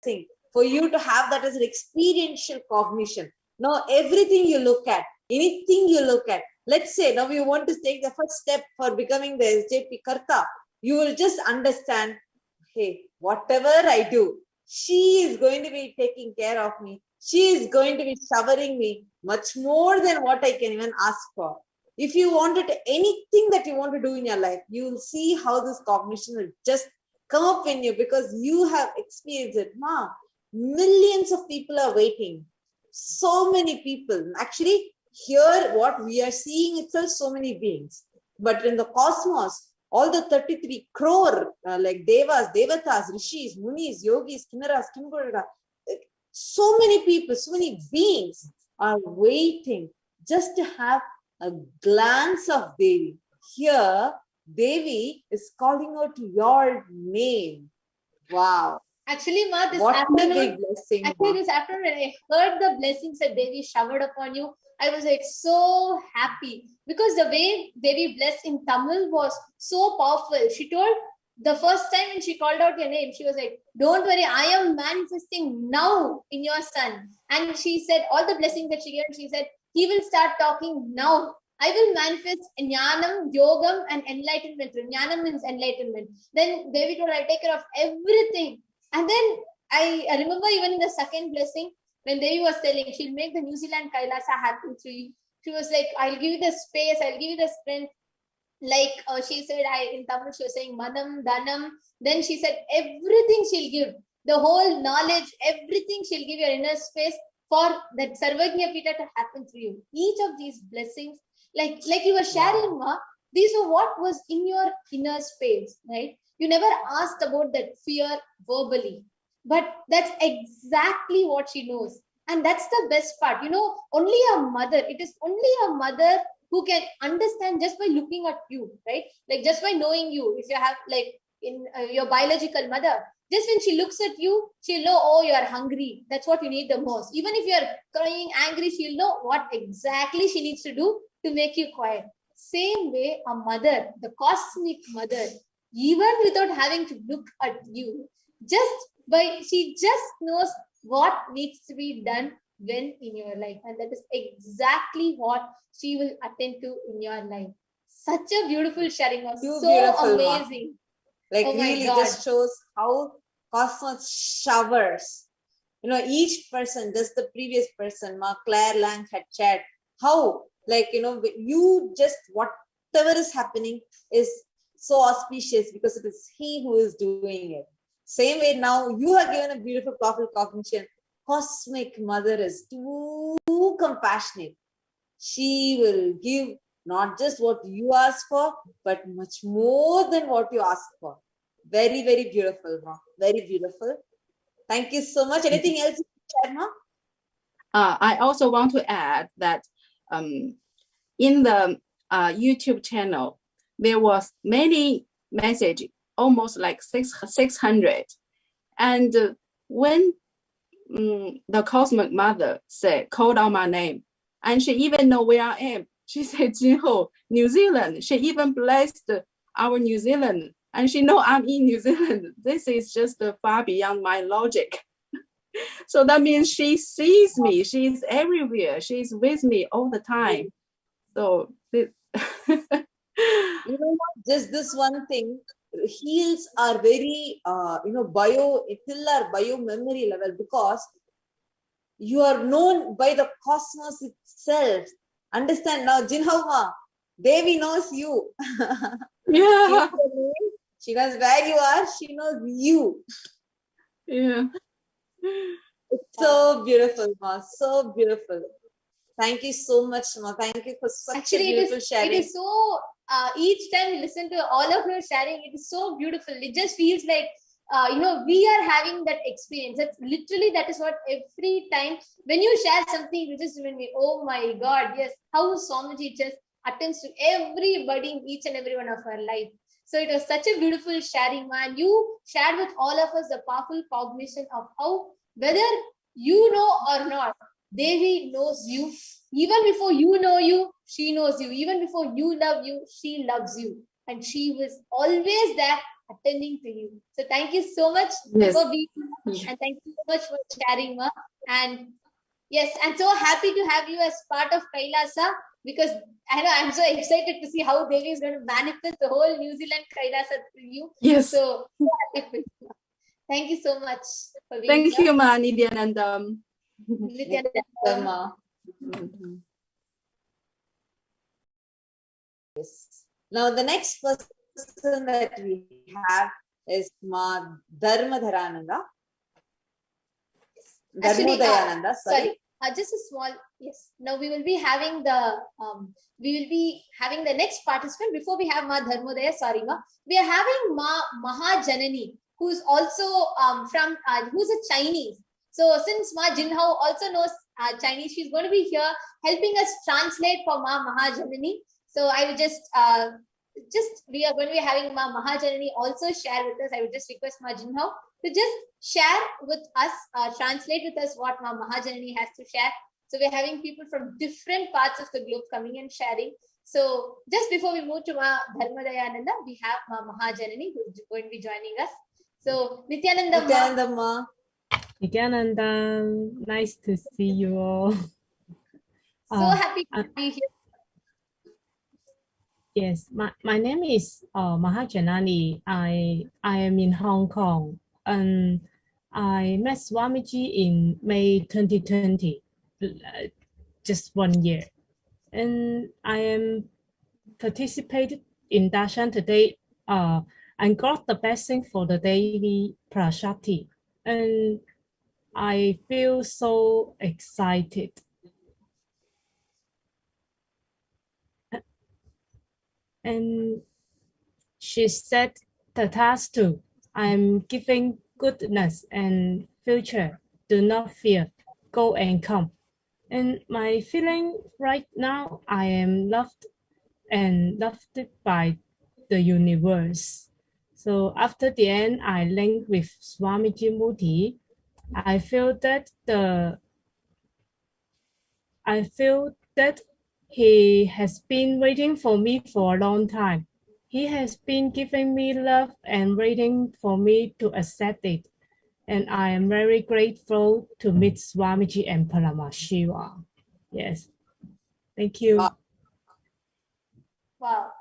blessing for you to have that as an experiential cognition. Now, everything you look at, anything you look at, let's say now you want to take the first step for becoming the SJP Karta, you will just understand, hey, whatever I do, she is going to be taking care of me. She is going to be showering me much more than what I can even ask for. If you wanted anything that you want to do in your life, you will see how this cognition will just come up in you because you have experienced it. Millions of people are waiting. So many people. Actually, here what we are seeing itself, so many beings. But in the cosmos, all the 33 crore, like devas, devatas, rishis, munis, yogis, kinnaras, kimbara, so many people, so many beings are waiting just to have a glance of Devi. Here, Devi is calling out your name. Wow. Actually, Ma, this what afternoon, a big blessing, this afternoon, when I heard the blessings that Devi showered upon you, I was like so happy because the way Devi blessed in Tamil was so powerful. She told the first time when she called out your name, she was like, don't worry, I am manifesting now in your son. And she said all the blessings that she gave, she said, he will start talking now. I will manifest Jnanam, Yogam, and enlightenment. Jnanam means enlightenment. Then Devi told, I'll take care of everything. And then I remember even in the second blessing, when Devi was telling, she'll make the New Zealand Kailasa happen through you. She was like, I'll give you the space, I'll give you the strength. Like she said, in Tamil, she was saying, Manam, Dhanam. Then she said, everything she'll give. The whole knowledge, everything she'll give your inner space for that Sarvagnya Pita to happen through you. Each of these blessings, like you were sharing, Ma, these were what was in your inner space, right? You never asked about that fear verbally, but that's exactly what she knows. And that's the best part. Only a mother, it is only a mother who can understand just by looking at you, right? Like just by knowing you. If you have like in your biological mother, just when she looks at you, she'll know, oh, you're hungry. That's what you need the most. Even if you're crying, angry, she'll know what exactly she needs to do to make you quiet. Same way, a mother, the cosmic mother, even without having to look at you, she just knows what needs to be done when in your life. And that is exactly what she will attend to in your life. Such a beautiful sharing, was so amazing. Like really just shows how cosmos showers. Each person, just the previous person, Claire Lang had shared, how you just whatever is happening is so auspicious because it is he who is doing it. Same way now you have given a beautiful, powerful cognition. Cosmic mother is too compassionate. She will give not just what you ask for, but much more than what you ask for. Very, very beautiful, Ma. Very beautiful. Thank you so much. Anything else you can share, Ma? I also want to add that in the YouTube channel, there was many messages, almost like 600. And when the cosmic mother called out my name, and she even know where I am. She said, Jinho, New Zealand. She even blessed our New Zealand. And she know I'm in New Zealand. This is just far beyond my logic. So that means she sees me. She's everywhere. She's with me all the time. So just this one thing, heals are very bio memory level, because you are known by the cosmos itself. Understand now, Jinhava, Devi knows you. Yeah. She knows where you are, she knows you. Yeah. It's so beautiful, Ma. So beautiful. Thank you so much, Ma. Thank you for such a beautiful sharing. It is so, each time we listen to all of your sharing, it is so beautiful. It just feels like, we are having that experience. That's literally, that is what every time when you share something, you just remind me, oh my God, yes, how Swamiji just attends to everybody in each and every one of our life. So it was such a beautiful sharing, man. You shared with all of us the powerful cognition of how, whether you know or not, Devi knows you. Even before you know you, she knows you. Even before you love you, she loves you. And she was always there attending to you. So thank you so much Yes. for being Yeah. and thank you so much for sharing, Ma. And yes, I'm so happy to have you as part of Kailasa, because I know I'm so excited to see how Devi is going to manifest the whole New Zealand Kailasa through you. Yes. So happy for you. Thank you so much for being Thank here. you, Ma Nithyanandam. Nithyananda. Ma. Yes. Now the next person that we have is Ma Dharmadharananda. Actually, Dharmodayananda, sorry. Just a small, yes. Now we will be having the next participant. Before we have Ma Dharmodaya, sorry, Ma. We are having Ma Mahajanani, who's also from who's a Chinese. So since Ma Jinhao also knows Chinese, she's going to be here helping us translate for Ma Mahajanani. So I would just we are going to be having Ma Mahajanani also share with us. I would just request Ma Jinhao to just share with us, translate with us what Ma Mahajanani has to share. So we're having people from different parts of the globe coming and sharing. So just before we move to Ma Dharmadayananda, we have Ma Mahajanani who's going to be joining us. So Nithyananda Ma. Nithyananda Ma. Nithyananda, nice to see you all. So happy to be here. Yes, my name is Mahajanani. I am in Hong Kong, and I met Swamiji in May 2020, just 1 year. And I am participated in Darshan today and got the blessing for the daily Parashakti. And I feel so excited. And she said the task too. I'm giving goodness and future. Do not fear. Go and come. And my feeling right now, I am loved and loved by the universe. So after the end, I linked with Swamiji Murti. I feel that he has been waiting for me for a long time. He has been giving me love and waiting for me to accept it. And I am very grateful to meet Swamiji and Paramashivoham. Yes. Thank you. Wow.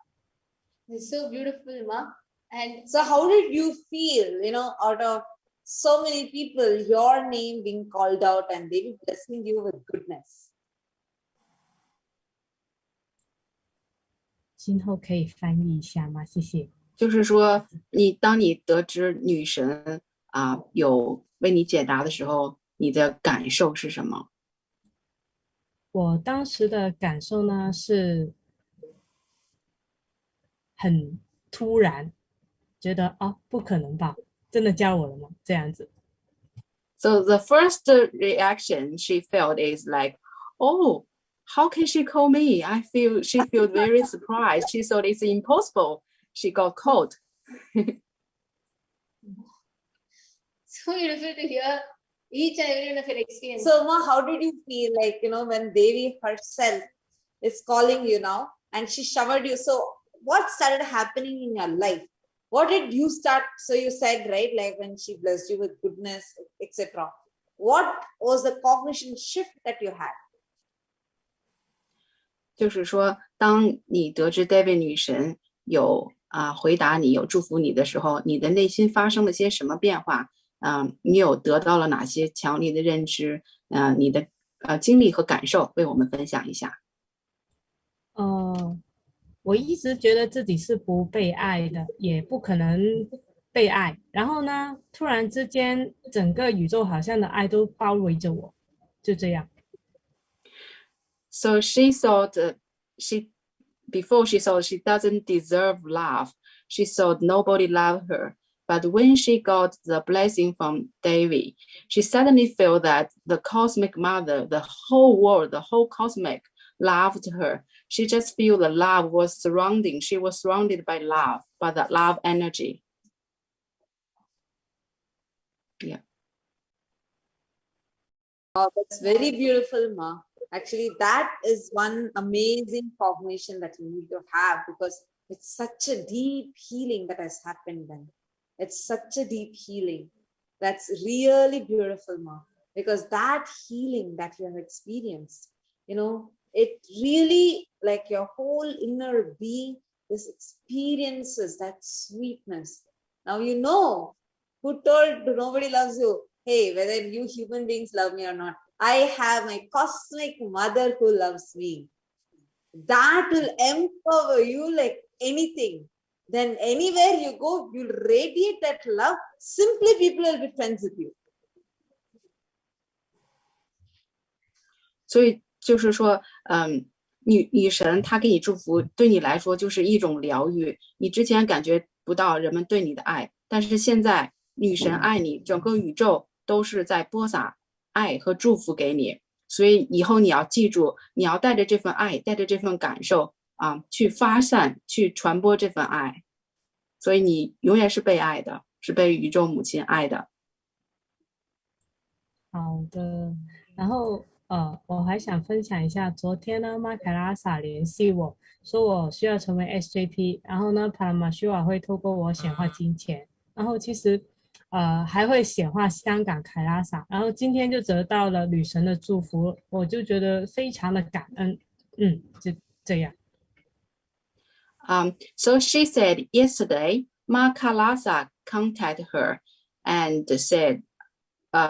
It's so beautiful, Ma. And so how did you feel, out of so many people, your name being called out and they be blessing you with goodness? 今后可以翻译一下吗？谢谢。就是说，当你得知女神有为你解答的时候，你的感受是什么？我当时的感受呢是很突然，觉得不可能吧，真的教我了吗？这样子。So the first reaction she felt is like, oh, how can she call me? She feels very surprised. She thought it's impossible. She got called. So beautiful to hear each and every one of your experience. So Ma, how did you feel like, when Devi herself is calling you now and she showered you? So what started happening in your life? What did you start? So you said, right, like when she blessed you with goodness, etc. What was the cognition shift that you had? 就是说，当你得知 Devi 女神有回答你、有祝福你的时候，你的内心发生了些什么变化？你有得到了哪些强烈的认知？你的经历和感受，为我们分享一下。我一直觉得自己是不被爱的，也不可能被爱。然后呢，突然之间，整个宇宙好像的爱都包围着我，就这样。So she thought before she thought she doesn't deserve love. She thought nobody loved her. But when she got the blessing from Devi, she suddenly felt that the cosmic mother, the whole world, the whole cosmic loved her. She just feel the love was surrounding. She was surrounded by love, by the love energy. Yeah. Oh, that's very beautiful, Ma. Actually, that is one amazing cognition that you need to have, because It's such a deep healing that has happened then. It's such a deep healing. That's really beautiful, Ma. Because that healing that you have experienced, it really, like your whole inner being, this experiences that sweetness. Now you know who told nobody loves you. Hey, whether you human beings love me or not, I have my cosmic mother who loves me. That will empower you like anything. Then anywhere you go, you'll radiate that love. Simply people will be friends with you. 所以就是说，女神她给你祝福，对你来说就是一种疗愈。你之前感觉不到人们对你的爱，但是现在女神爱你，整个宇宙都是在播撒爱和祝福给你。所以以后你要记住，你要带着这份爱，带着这份感受去发散，去传播这份爱。所以你永远是被爱的，是被宇宙母亲爱的。好的，然后我还想分享一下，昨天呢，Kailasa联系我说我需要成为 SJP， 然后呢，Paramashivoham会透过我显化金钱，然后其实还会显化香港Kailasa，然后今天就得到了女神的祝福，我就觉得非常的感恩，就这样。So she said yesterday, Kailasa contacted her and said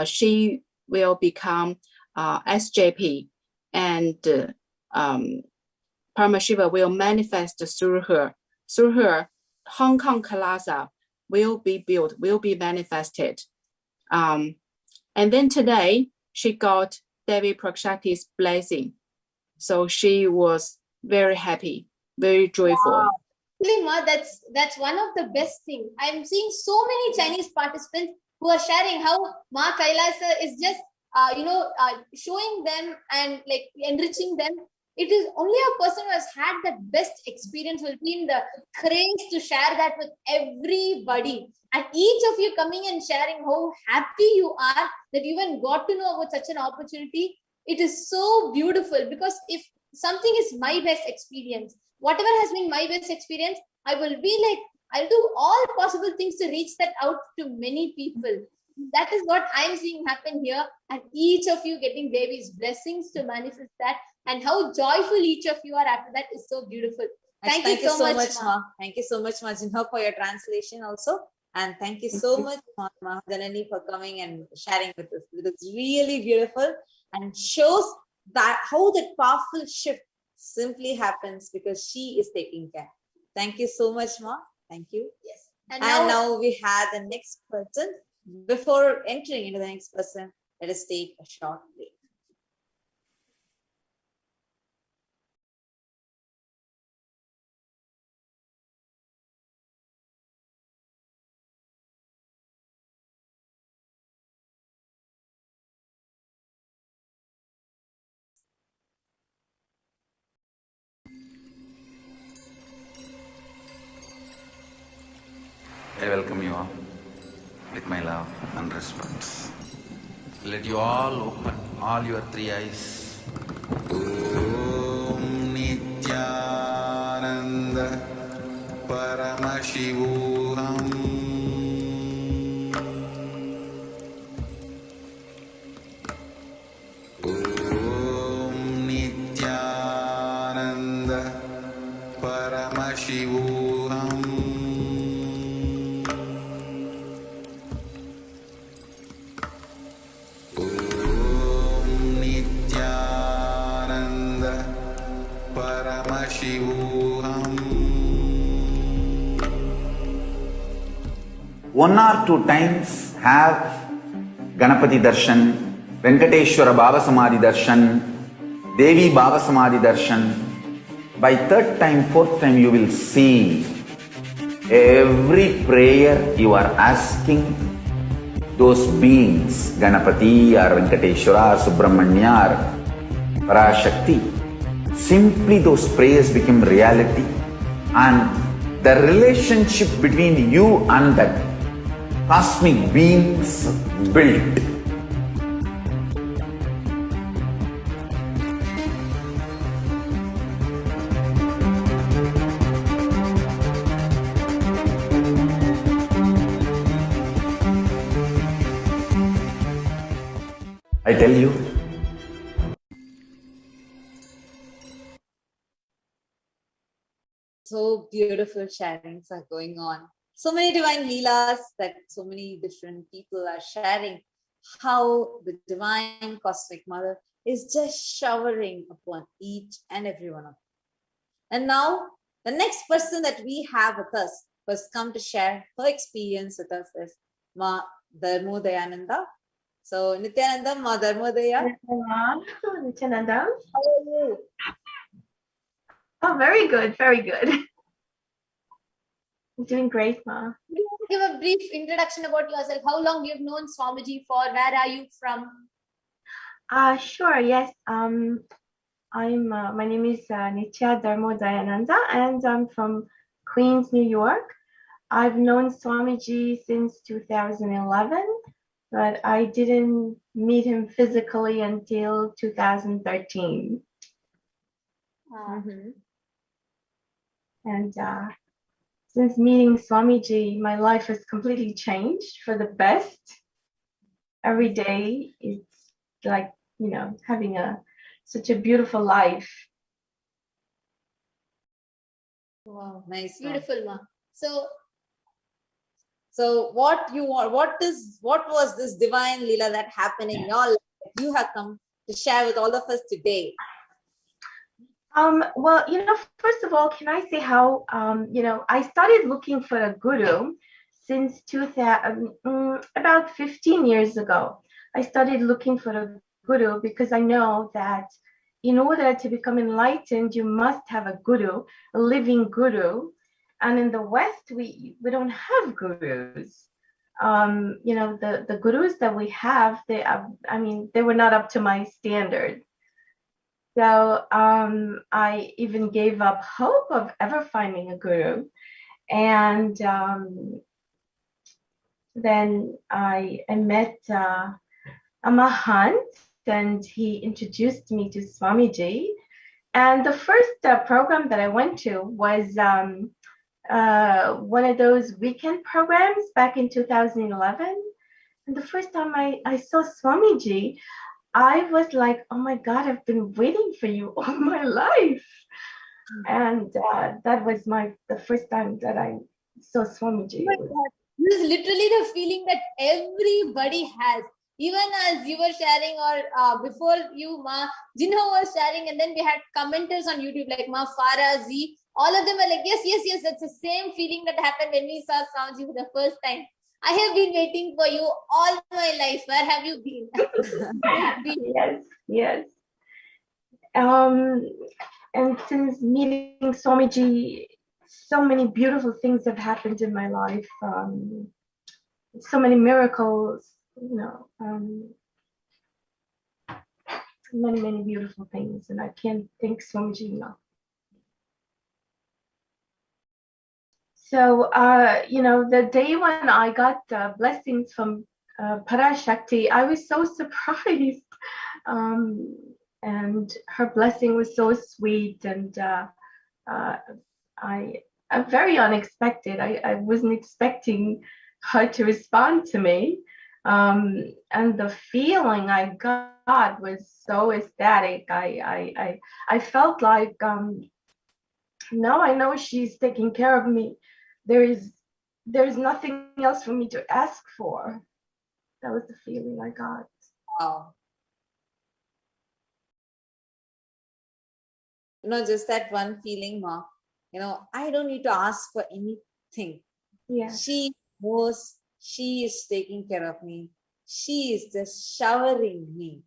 she will become SJP, and Paramashiva will manifest through her. Through her, Hong Kong Kailasa will be built, will be manifested. And then today, she got Devi Parashakti's blessing. So she was very happy, very joyful. Wow. Ma, that's one of the best things. I'm seeing so many Chinese participants who are sharing how Ma Kailasa is just showing them and like enriching them. It is only a person who has had that best experience will be in the craze to share that with everybody. And each of you coming and sharing how happy you are that you even got to know about such an opportunity. It is so beautiful, because if something is my best experience, whatever has been my best experience, I will be like, I'll do all possible things to reach that out to many people. That is what I'm seeing happen here, and each of you getting Devi's blessings to manifest that, and how joyful each of you are after that is so beautiful. Thank you so much, Ma. Thank you so much, Ma Jinho, for your translation also. And thank you so much, Ma Janani, for coming and sharing with us. It's really beautiful and shows that how that powerful shift simply happens because she is taking care. Thank you so much, Ma. Thank you. Yes. And now we have the next person. Before entering into the next person, let us take a short break. I welcome you all with my love and respect. Let you all open all your three eyes. Om Nithyananda Paramashivoham. Om Nithyananda Paramashivoham. Paramashivoham. One or two times have Ganapati Darshan, Venkateshwara Baba Samadhi Darshan, Devi Baba Samadhi Darshan. By third time, fourth time, you will see every prayer you are asking those beings, Ganapati or Venkateshwara, Subramanya or Parashakti. Simply those prayers become reality, and the relationship between you and that cosmic beings built. I tell you, So beautiful sharings are going on. So many divine leelas that so many different people are sharing. How the divine cosmic mother is just showering upon each and every one of them. And now the next person that we have with us who has come to share her experience with us is Ma Dharmodayananda. So Nithyananda, Ma Dharmodaya. Nithyananda. How are you? Oh, very good, very good. I'm doing great, Ma. Do you want to give a brief introduction about yourself? How long you have known Swamiji for? Where are you from? Sure, yes. My name is Nithya Dharmodayananda, and I'm from Queens, New York. I've known Swamiji since 2011, but I didn't meet him physically until 2013. And since meeting Swamiji, my life has completely changed for the best. Every day it's like, having such a beautiful life. Wow, nice. Beautiful, Ma. So what you want, what was this divine Leela that happened in your life that you have come to share with all of us today? Well, first of all, can I say how, I started looking for a guru since about 15 years ago. I started looking for a guru because I know that in order to become enlightened, you must have a guru, a living guru. And in the West, we don't have gurus. The gurus that we have, they were not up to my standard. So I even gave up hope of ever finding a guru. And then I met a Mahant, and he introduced me to Swamiji. And the first program that I went to was one of those weekend programs back in 2011. And the first time I saw Swamiji, I was like, oh my God, I've been waiting for you all my life. And that was the first time that I saw Swamiji. This is literally the feeling that everybody has. Even as you were sharing, or before you, Ma, Jinho was sharing, and then we had commenters on YouTube like Ma Farah Z. All of them were like, yes, that's the same feeling that happened when we saw Swamiji for the first time. I have been waiting for you all my life. Where have you been? Yes. And since meeting Swamiji, so many beautiful things have happened in my life. So many miracles, many beautiful things, and I can't thank Swamiji enough. So, the day when I got blessings from Parashakti, I was so surprised. And her blessing was so sweet, and I'm very unexpected. I wasn't expecting her to respond to me. And the feeling I got was so ecstatic. I felt like, now I know she's taking care of me. There's nothing else for me to ask for. That was the feeling I got. Wow. Just that one feeling, Ma. I don't need to ask for anything. Yeah. She knows, she is taking care of me. She is just showering me.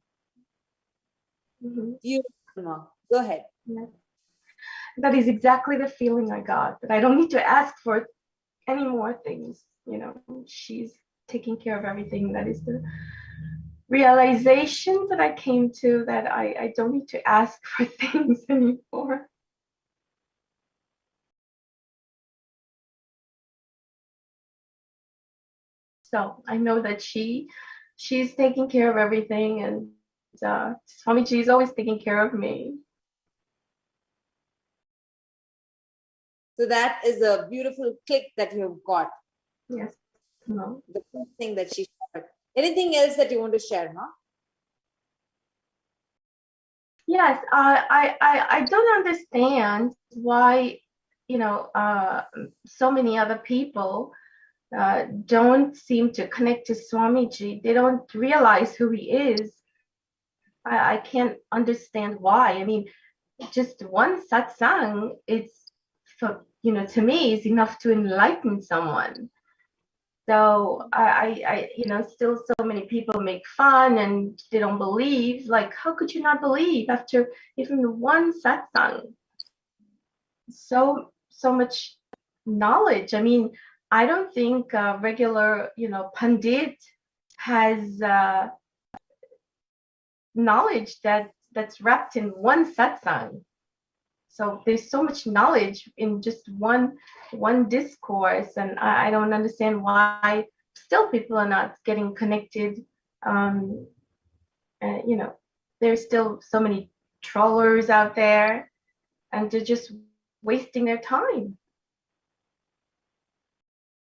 Beautiful, Ma. Go ahead. Yeah. That is exactly the feeling I got, that I don't need to ask for any more things. She's taking care of everything. That is the realization that I came to, that I don't need to ask for things anymore. So I know that she's taking care of everything, and Swamiji is always taking care of me. So that is a beautiful click that you have got. Yes. No. The first thing that she shared. Anything else that you want to share, Ma? Yes, I don't understand why, so many other people don't seem to connect to Swamiji. They don't realize who he is. I can't understand why. I mean, just one satsang, it's for, to me, is enough to enlighten someone. So still so many people make fun and they don't believe. Like, how could you not believe after even one satsang? So much knowledge. I mean, I don't think a regular, pandit has knowledge that's wrapped in one satsang. So there's so much knowledge in just one discourse, and I don't understand why still people are not getting connected. There's still so many trollers out there, and they're just wasting their time.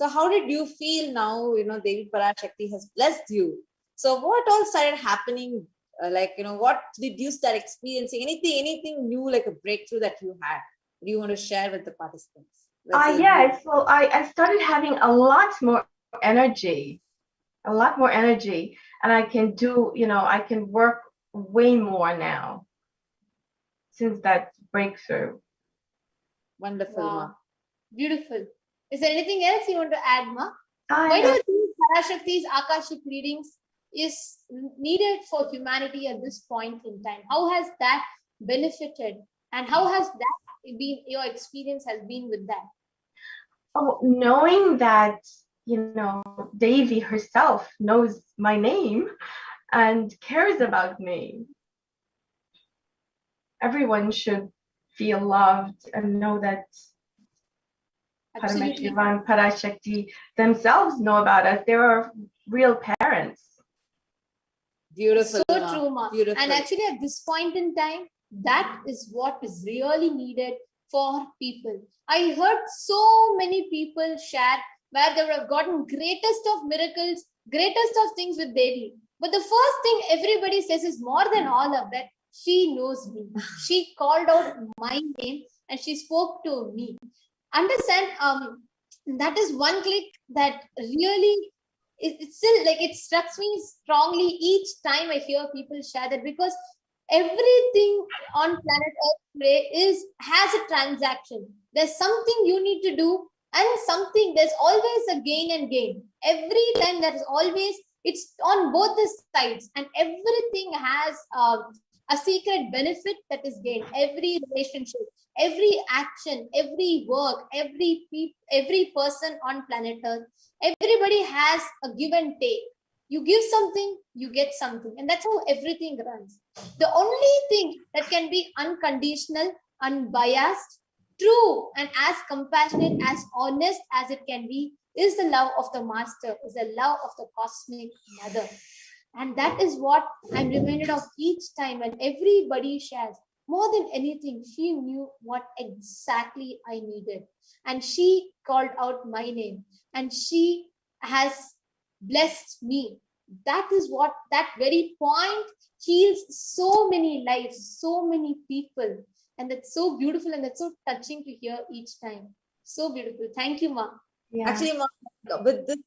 So how did you feel now, Devi Parashakti has blessed you? So what all started happening? What did you start experiencing? Anything new, like a breakthrough that you had? Do you want to share with the participants? Yes. Well, I started having a lot more energy, and I can do, I can work way more now since that breakthrough. Wonderful. Wow. Ma. Beautiful. Is there anything else you want to add, Ma? Why do you think Parashakti's Akashic readings is needed for humanity at this point in time? How has that benefited, and how has that been, your experience has been with that? Oh, knowing that, Devi herself knows my name and cares about me. Everyone should feel loved and know that Paramashivoham and Parashakti themselves know about us. They are real parents. Beautiful. So true, Ma. Beautiful. And actually, at this point in time, that is what is really needed for people. I heard so many people share where they would have gotten greatest of miracles, greatest of things with Devi. But the first thing everybody says is, more than all of that, she knows me. She called out my name and she spoke to me. Understand? That is one click that really, it's still like, it strikes me strongly each time I hear people share that, because everything on planet Earth today has a transaction. There's something you need to do, and there's always a gain and gain. Every time there is always, it's on both the sides, and everything has a secret benefit that is gained. Every relationship, every action, every work, every person on planet Earth, everybody has a give and take. You give something, you get something, and that's how everything runs. The only thing that can be unconditional, unbiased, true, and as compassionate, as honest as it can be is the love of the Master, is the love of the Cosmic Mother. And that is what I'm reminded of each time when everybody shares. More than anything, she knew what exactly I needed. And she called out my name. And she has blessed me. That is what, that very point heals so many lives, so many people. And that's so beautiful, and that's so touching to hear each time. So beautiful. Thank you, Ma. Yeah. Actually, Ma, with this,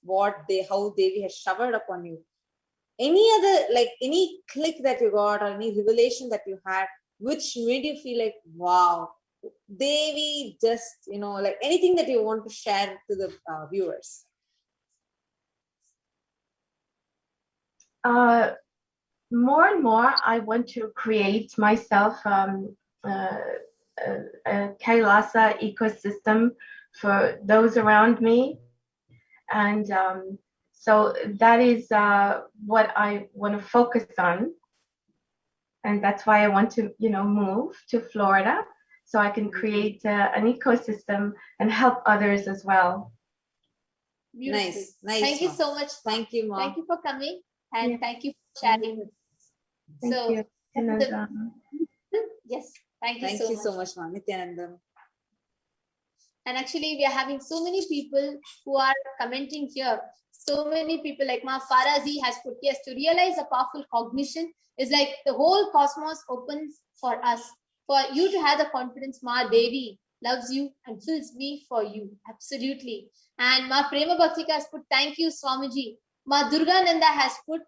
with how Devi has showered upon you, any other, any click that you got or any revelation that you had, which made you feel like, wow, Devi just, anything that you want to share to the viewers? More and more, I want to create myself a Kailasa ecosystem for those around me. And so that is what I want to focus on. And that's why I want to, move to Florida so I can create an ecosystem and help others as well. Beautiful. Nice. Thank you so much. Thank you, Ma. Thank you for coming, and thank you for sharing with us. Thank you. Yes, thank you Thank you so much, Ma. Nithyananda. And actually, we are having so many people who are commenting here. So many people like Ma Farazi has put, yes, to realize a powerful cognition is like the whole cosmos opens for us. For you to have the confidence, Ma Devi loves you and fills me for you. Absolutely. And Ma Prema Bhaktika has put, thank you, Swamiji. Ma Durga Nanda has put,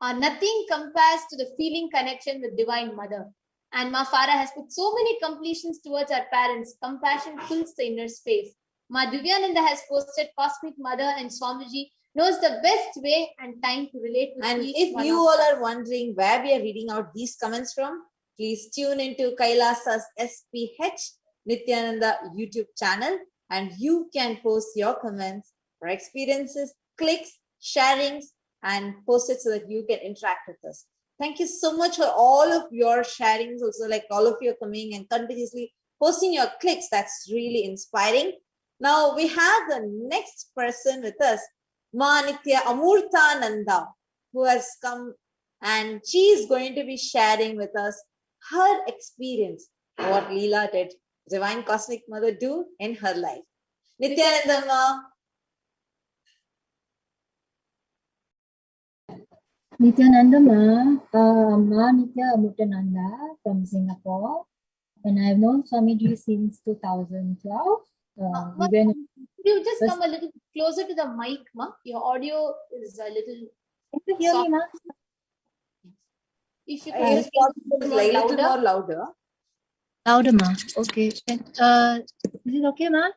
nothing compares to the feeling connection with Divine Mother. And Ma Farah has put so many completions towards our parents. Compassion fills the inner space. Ma Divyananda has posted Cosmic Mother and Swamiji knows the best way and time to relate with And each if one you of all us. are wondering where we are reading out these comments from, please tune into Kailasa's SPH Nithyananda YouTube channel, and you can post your comments or experiences, clicks, sharings, and post it so that you can interact with us. Thank you so much for all of your sharings, also like all of you coming and continuously posting your clicks. That's really inspiring. Now we have the next person with us, Ma Nitya Amurtananda, who has come, and she is going to be sharing with us her experience, what Leela did, Divine Cosmic Mother do in her life. Nityananda Ma. Nithyananda Ma Nitya Amurtananda from Singapore, and I've known Swamiji since 2012. Could you just come a little closer to the mic, Ma? Your audio is a little. Can you hear me, Ma? If you It's possible, like, a little more louder. Louder, Ma. Okay. Is it okay, Ma?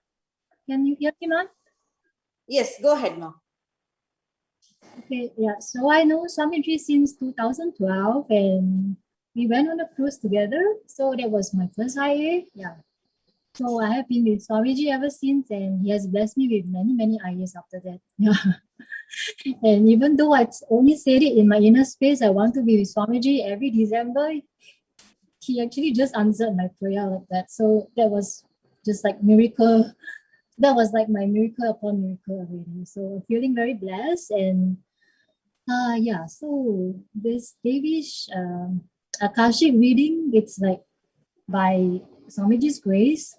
Can you hear me, Ma? Yes, go ahead, Ma. Okay, yeah. So I know Swamiji since 2012, and we went on a cruise together. So that was my first IA. Yeah. So I have been with Swamiji ever since, and he has blessed me with many, many IAs after that. Yeah. And even though I only said it in my inner space, I want to be with Swamiji every December, he actually just answered my prayer like that. So that was just like miracle. That was like my miracle upon miracle already. So I'm feeling very blessed. And yeah, so this Devish Akashic reading, it's like by Swamiji's grace.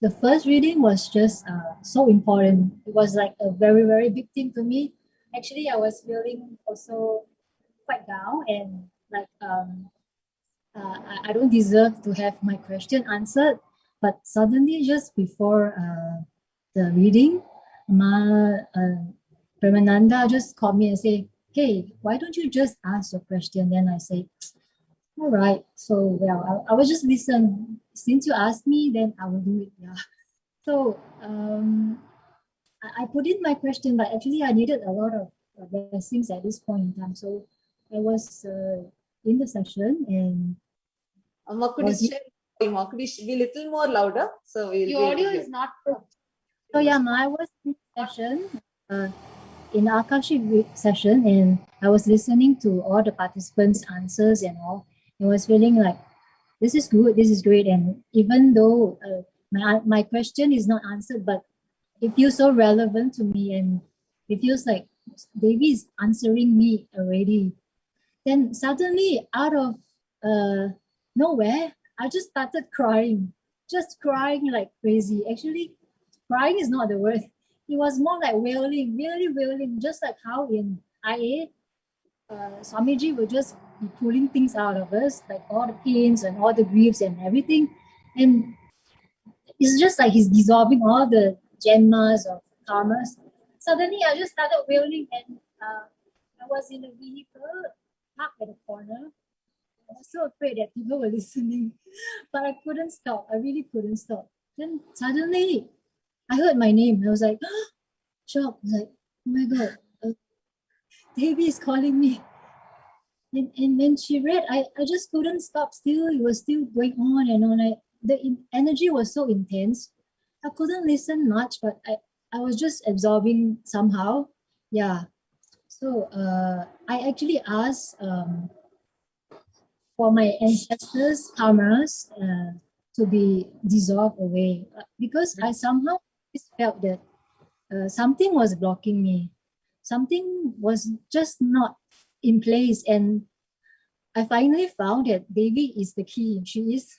The first reading was just so important. It was like a very, very big thing to me. Actually, I was feeling also quite down, and like I don't deserve to have my question answered. But suddenly, just before the reading, Premananda just called me and said, "Hey, why don't you just ask your question?" Then I said, all right. So, well, I will just listen. Since you asked me, then I will do it. Yeah. So, I put in my question, but actually I needed a lot of blessings at this point in time. So, I was in the session, and Could you be a little more louder? So we'll your audio is not. So yeah, I was in the session, in the Akashic session, and I was listening to all the participants' answers and all. I was feeling like, this is good, this is great. And even though my question is not answered, but it feels so relevant to me, and it feels like Devi is answering me already. Then suddenly, out of nowhere, I just started crying, just crying like crazy. Actually, crying is not the word. It was more like wailing, really wailing, just like how in IA, Swamiji would just be pulling things out of us, like all the pains and all the griefs and everything. And it's just like he's dissolving all the janmas of karmas. Suddenly, I just started wailing, and I was in a vehicle parked at the corner. I was so afraid that people were listening, but I couldn't stop. I really couldn't stop. Then suddenly, I heard my name. I was like, shocked. I was like, oh my God, Devi is calling me. And when she read, I just couldn't stop. Still, it was still going on and on. The energy was so intense. I couldn't listen much, but I was just absorbing somehow. Yeah. So I actually asked for my ancestors' karmas to be dissolved away, because I somehow felt that something was blocking me. Something was just not in place, and I finally found that Devi is the key. She is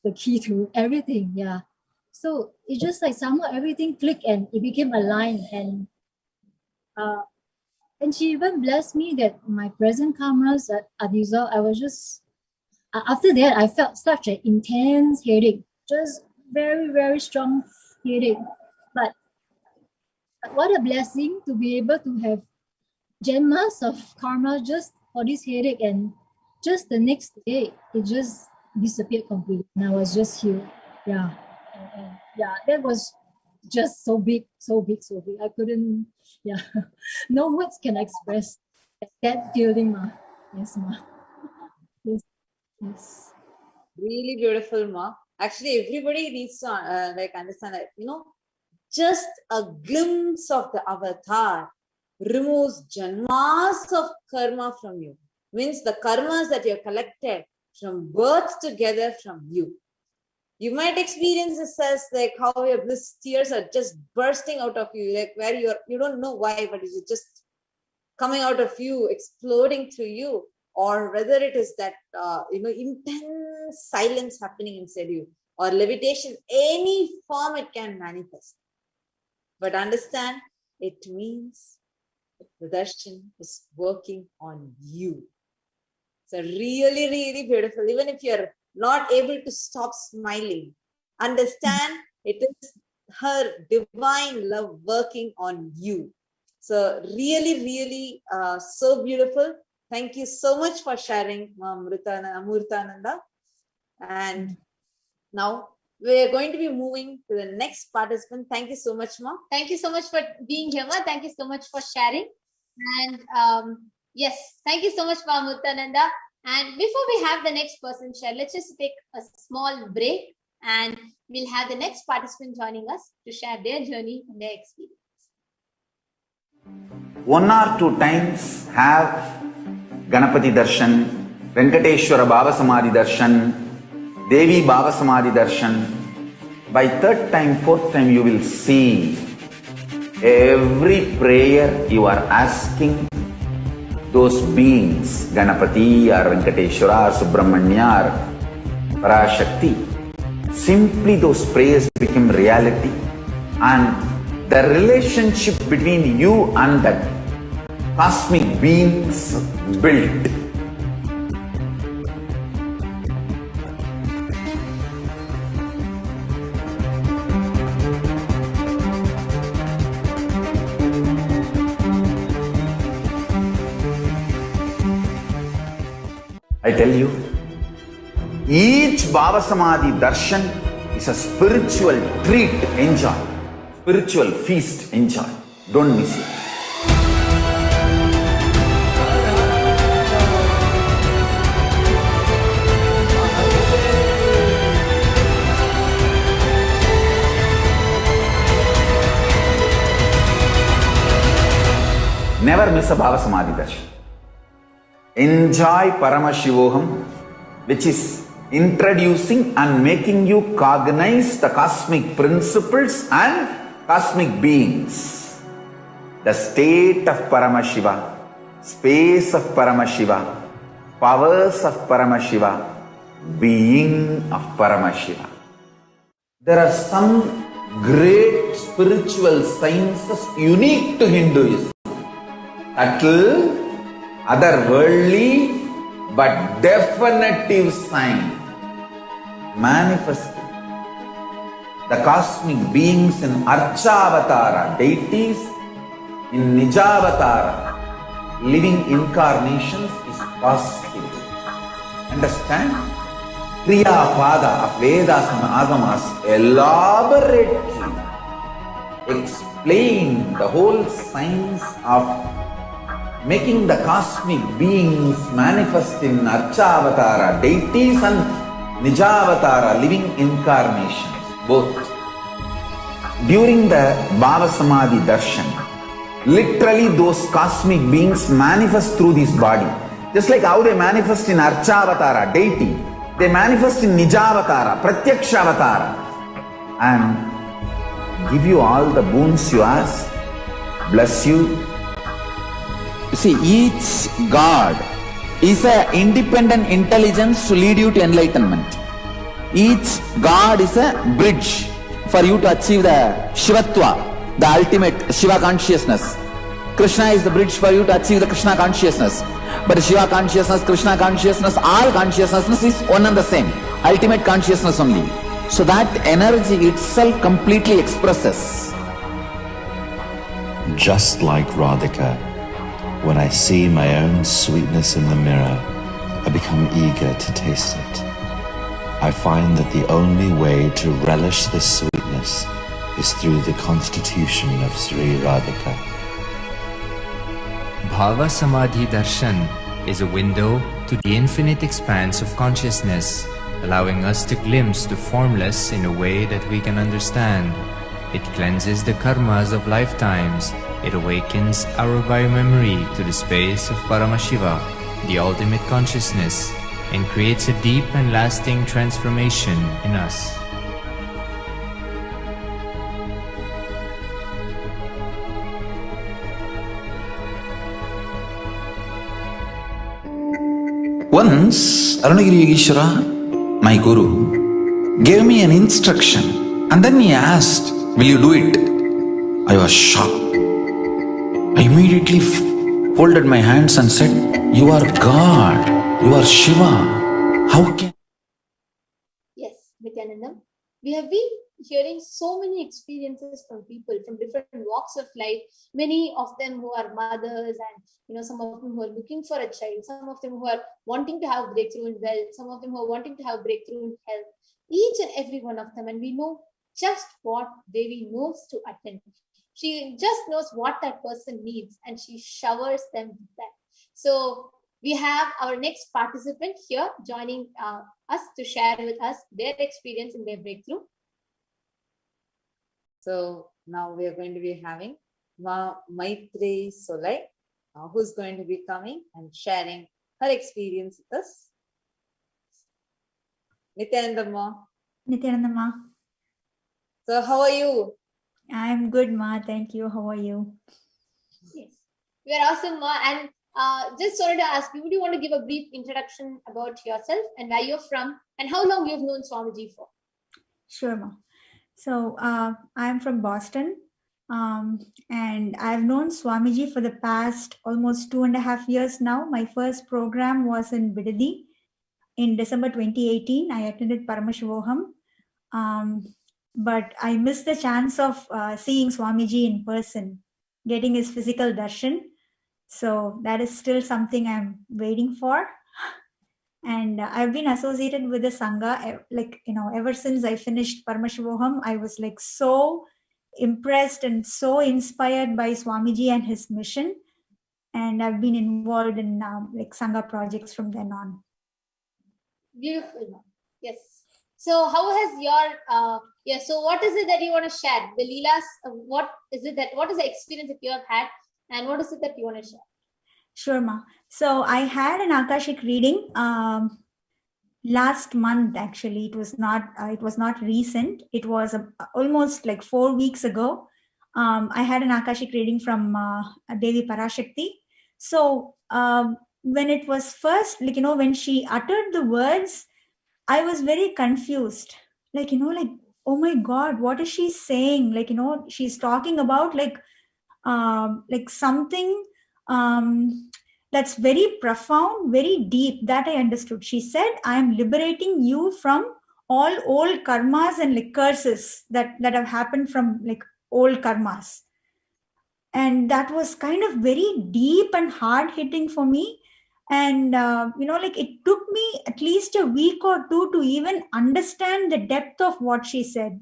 the key to everything. Yeah. So it just like somehow everything clicked and it became aligned. And she even blessed me that my present karmas are dissolved. I was just, after that, I felt such an intense headache, just very, very strong headache. But what a blessing to be able to have Janmas of karma just for this headache, and just the next day it just disappeared completely and I was just healed. Yeah. And yeah, that was just so big. I couldn't, yeah. No words can express that feeling, ma. Yes, ma. Yes. Really beautiful, Ma. Actually, everybody needs to understand that, just a glimpse of the avatar removes janmas of karma from you. Means the karmas that you have collected from birth together from you. You might experience this as like how your bliss tears are just bursting out of you, like where you don't know why, but it's just coming out of you, exploding through you, or whether it is that intense silence happening inside you, or levitation, any form it can manifest. But understand, it means the darshan is working on you. So really, really beautiful. Even if you're not able to stop smiling, understand it is her divine love working on you. So really, really so beautiful. Thank you so much for sharing, Amurtananda. And now we're going to be moving to the next participant. Thank you so much, Ma. Thank you so much for being here, Ma. Thank you so much for sharing. And yes, thank you so much, Ma Amurtananda. And before we have the next person share, let's just take a small break and we'll have the next participant joining us to share their journey and their experience. 1 or 2 times have Ganapati Darshan, Venkateshwara Baba Samadhi Darshan, Devi Baba Samadhi Darshan. By 3rd time, 4th time, you will see every prayer you are asking those beings, Ganapati or Venkateshwara or Subramanya or Parashakti, simply those prayers become reality, and the relationship between you and that cosmic beings built. I tell you, each Baba Samadhi Darshan is a spiritual treat. Enjoy. Spiritual feast. Enjoy. Don't miss it. Never miss a Baba Samadhi Darshan. Enjoy Paramashivoham, which is introducing and making you cognize the cosmic principles and cosmic beings. The state of Paramashiva, space of Paramashiva, powers of Paramashiva, being of Paramashiva. There are some great spiritual sciences unique to Hinduism. Subtle, otherworldly, but definitive sign. Manifesting the cosmic beings in Archavatara, deities in Nijavatara, living incarnations is possible. Understand? Kriya Pada of Vedas and Agamas elaborately explain the whole science of making the cosmic beings manifest in Archavatara, deities and Nijavatara, living incarnations, both. During the Baba Samadhi Darshan, literally those cosmic beings manifest through this body. Just like how they manifest in Archavatara, deity, they manifest in Nijavatara, Pratyakshavatara, and give you all the boons you ask, bless you. You see, each God is an independent intelligence to lead you to enlightenment. Each God is a bridge for you to achieve the Shivatva, the ultimate Shiva consciousness. Krishna is the bridge for you to achieve the Krishna consciousness. But Shiva consciousness, Krishna consciousness, all consciousness is one and the same. Ultimate consciousness only. So that energy itself completely expresses. Just like Radhika, when I see my own sweetness in the mirror, I become eager to taste it. I find that the only way to relish this sweetness is through the constitution of Sri Radhika. Bhava Samadhi Darshan is a window to the infinite expanse of consciousness, allowing us to glimpse the formless in a way that we can understand. It cleanses the karmas of lifetimes. It awakens our biomemory to the space of Paramashiva, the ultimate consciousness, and creates a deep and lasting transformation in us. Once, Arunagiri Yogeshwara, my guru, gave me an instruction and then he asked, "Will you do it?" I was shocked. I immediately folded my hands and said, "You are God, you are Shiva. How can..." Yes, Nithyanandam. We have been hearing so many experiences from people from different walks of life, many of them who are mothers and some of them who are looking for a child, some of them who are wanting to have breakthrough in wealth, some of them who are wanting to have breakthrough in health, each and every one of them. And we know just what Devi knows to attend. She just knows what that person needs and she showers them with that. So we have our next participant here joining us to share with us their experience in their breakthrough. So now we are going to be having Maitreyi Solai, who's going to be coming and sharing her experience with us. Nithyanandamma. Nithyanandamma. So how are you? I'm good, Ma. Thank you. How are you? Yes, we are awesome, Ma. And just wanted to ask you, would you want to give a brief introduction about yourself and where you're from and how long you've known Swamiji for? Sure, Ma. So I'm from Boston and I've known Swamiji for the past almost 2.5 years now. My first program was in Bidadi in December 2018. I attended Paramashivoham, but I missed the chance of seeing Swamiji in person, getting his physical darshan. So that is still something I'm waiting for. And I've been associated with the Sangha, ever since I finished Paramashivoham. I was so impressed and so inspired by Swamiji and his mission. And I've been involved in Sangha projects from then on. Beautiful. Yes. So how has your, so what is it that you want to share? The Leelas, what is the experience that you have had and what is it that you want to share? Sure, Ma. So I had an Akashic reading last month. Actually, it was not recent. It was almost 4 weeks ago. I had an Akashic reading from Devi Parashakti. So when it was first, when she uttered the words, I was very confused. Oh my God, what is she saying? She's talking about something that's very profound, very deep, that I understood. She said, I am liberating you from all old karmas and curses that have happened from old karmas. And that was kind of very deep and hard hitting for me. And, it took me at least a week or two to even understand the depth of what she said.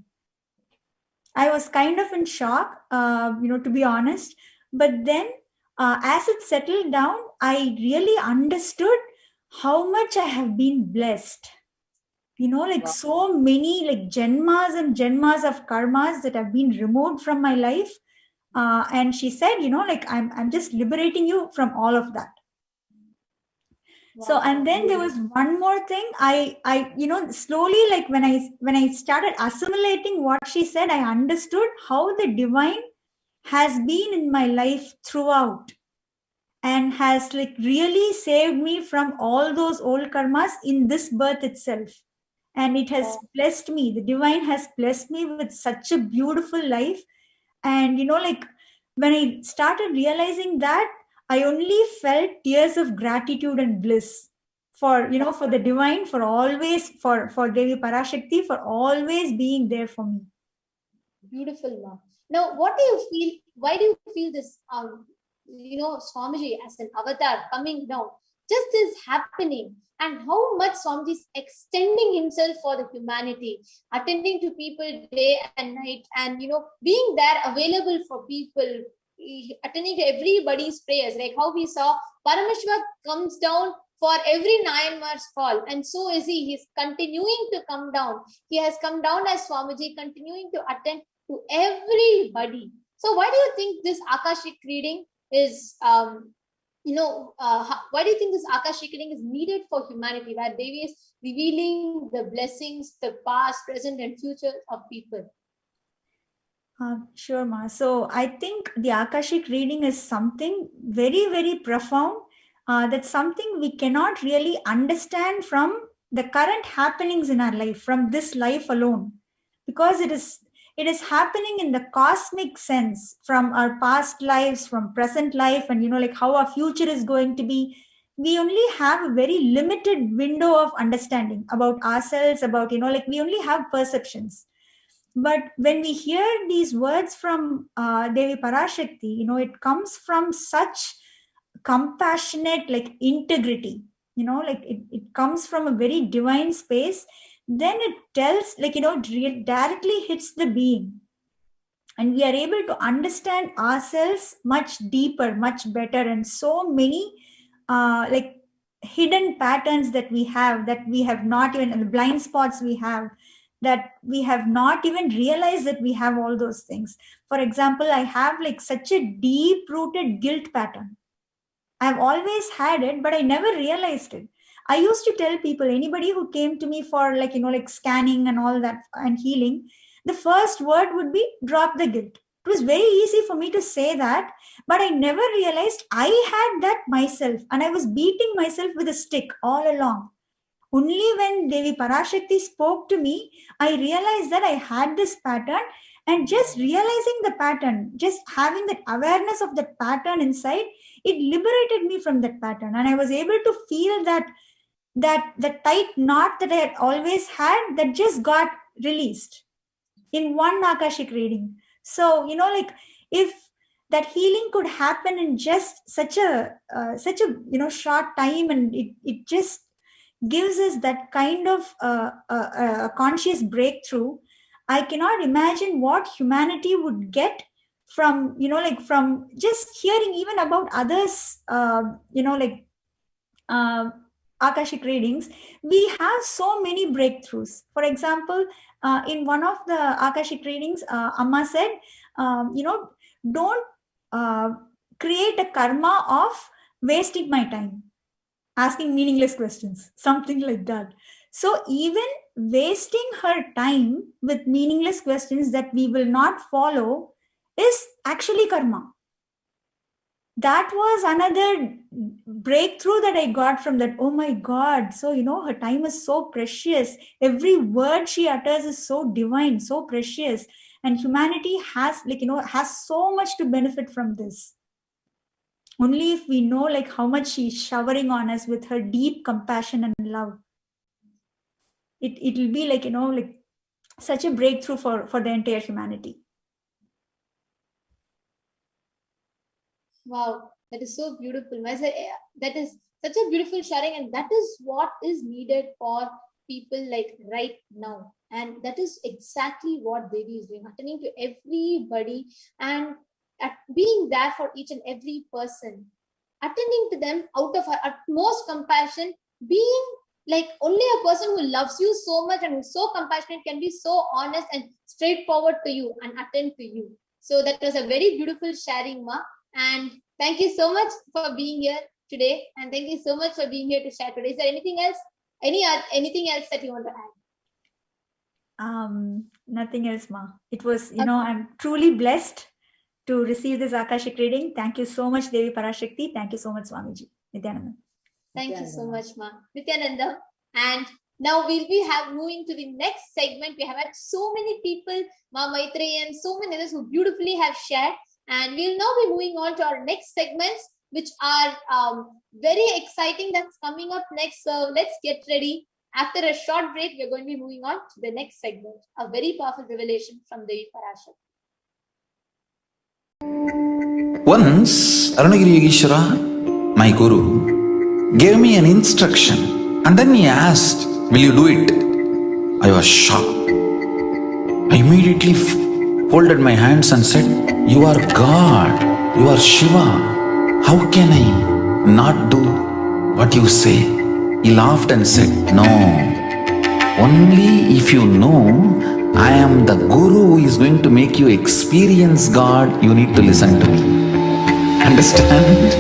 I was kind of in shock, to be honest. But then as it settled down, I really understood how much I have been blessed. Wow. So many janmas and janmas of karmas that have been removed from my life. And she said, I'm just liberating you from all of that. Wow. So, and then there was one more thing. I slowly, when I started assimilating what she said, I understood how the divine has been in my life throughout and has really saved me from all those old karmas in this birth itself. and it has blessed me. The divine has blessed me with such a beautiful life. And like when I started realizing that, I only felt tears of gratitude and bliss for for the divine, for always, for Devi Parashakti, for always being there for me. Beautiful, ma. Now, what do you feel? Why do you feel this? Swamiji as an avatar coming down, just is happening, and how much Swamiji is extending himself for the humanity, attending to people day and night, and being there available for people, attending to everybody's prayers. Like how we saw Paramashiva comes down for every 9 months call, and so is he. He's continuing to come down. He has come down as Swamiji, continuing to attend to everybody. So why do you think this Akashic reading is, why do you think this Akashic reading is needed for humanity, where Devi is revealing the blessings, the past, present, and future of people? Sure, ma. So I think the Akashic reading is something very, very profound. That's something we cannot really understand from the current happenings in our life, from this life alone, because it is happening in the cosmic sense, from our past lives, from present life, and like how our future is going to be. We only have a very limited window of understanding about ourselves, about we only have perceptions. But when we hear these words from Devi Parashakti, it comes from such compassionate integrity, it comes from a very divine space. Then it tells directly hits the being, and we are able to understand ourselves much deeper, much better, and so many hidden patterns that we have not even, and the blind spots we have, that we have not even realized that we have all those things. For example, I have such a deep rooted guilt pattern. I've always had it, but I never realized it. I used to tell people, anybody who came to me for scanning and all that and healing, the first word would be drop the guilt. It was very easy for me to say that, but I never realized I had that myself, and I was beating myself with a stick all along. Only when Devi Parashakti spoke to me, I realized that I had this pattern, and just realizing the pattern, just having that awareness of that pattern inside, it liberated me from that pattern, and I was able to feel that tight knot that I had always had, that just got released in one Akashic reading. So if that healing could happen in just such a short time, and it just gives us that kind of a conscious breakthrough, I cannot imagine what humanity would get from from just hearing even about others Akashic readings. We have so many breakthroughs. For example, in one of the Akashic readings, Amma said, don't create a karma of wasting my time, asking meaningless questions, something like that. So even wasting her time with meaningless questions that we will not follow is actually karma. That was another breakthrough that I got from that. Oh my God. So, her time is so precious. Every word she utters is so divine, so precious. And humanity has has so much to benefit from this. Only if we know how much she's showering on us with her deep compassion and love. It will be such a breakthrough for the entire humanity. Wow, that is so beautiful. That is such a beautiful sharing, and that is what is needed for people right now. And that is exactly what Devi is doing, attending to everybody and being there for each and every person, attending to them out of her utmost compassion, being only a person who loves you so much and who's so compassionate can be so honest and straightforward to you and attend to you. So that was a very beautiful sharing, Ma. And thank you so much for being here today. And thank you so much for being here to share today. Is there anything else? Anything else that you want to add? Nothing else, Ma. It was, I'm truly blessed to receive this Akashic reading. Thank you so much, Devi Parashakti. Thank you so much, Swamiji. Nithyananda. Thank you so much, Ma. Nithyananda. And Now we'll be moving to the next segment. We have had so many people, Ma Maitreyi and so many others who beautifully have shared. And we'll now be moving on to our next segments, which are very exciting. That's coming up next. So let's get ready. After a short break, we're going to be moving on to the next segment, a very powerful revelation from Devi Parashakti. Once, Arunagiri Yogeshwara, my guru, gave me an instruction and then he asked, "Will you do it?" I was shocked. I immediately folded my hands and said, "You are God, you are Shiva. How can I not do what you say?" He laughed and said, "No, only if you know I am the guru who is going to make you experience God, you need to listen to me." Understand?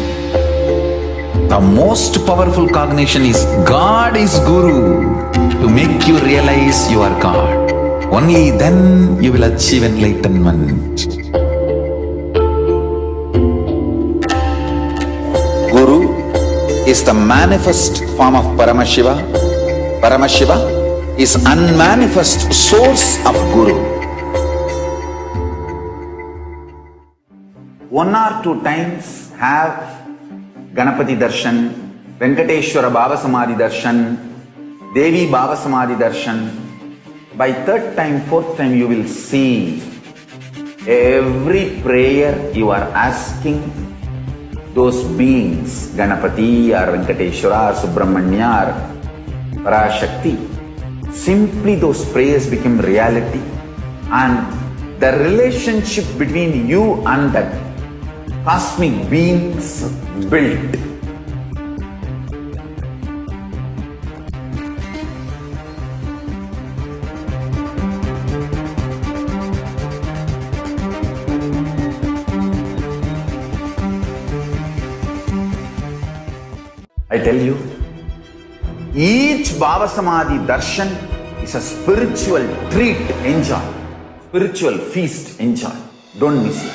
The most powerful cognition is God is Guru to make you realize you are God. Only then you will achieve enlightenment. Guru is the manifest form of Paramashiva. Paramashiva is unmanifest source of Guru. One or two times have Ganapati Darshan, Venkateshwara Baba Samadhi Darshan, Devi Baba Samadhi Darshan. By third time, fourth time, you will see every prayer you are asking those beings, Ganapati or Venkateshwara or Subramanya or Parashakti. Simply those prayers become reality, and the relationship between you and that cosmic beings built. I tell you, each Baba Samadhi Darshan is a spiritual treat. Enjoy. Spiritual feast. Enjoy. Don't miss it.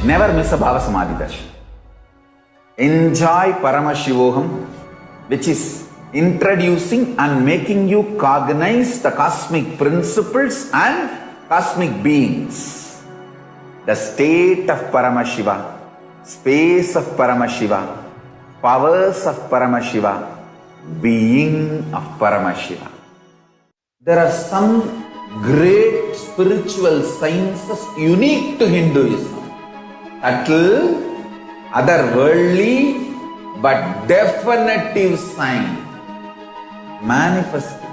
Never miss a Baba Samadhi Darshan. Enjoy Paramashivoham, which is introducing and making you cognize the cosmic principles and cosmic beings. The state of Paramashiva, space of Paramashiva, powers of Paramashiva, being of Paramashiva. There are some great spiritual sciences unique to Hinduism. Subtle, otherworldly, but definitive sign. Manifesting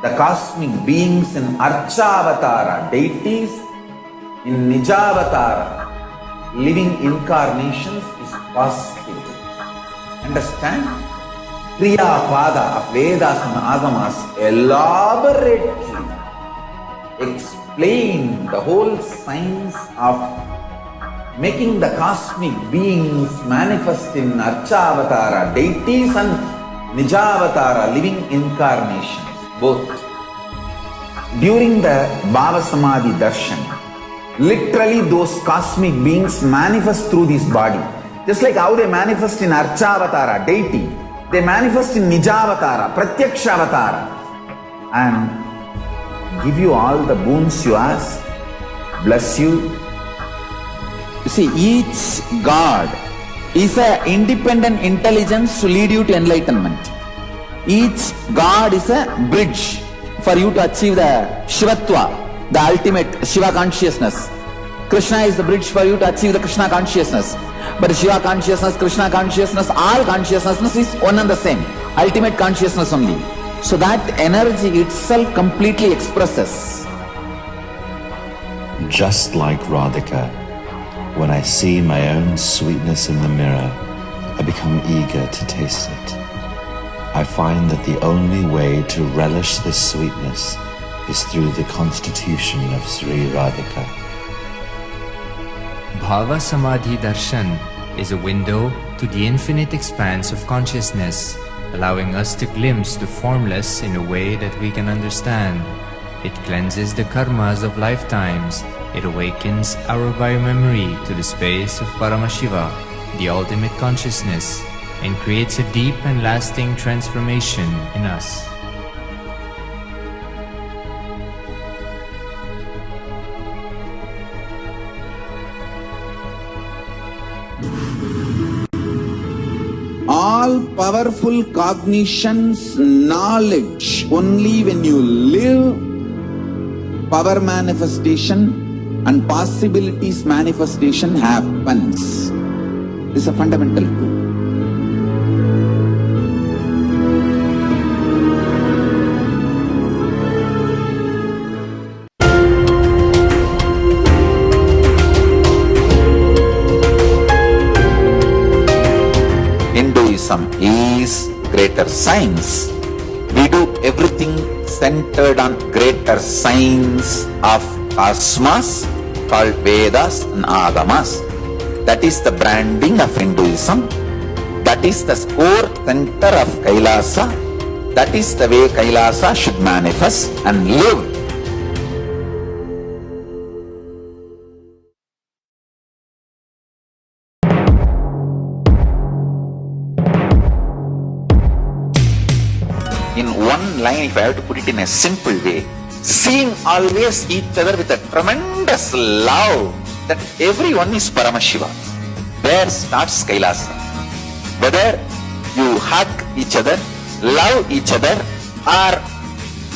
the cosmic beings in Archavatara, deities in Nijavatara, living incarnations is possible. Understand? Kriya Pada of Vedas and Agamas elaborately explain the whole science of making the cosmic beings manifest in Archavatara, deities and Nijavatara, living incarnations, both. During the Baba Samadhi Darshan, literally those cosmic beings manifest through this body. Just like how they manifest in Archavatara, deity, they manifest in Nijavatara, Pratyakshavatara, and give you all the boons you ask, bless you. You see, each God is an independent intelligence to lead you to enlightenment. Each God is a bridge for you to achieve the Shivatva, the ultimate Shiva consciousness. Krishna is the bridge for you to achieve the Krishna consciousness. But Shiva consciousness, Krishna consciousness, all consciousness is one and the same. Ultimate consciousness only. So that energy itself completely expresses. Just like Radhika, when I see my own sweetness in the mirror, I become eager to taste it. I find that the only way to relish this sweetness is through the constitution of Sri Radhika. Bhava Samadhi Darshan is a window to the infinite expanse of consciousness, allowing us to glimpse the formless in a way that we can understand. It cleanses the karmas of lifetimes. It awakens our biomemory to the space of Paramashiva, the ultimate consciousness, and creates a deep and lasting transformation in us. All powerful cognitions, knowledge, only when you live, power manifestation and possibilities manifestation happens. This is a fundamental truth. Hinduism is greater science. We do everything centered on greater science of cosmos called Vedas and Agamas. That is the branding of Hinduism. That is the core center of Kailasa. That is the way Kailasa should manifest and live. In one line, if I have to put it in a simple way, seeing always each other with a tremendous love that everyone is Paramashiva. There starts Kailasa. Whether you hug each other, love each other, or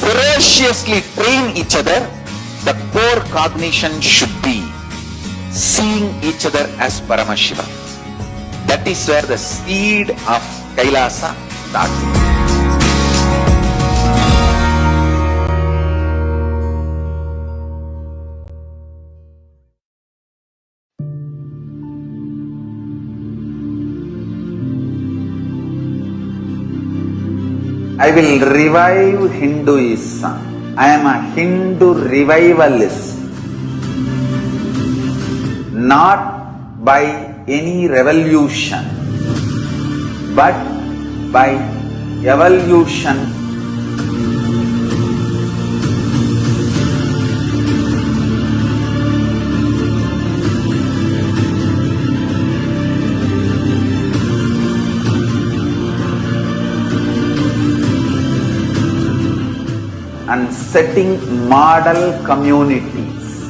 ferociously train each other, the core cognition should be seeing each other as Paramashiva. That is where the seed of Kailasa starts. I will revive Hinduism. I am a Hindu revivalist. Not by any revolution, but by evolution. And setting model communities.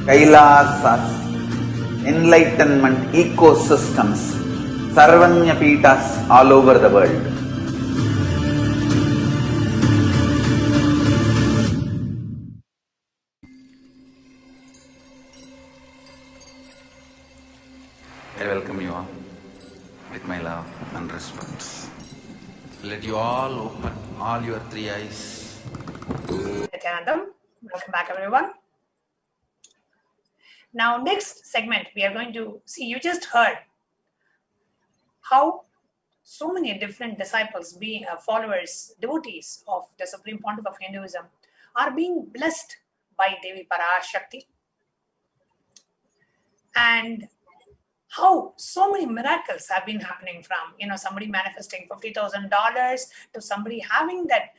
Kailasas, enlightenment ecosystems, Sarvanyapitas all over the world. I welcome you all with my love and respect. Let you all open all your three eyes. Nithyanandam, welcome back everyone. Now next segment we are going to see, you just heard how so many different disciples, being followers, devotees of the Supreme Pontiff of Hinduism, are being blessed by Devi Parashakti, and how so many miracles have been happening from, somebody manifesting $50,000 to somebody having that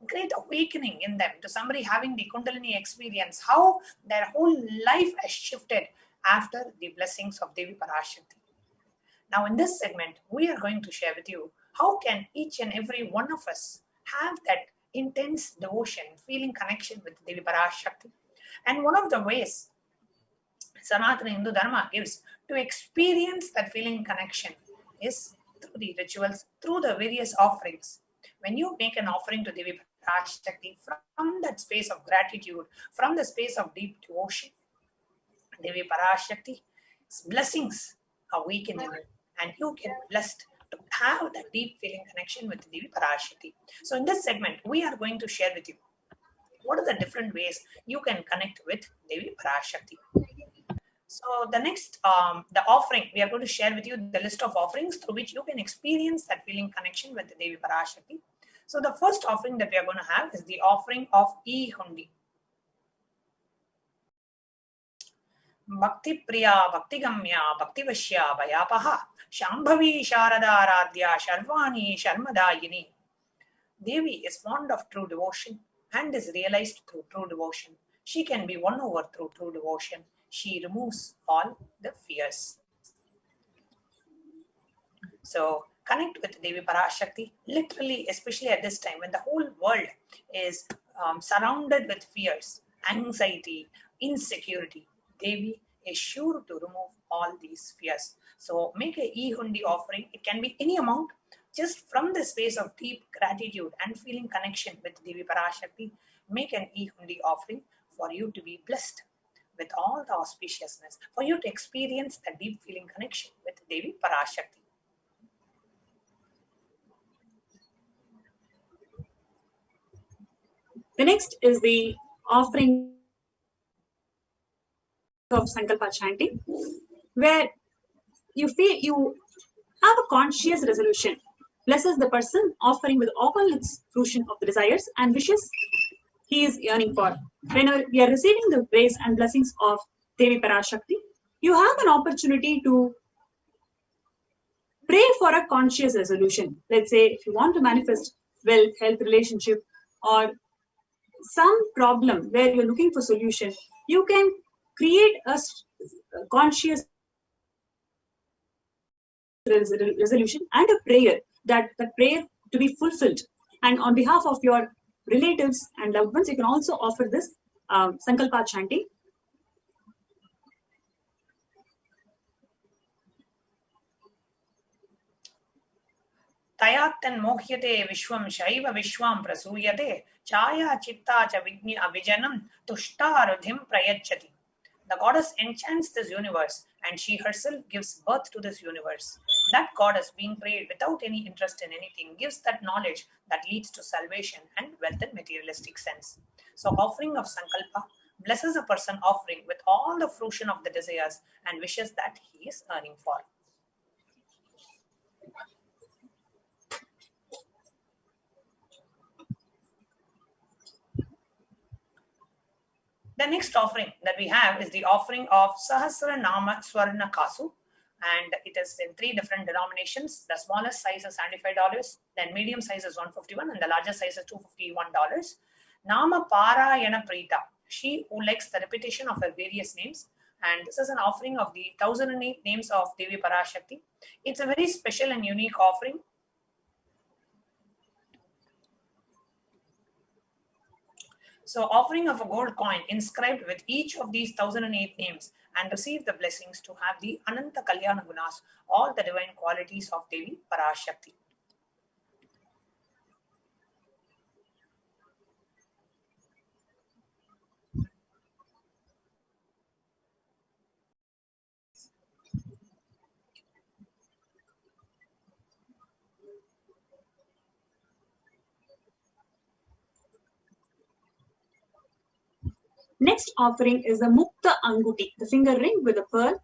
great awakening in them, to somebody having the Kundalini experience, how their whole life has shifted after the blessings of Devi Parashakti. Now in this segment, we are going to share with you how can each and every one of us have that intense devotion, feeling connection with Devi Parashakti. And one of the ways Sanatana Hindu Dharma gives to experience that feeling connection is through the rituals, through the various offerings. When you make an offering to Devi Parashakti from that space of gratitude, from the space of deep devotion, Devi Parashakti's blessings awaken in you, and you get blessed to have that deep feeling connection with Devi Parashakti. So in this segment, we are going to share with you what are the different ways you can connect with Devi Parashakti. So the next, the offering, we are going to share with you the list of offerings through which you can experience that feeling connection with the Devi Parashakti. So the first offering that we are going to have is the offering of E-Hundi. Bhakti Priya, Bhakti Gamya, Bhakti Vashya, Bhayapaha, Shambhavi Sharada Aradhya, Sharvani Sharmadayini. Devi is fond of true devotion and is realized through true devotion. She can be won over through true devotion. She removes all the fears. So connect with Devi Parashakti, literally, especially at this time when the whole world is surrounded with fears, anxiety, insecurity. Devi is sure to remove all these fears. So make a e-hundi offering. It can be any amount. Just from the space of deep gratitude and feeling connection with Devi Parashakti, make an e-hundi offering for you to be blessed with all the auspiciousness, for you to experience the deep feeling connection with Devi Parashakti. The next is the offering of Sankalpa chanting, where you feel you have a conscious resolution. Blesses the person offering with all its fruition of the desires and wishes he is yearning for. Whenever we are receiving the grace and blessings of Devi Parashakti, you have an opportunity to pray for a conscious resolution. Let's say if you want to manifest wealth, health, relationship, or some problem where you're looking for solution, you can create a conscious resolution and a prayer, that prayer to be fulfilled. And on behalf of your relatives and loved ones, you can also offer this Sankalpa chanting. Tayatan mohyate vishwam shaiva vishwam prasuyate chaya chitta cha vijanam tushtarudhim prayachati. The goddess enchants this universe and she herself gives birth to this universe. That goddess, being prayed without any interest in anything, gives that knowledge that leads to salvation and wealth in materialistic sense. So offering of Sankalpa blesses a person offering with all the fruition of the desires and wishes that he is earning for. The next offering that we have is the offering of Sahasra Nama Swarna Kasu, and it is in 3 different denominations. The smallest size is $75, then medium size is $151, and the largest size is $251. Nama Parayana Prita, she who likes the repetition of her various names, and this is an offering of the 1008 names of Devi Parashakti. It's a very special and unique offering. So offering of a gold coin inscribed with each of these 1008 names and receive the blessings to have the Ananta Kalyana Gunas, all the divine qualities of Devi Parashakti. Next offering is the Mukta Anguti, the finger ring with a pearl,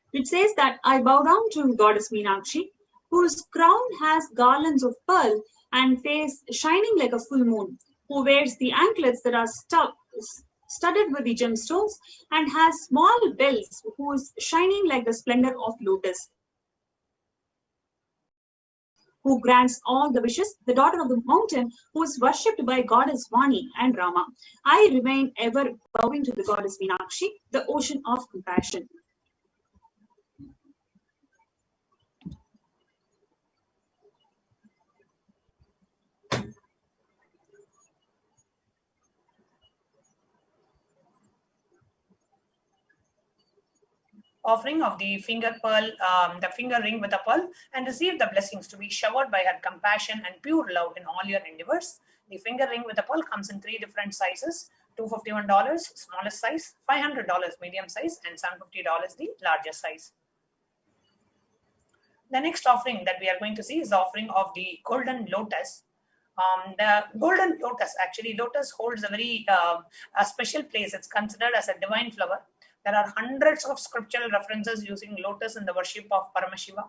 which says that I bow down to Goddess Meenakshi, whose crown has garlands of pearl and face shining like a full moon, who wears the anklets that are studded with the gemstones and has small bells, whose shining like the splendor of lotus, who grants all the wishes, the daughter of the mountain, who is worshipped by Goddess Vani and Rama. I remain ever bowing to the Goddess Meenakshi, the ocean of compassion. Offering of the finger pearl, the finger ring with a pearl, and receive the blessings to be showered by her compassion and pure love in all your endeavors. The finger ring with a pearl comes in 3 different sizes: $251, smallest size; $500, medium size; and $750, the largest size. The next offering that we are going to see is the offering of the golden lotus. The golden lotus, actually, lotus holds a very a special place. It's considered as a divine flower. There are hundreds of scriptural references using lotus in the worship of Paramashiva.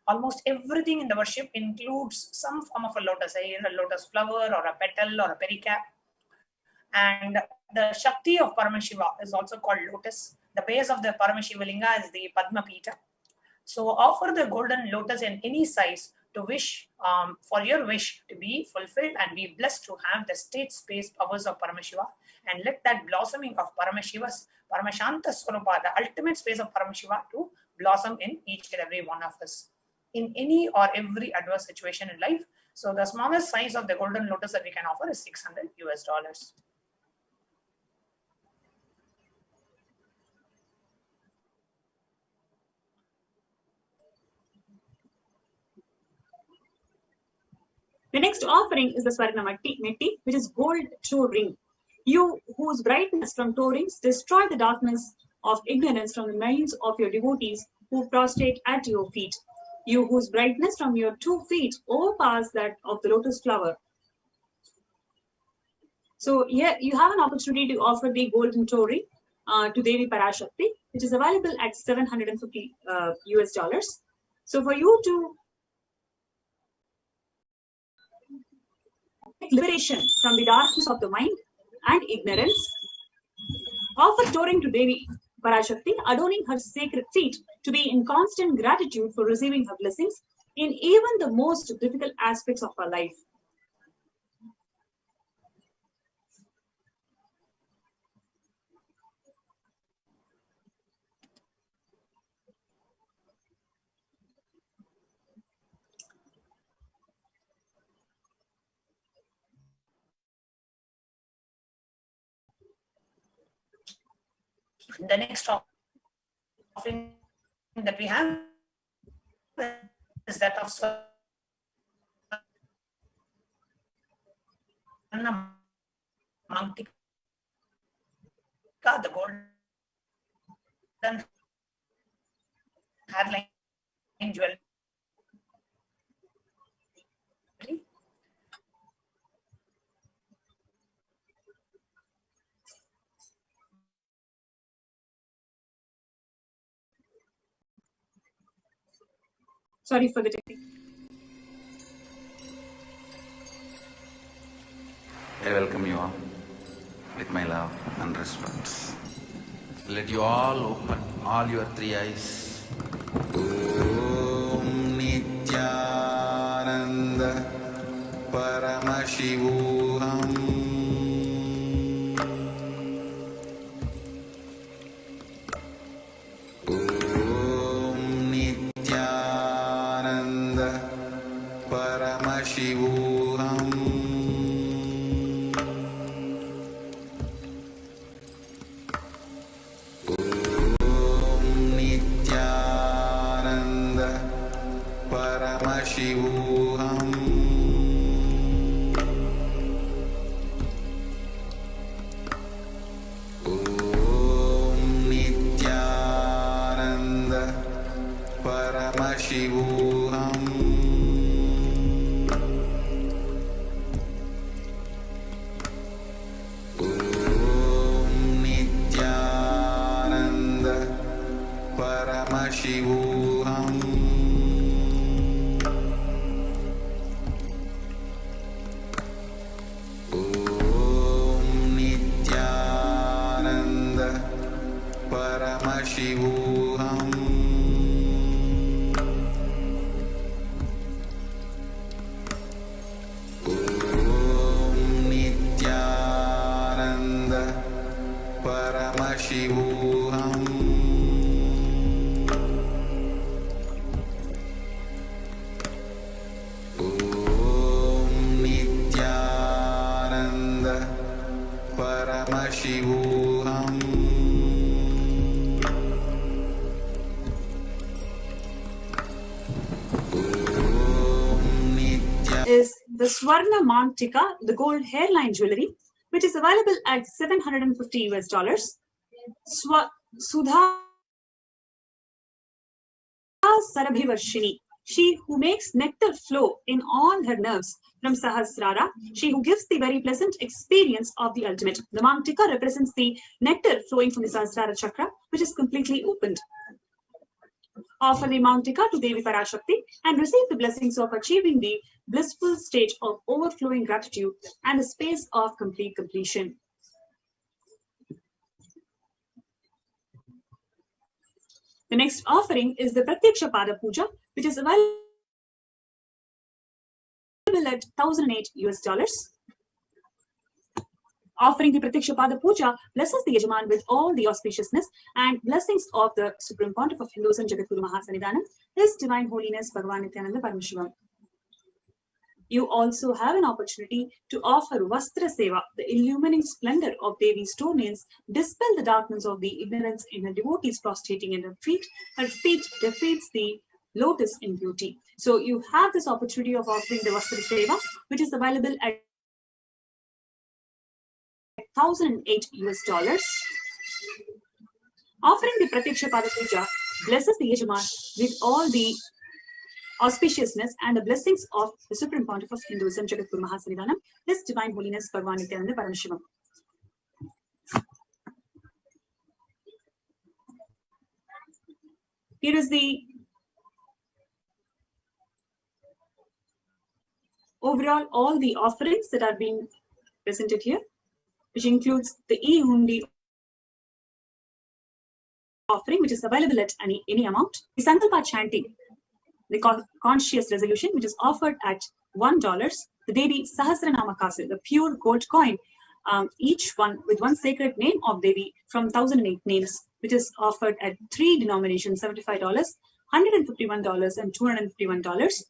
Almost everything in the worship includes some form of a lotus, either a lotus flower or a petal or a pericarp. And the Shakti of Paramashiva is also called lotus. the base of the Paramashivalinga is the Padma Pita. So offer the golden lotus in any size to wish for your wish to be fulfilled and be blessed to have the state space powers of Paramashiva, and let that blossoming of Paramashiva's Paramashanta Swarupa, the ultimate space of Paramashiva, to blossom in each and every one of us in any or every adverse situation in life. So the smallest size of the golden lotus that we can offer is $600. The next offering is the Swarna Metti, which is gold toe ring. You whose brightness from toe rings destroy the darkness of ignorance from the minds of your devotees who prostrate at your feet. You whose brightness from your 2 feet overpowers that of the lotus flower. So here you have an opportunity to offer the golden toe ring to Devi Parashakti, which is available at $750 US. So for you to liberation from the darkness of the mind and ignorance, offer toe ring to Devi Parashakti, adorning her sacred feet to be in constant gratitude for receiving her blessings in even the most difficult aspects of her life. The next offering that we have is that of Swarna Mantika, the golden hairline jewelry. Sorry for the technique. I welcome you all with my love and respect. Let you all open all your 3 eyes. Om Nithyananda Paramashivoham. Om Nithyananda Paramashivoham. Paramashivoham. Om Nithyananda Paramashivoham. Om Nithyananda Paramashivoham. Paramashivoham. Om Nithyananda Paramashivoham. Om Nithyananda Paramashivoham. Is the Swarna Mantika, the gold hairline jewelry, which is available at $750 US. Sudha Sarabhivarshini, she who makes nectar flow in all her nerves from Sahasrara, she who gives the very pleasant experience of the ultimate. The Mantika represents the nectar flowing from the Sahasrara chakra, which is completely opened. Offer the Mantika to Devi Parashakti and receive the blessings of achieving the blissful stage of overflowing gratitude and the space of complete completion. The next offering is the Pratyaksha Pada Puja, which is available at $1,008. Offering the Pratyaksha Pada Puja blesses the Yajaman with all the auspiciousness and blessings of the Supreme Pontiff of Hindus and Jagadguru Mahasannidhanam, His Divine Holiness Bhagavan Nithyananda Paramashivam. You also have an opportunity to offer Vastra Seva, the illumining splendor of Devi's toenails, dispel the darkness of the ignorance in her devotees prostrating at her feet. Her feet defeats the lotus in beauty. So you have this opportunity of offering the Vastra Seva, which is available at $1,008. Offering the Pratyaksha Pada Puja blesses the Yajaman with all the auspiciousness and the blessings of the Supreme Pontiff of Hinduism, Jagadguru Mahasannidhanam, His Divine Holiness Bhagavan Nithyananda Paramashivam. Here is the overall all the offerings that are being presented here, which includes the e-hundi offering, which is available at any amount. The Sankalpa chanting, the conscious resolution, which is offered at $1. The Devi Sahasranama Kasil, the pure gold coin, each one with one sacred name of Devi from 1008 names, which is offered at 3 denominations, $75, $151, and $251.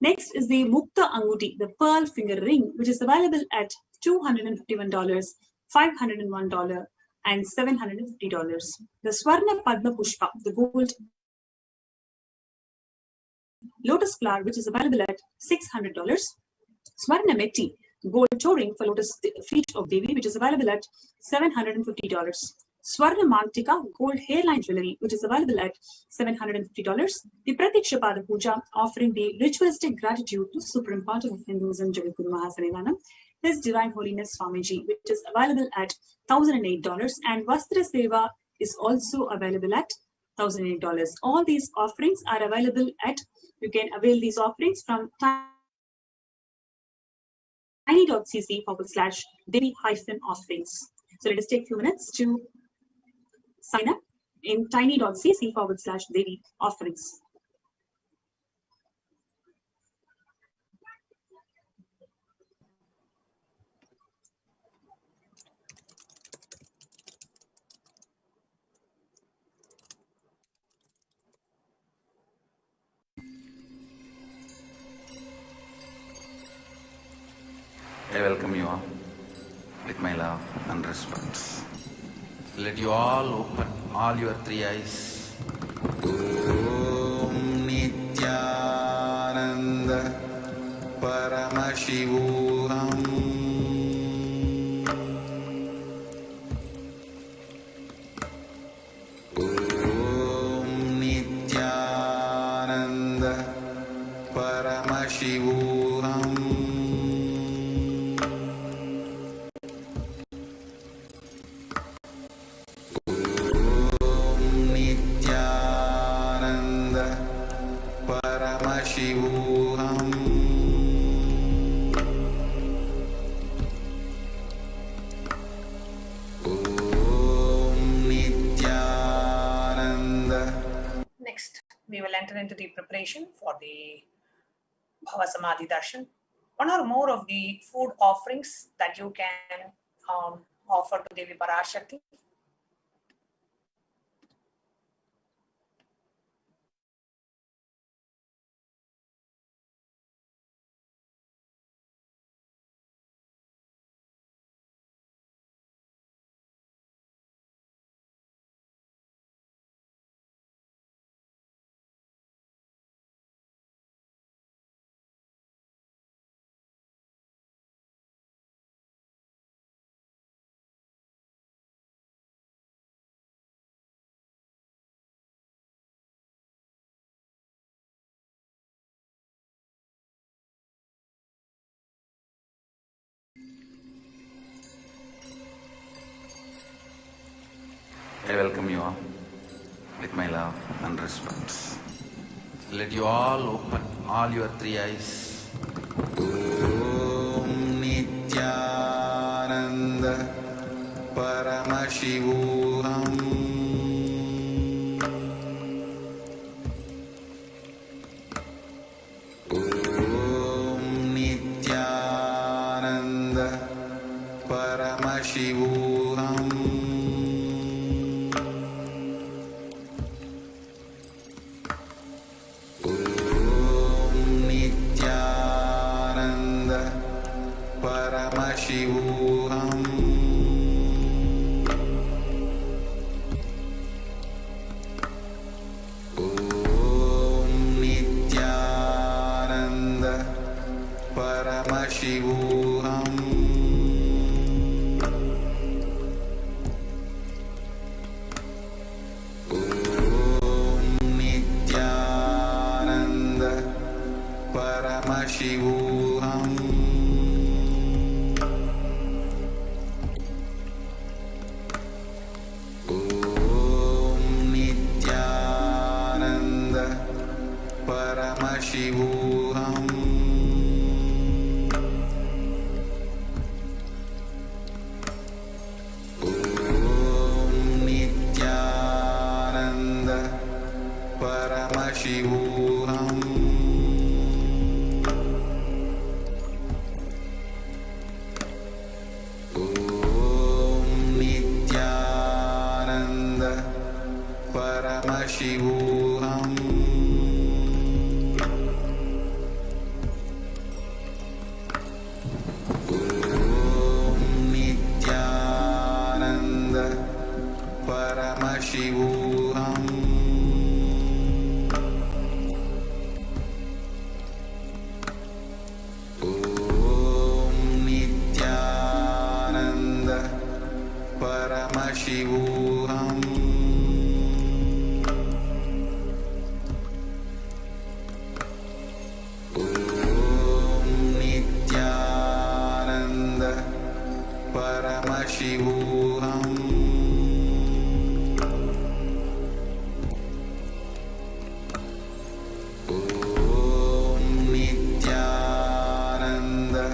Next is the Mukta Anguti, the pearl finger ring, which is available at $251, $501, and $750. The Swarna Padma Pushpa, the gold lotus flower, which is available at $600. Swarna Metti, gold toe ring for lotus feet of Devi, which is available at $750. Swarna Mantika, gold hairline jewelry, which is available at $750. The Pratyaksha Pada Puja, offering the ritualistic gratitude to Supreme Pontiff of Hinduism, Jagadguru Mahasannidhanam, His Divine Holiness Swamiji, which is available at $1,008. And Vastra Seva is also available at $1,008. All these offerings are available at, you can avail these offerings from tiny.cc/Devi-offerings. So let us take a few minutes to sign up in tiny.cc/Devi-offerings. I welcome you all with my love and respect. Let you all open all your three eyes. Om Nithyananda Paramashivoham. Om Nithyananda Paramashivoham. Paramashivoham. Om Nithyananda. Next, we will enter into the preparation for the Bhava Samadhi Darshan. One or more of the food offerings that you can offer to Devi Parashakti. I welcome you all with my love and respect. Let you all open all your three eyes. Om Nithyananda Paramashivoham. Paramashivoham. Om Nithyananda Paramashivoham. Om Nithyananda Paramashivoham. Om Nithyananda Paramashivoham. Om Nithyananda Paramashivoham. Om Nithyananda Paramashivoham. Om Nithyananda Paramashivoham. Om Nithyananda Paramashivoham. Om Nithyananda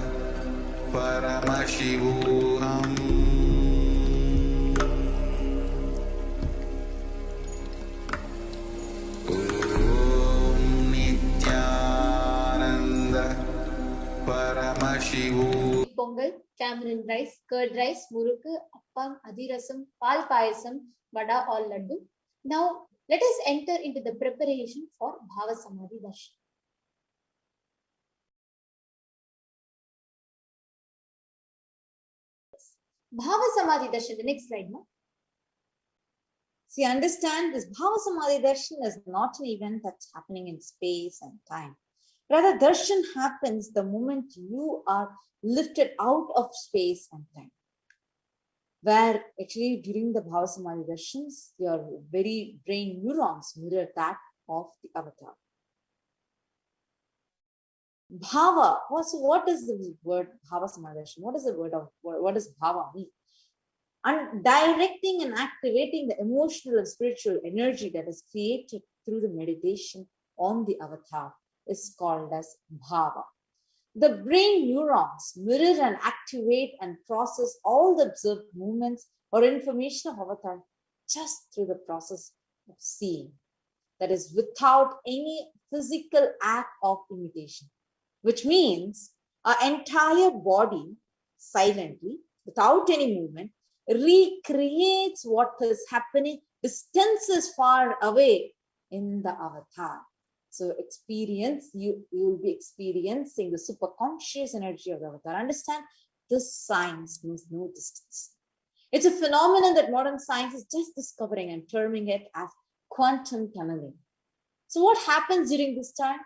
Paramashivoham. Om Nithyananda Paramashivoham. Pongal, tamarind rice, curd rice, murukku, appam, adirasam, pal payasam, vada or laddu. Now, let us enter into the preparation for Bhava Samadhi Darshan. Bhava Samadhi Darshan, the next slide, no? See, understand this Bhava Samadhi Darshan is not an event that's happening in space and time. Rather, darshan happens the moment you are lifted out of space and time. Where actually during the Bhava Samadhi Darshans, your very brain neurons mirror that of the avatar. Bhava, what is the word Bhava Samadhi Darshan? What is the word of, what does Bhava mean? And directing and activating the emotional and spiritual energy that is created through the meditation on the avatar is called as Bhava. The brain neurons mirror and activate and process all the observed movements or information of avatar just through the process of seeing. That is without any physical act of imitation, which means our entire body silently, without any movement, recreates what is happening distances far away in the avatar. So you will be experiencing the superconscious energy of the avatar. Understand, this science knows no distance. It's a phenomenon that modern science is just discovering and terming it as quantum tunneling. So what happens during this time?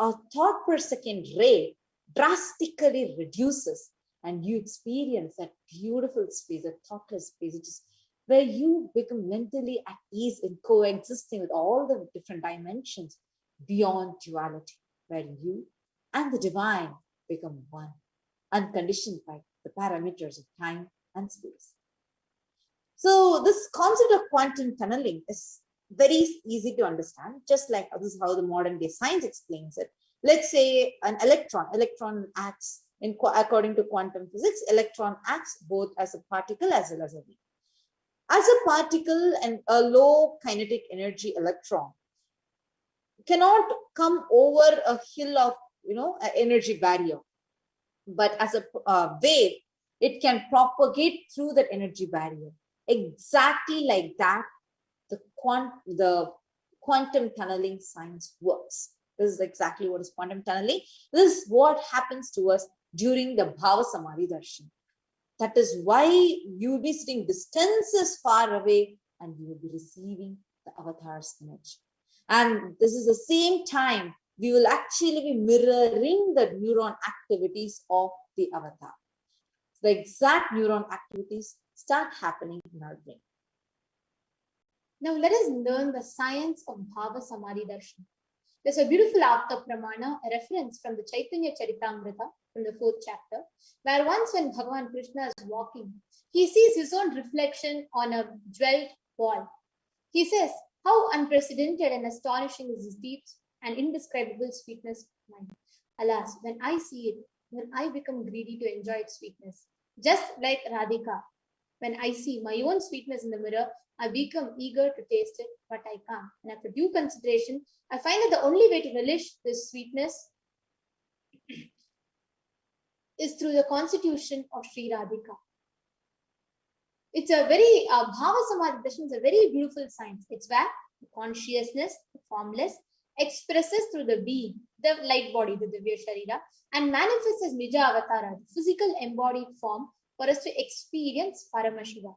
Our thought per second rate drastically reduces and you experience that beautiful space, a thoughtless space, which is where you become mentally at ease in coexisting with all the different dimensions beyond duality, where you and the divine become one, unconditioned by the parameters of time and space. So this concept of quantum tunneling is very easy to understand, just like this is how the modern day science explains it. Let's say an electron acts according to quantum physics, electron acts both as a particle as well as a wave. As a particle, and a low kinetic energy electron cannot come over a hill of an energy barrier, but as a wave, it can propagate through that energy barrier. Exactly like that, the quantum tunneling science works. This is exactly what is quantum tunneling. This is what happens to us during the Bhava Samadhi Darshan. That is why you will be sitting distances far away and you will be receiving the avatar's image. And this is the same time we will actually be mirroring the neuron activities of the avatar. The exact neuron activities start happening in our brain. Now let us learn the science of Bhava Samadhi Darshan. There's a beautiful Apta Pramana, a reference from the Chaitanya Charitamrita from the 4th chapter, where once when Bhagavan Krishna is walking, he sees his own reflection on a jeweled wall. He says, how unprecedented and astonishing is this deep and indescribable sweetness of mind. Alas, when I see it, then I become greedy to enjoy its sweetness. Just like Radhika, when I see my own sweetness in the mirror, I become eager to taste it, but I can't. And after due consideration, I find that the only way to relish this sweetness is through the constitution of Sri Radhika. It's a very, Bhava Samadhi Darshan is a very beautiful science. It's where the consciousness, the formless, expresses through the being, the light body, the Divya Sharira, and manifests as Nija Avatara, the physical embodied form for us to experience Paramashiva.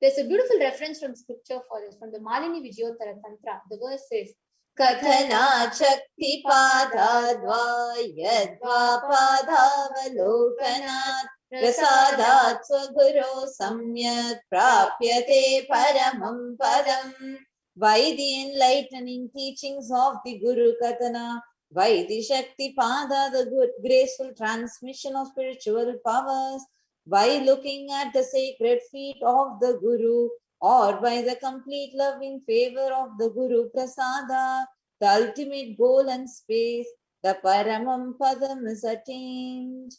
There's a beautiful reference from scripture for this, from the Malini Vijayottara Tantra. The verse says, Kathana Chakti Padadva Yadva Padavalokanat Prasadat Swaguru Samyak Prapyate Paramam Padam. By the enlightening teachings of the Guru Kathana, by the Shakti Pada, the good graceful transmission of spiritual powers, by looking at the sacred feet of the Guru, or by the complete loving favor of the Guru Prasada, the ultimate goal and space, the Paramam Padam is attained.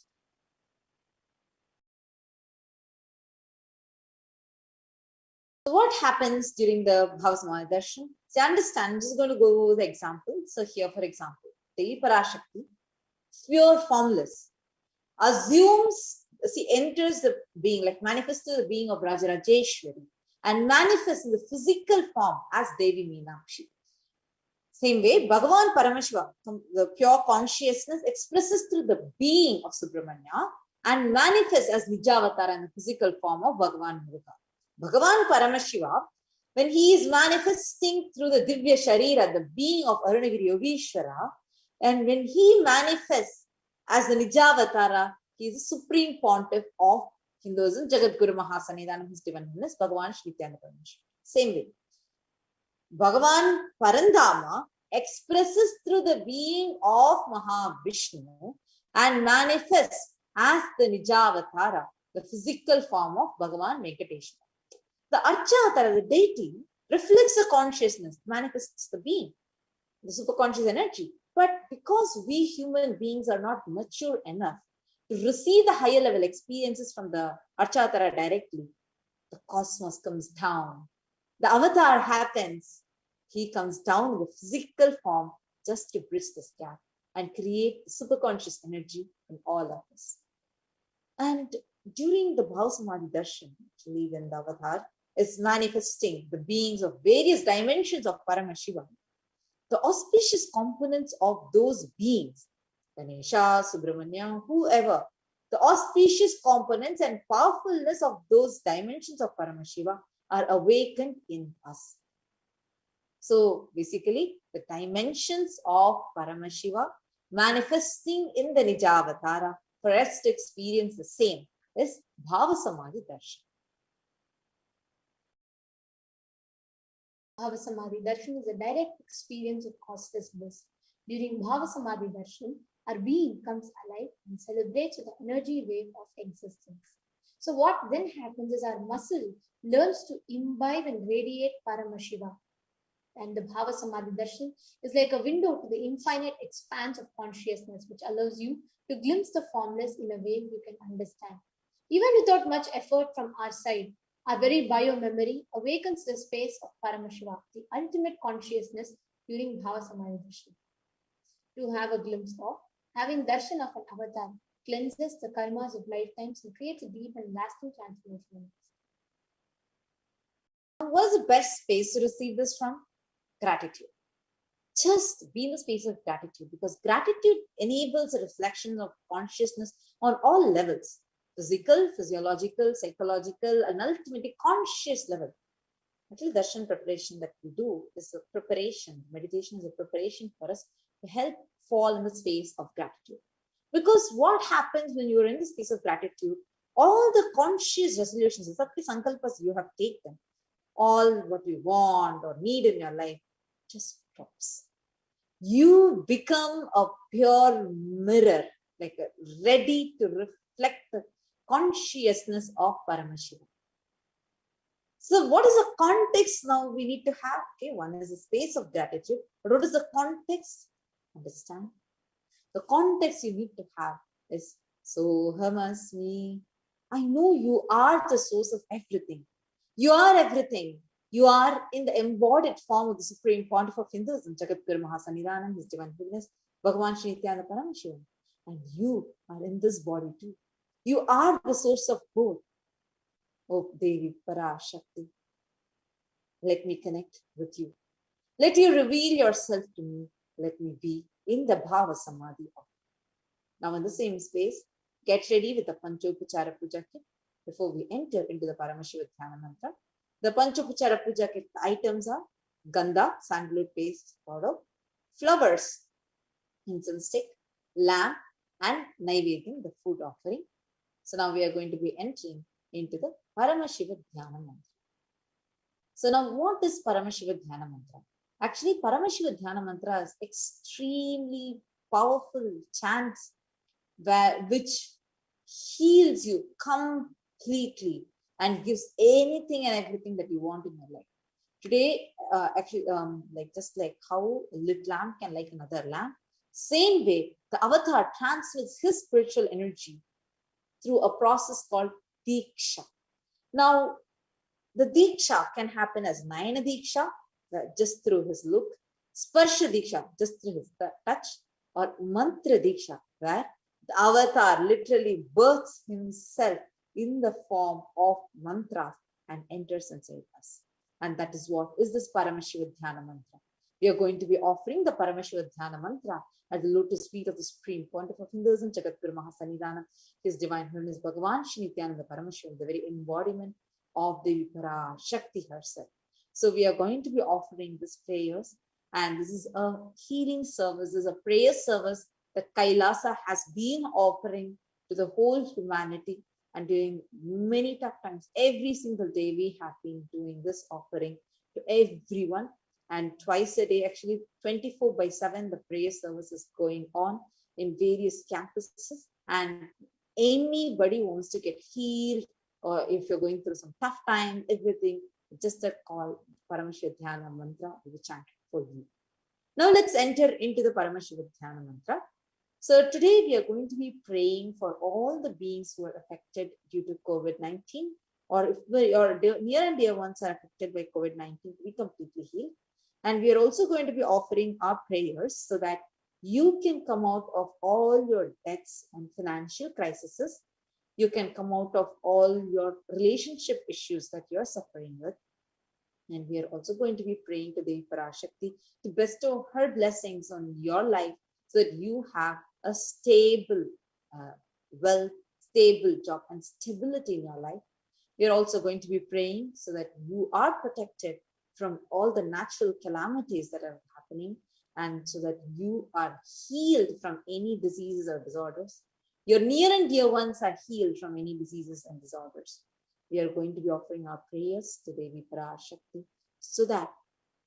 So what happens during the Bhava Samadhi Darshan? So understand, I'm just going to go over the example. So here, for example, the Parashakti, pure formless, assumes, enters the being, like manifests the being of Rajarajeshwari and manifests in the physical form as Devi Meenakshi. Same way, Bhagavan Paramashivoham, the pure consciousness, expresses through the being of Subramanya and manifests as Nijavatara in the physical form of Bhagavan Muruga. Bhagavan Paramashivoham, when he is manifesting through the Divya Sharira, the being of Arunagiri Yogeshwara, and when he manifests as the Nijavatara, he is the supreme pontiff of Hinduism, Jagat Guru Mahasanidhanam, his divine holiness, Bhagavan Shri Nithyananda Paramashivam. Same way, Bhagavan Parandama expresses through the being of Mahavishnu and manifests as the Nijavatara, the physical form of Bhagavan Venkateshwara. The Archatara, the deity, reflects the consciousness, manifests the being, the superconscious energy. But because we human beings are not mature enough to receive the higher level experiences from the Archatara directly, the cosmos comes down. The avatar happens. He comes down in the physical form just to bridge this gap and create the superconscious energy in all of us. And during the Bhava Samadhi Darshan, actually when the avatar is manifesting the beings of various dimensions of Paramashivam, the auspicious components of those beings, Ganesha, Subramanya, whoever, the auspicious components and powerfulness of those dimensions of Paramashiva are awakened in us. So basically, the dimensions of Paramashiva manifesting in the Nijavatara for us to experience the same is Bhava Samadhi Darshan. Bhava Samadhi Darshan is a direct experience of causeless bliss. During Bhava Samadhi Darshan, our being comes alive and celebrates with the energy wave of existence. So what then happens is our muscle learns to imbibe and radiate Paramashiva. And the Bhava Samadhi Darshan is like a window to the infinite expanse of consciousness, which allows you to glimpse the formless in a way you can understand. Even without much effort from our side, our very bio-memory awakens the space of Paramashiva, the ultimate consciousness during Bhava Samadhi Darshan. To have a glimpse of, having darshan of an avatar cleanses the karmas of lifetimes and creates a deep and lasting transformation. What is the best space to receive this from? Gratitude. Just be in the space of gratitude, because gratitude enables a reflection of consciousness on all levels: physical, physiological, psychological, and ultimately conscious level. Actually, darshan preparation that we do is a preparation. Meditation is a preparation for us to help fall in the space of gratitude. Because what happens when you are in this space of gratitude, all the conscious resolutions, the sankalpas you have taken, all what you want or need in your life just drops. You become a pure mirror, like ready to reflect the consciousness of Paramashivam. So what is the context now we need to have? Okay, one is a space of gratitude. But what is the context? Understand? The context you need to have is Soham Asmi. I know you are the source of everything. You are everything. You are in the embodied form of the Supreme Pontiff of Hinduism, Jagadguru Mahasannidhanam, His Divine Holiness, Bhagavan Shri Nithyananda Paramashivam. And you are in this body too. You are the source of both. Oh, Devi Parashakti, let me connect with you. Let you reveal yourself to me. Let me be in the Bhava Samadhi of you. Now, in the same space, get ready with the Panchopachara Puja kit before we enter into the Paramashivoham mantra. The Panchopachara Puja kit items are Gandha, sandalwood paste powder, flowers, incense stick, lamp, and Naivedyam, the food offering. So now we are going to be entering into the Paramashivoham mantra. So now what is Paramashivoham mantra? Actually, Paramashivoham mantra is extremely powerful chant which heals you completely and gives anything and everything that you want in your life. Today, like just like how a lit lamp can light another lamp, same way the avatar transmits his spiritual energy through a process called Diksha. Now, the Diksha can happen as Nayana Diksha, just through his look, Sparsha Diksha, just through his touch, or Mantra Diksha, where the avatar literally births himself in the form of mantras and enters inside us. And that is what is this Paramashivoham mantra. We are going to be offering the Paramashivoham mantra at the lotus feet of the Supreme Pontiff of Hinduism, Jagadguru Mahasannidhanam, His Divine Holiness Bhagavan Shri Nithyananda Paramashivam, the very embodiment of Devi Parashakti herself. So we are going to be offering these prayers, and this is a healing service, this is a prayer service that Kailasa has been offering to the whole humanity, and during many tough times, every single day we have been doing this offering to everyone, and twice a day, actually 24/7, the prayer service is going on in various campuses, and anybody wants to get healed, or if you're going through some tough time, everything, just a call Paramashivoham mantra will be chanted for you. Now let's enter into the Paramashivoham mantra. So today we are going to be praying for all the beings who are affected due to COVID-19, or if your near and dear ones are affected by COVID-19 to be completely healed. And we are also going to be offering our prayers so that you can come out of all your debts and financial crises. You can come out of all your relationship issues that you're suffering with. And we are also going to be praying to Devi Parashakti to bestow her blessings on your life so that you have a stable wealth, stable job, and stability in your life. We are also going to be praying so that you are protected from all the natural calamities that are happening, and so that you are healed from any diseases or disorders. Your near and dear ones are healed from any diseases and disorders. We are going to be offering our prayers to Devi Parashakti so that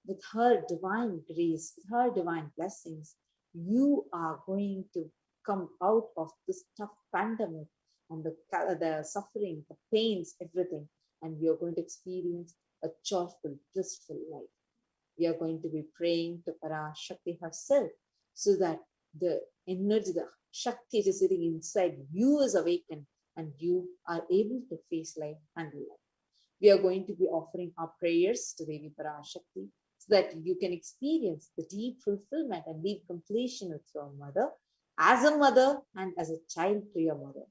with her divine grace, with her divine blessings, you are going to come out of this tough pandemic and the suffering, the pains, everything, and you are going to experience a joyful, blissful life. We are going to be praying to Parashakti herself so that the energy, the Shakti is sitting inside you is awakened and you are able to face life, handle life. We are going to be offering our prayers to Devi Parashakti so that you can experience the deep fulfillment and deep completion with your mother, as a mother and as a child to your mother.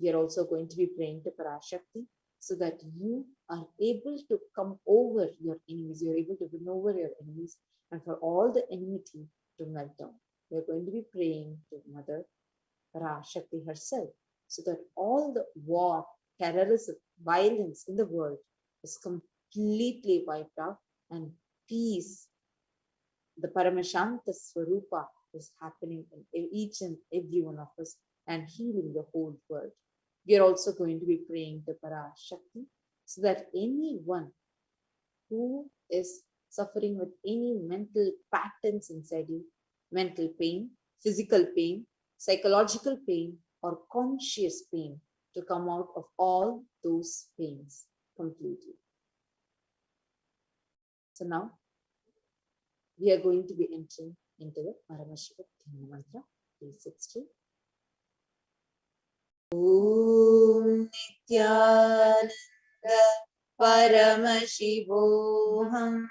We are also going to be praying to Parashakti so that you are able to come over your enemies, you are able to win over your enemies, and for all the enmity to melt down. We are going to be praying to Mother Parashakti herself so that all the war, terrorism, violence in the world is completely wiped out, and peace, the Paramashanta Swarupa, is happening in each and every one of us and healing the whole world. We are also going to be praying to Parashakti so that anyone who is suffering with any mental patterns inside you, mental pain, physical pain, psychological pain, or conscious pain, to come out of all those pains completely. So now we are going to be entering into the Paramashivoham mantra. Please sit still. Om Nithyananda Paramashivoham.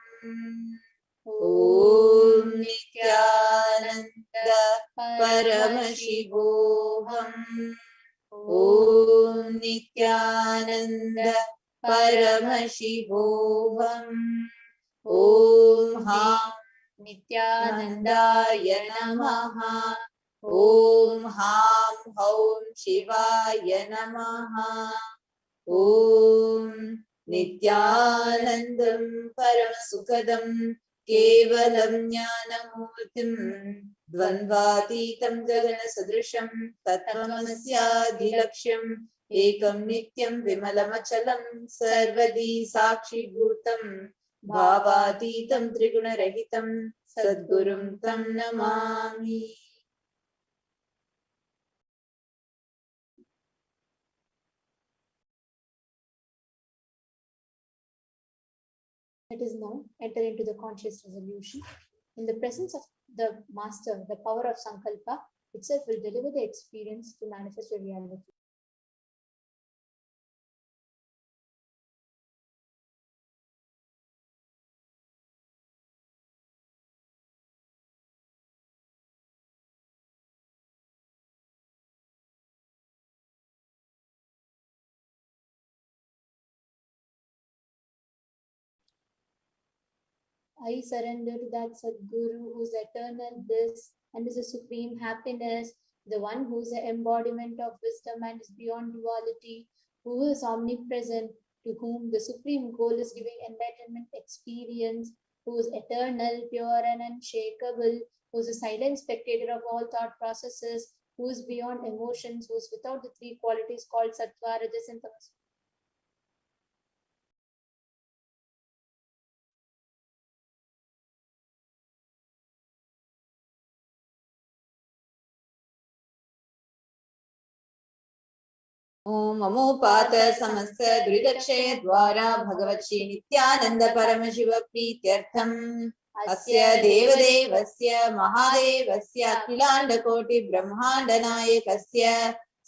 Om Nithyananda Paramashivoham. Om Nithyananda Paramashivoham. Om Ham Nithyanandaya Namaha. Om Ham Haum Shivaya Namaha. Om Nithyanandam Paramasukadam Kevalam Jnanamurtim Dvandvatitam Jagana Sadrisham Tattvamasya Ekam Nityam Vimalamachalam Sarvadi Sakshi Bhutam Bhavatitam Triguna Rahitam Sadgurum Tam Namami. Let us now enter into the conscious resolution. In the presence of the Master, the power of Sankalpa itself will deliver the experience to manifest a reality. I surrender to that Sadguru who is eternal bliss and is a supreme happiness, the one who is the embodiment of wisdom and is beyond duality, who is omnipresent, to whom the supreme goal is giving enlightenment experience, who is eternal, pure and unshakable, who is a silent spectator of all thought processes, who is beyond emotions, who is without the three qualities called Sattva, Rajas and Tamas. Om Amopata Samasta Duridakshaya Dwara Bhagavati Nithyananda Paramashiva Prityartham Asya Devadevasya Mahadevasya Kilanda Koti Brahmanda Nayakasya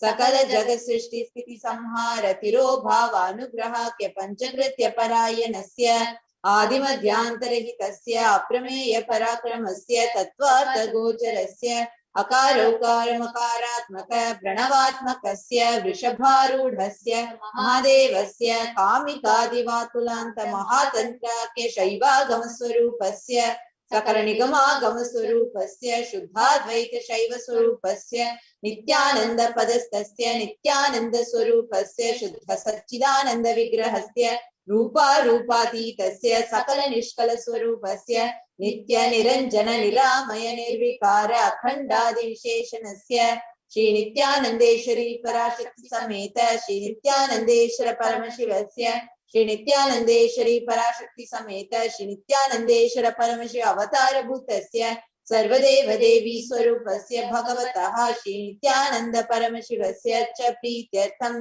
Sakala Jagat Srishti Sthiti Samhara Tiro Bhava Anugraha Kya Panchagritya Parayanasya Adimadhyantarhitasya Aprameya Parakramasya Tattvartha Gocharasya Akarokaramakaratmaka Pranavatmakasya Vrishabharudhasya Mahadevasya Kamikadivatulanta Mahatantrakya Shaivagamaswarupasya Sakaranigamaagamaswarupasya Shuddhadvaita Shaivaswarupasya Nithyananda Padastasya Nithyananda Swarupasya Shuddha Satchidananda Vigrahasya Rupa Rupatitasya Sakala Nishkala Swarupasya Nitya Niranjana Niramaya Nirvikara Akhandadi Visheshanasya Shri Nithyanandeshwari Parashakti Sameta Shri Nithyanandeshwara Paramashivasya Shri Nithyanandeshwari Parashakti Sameta Shri Nithyanandeshwara Paramashiva Avatara Bhutasya Sarvadeva Devi Swarupasya Bhagavataha Shri Nithyananda Paramashivasya Cha Prityartham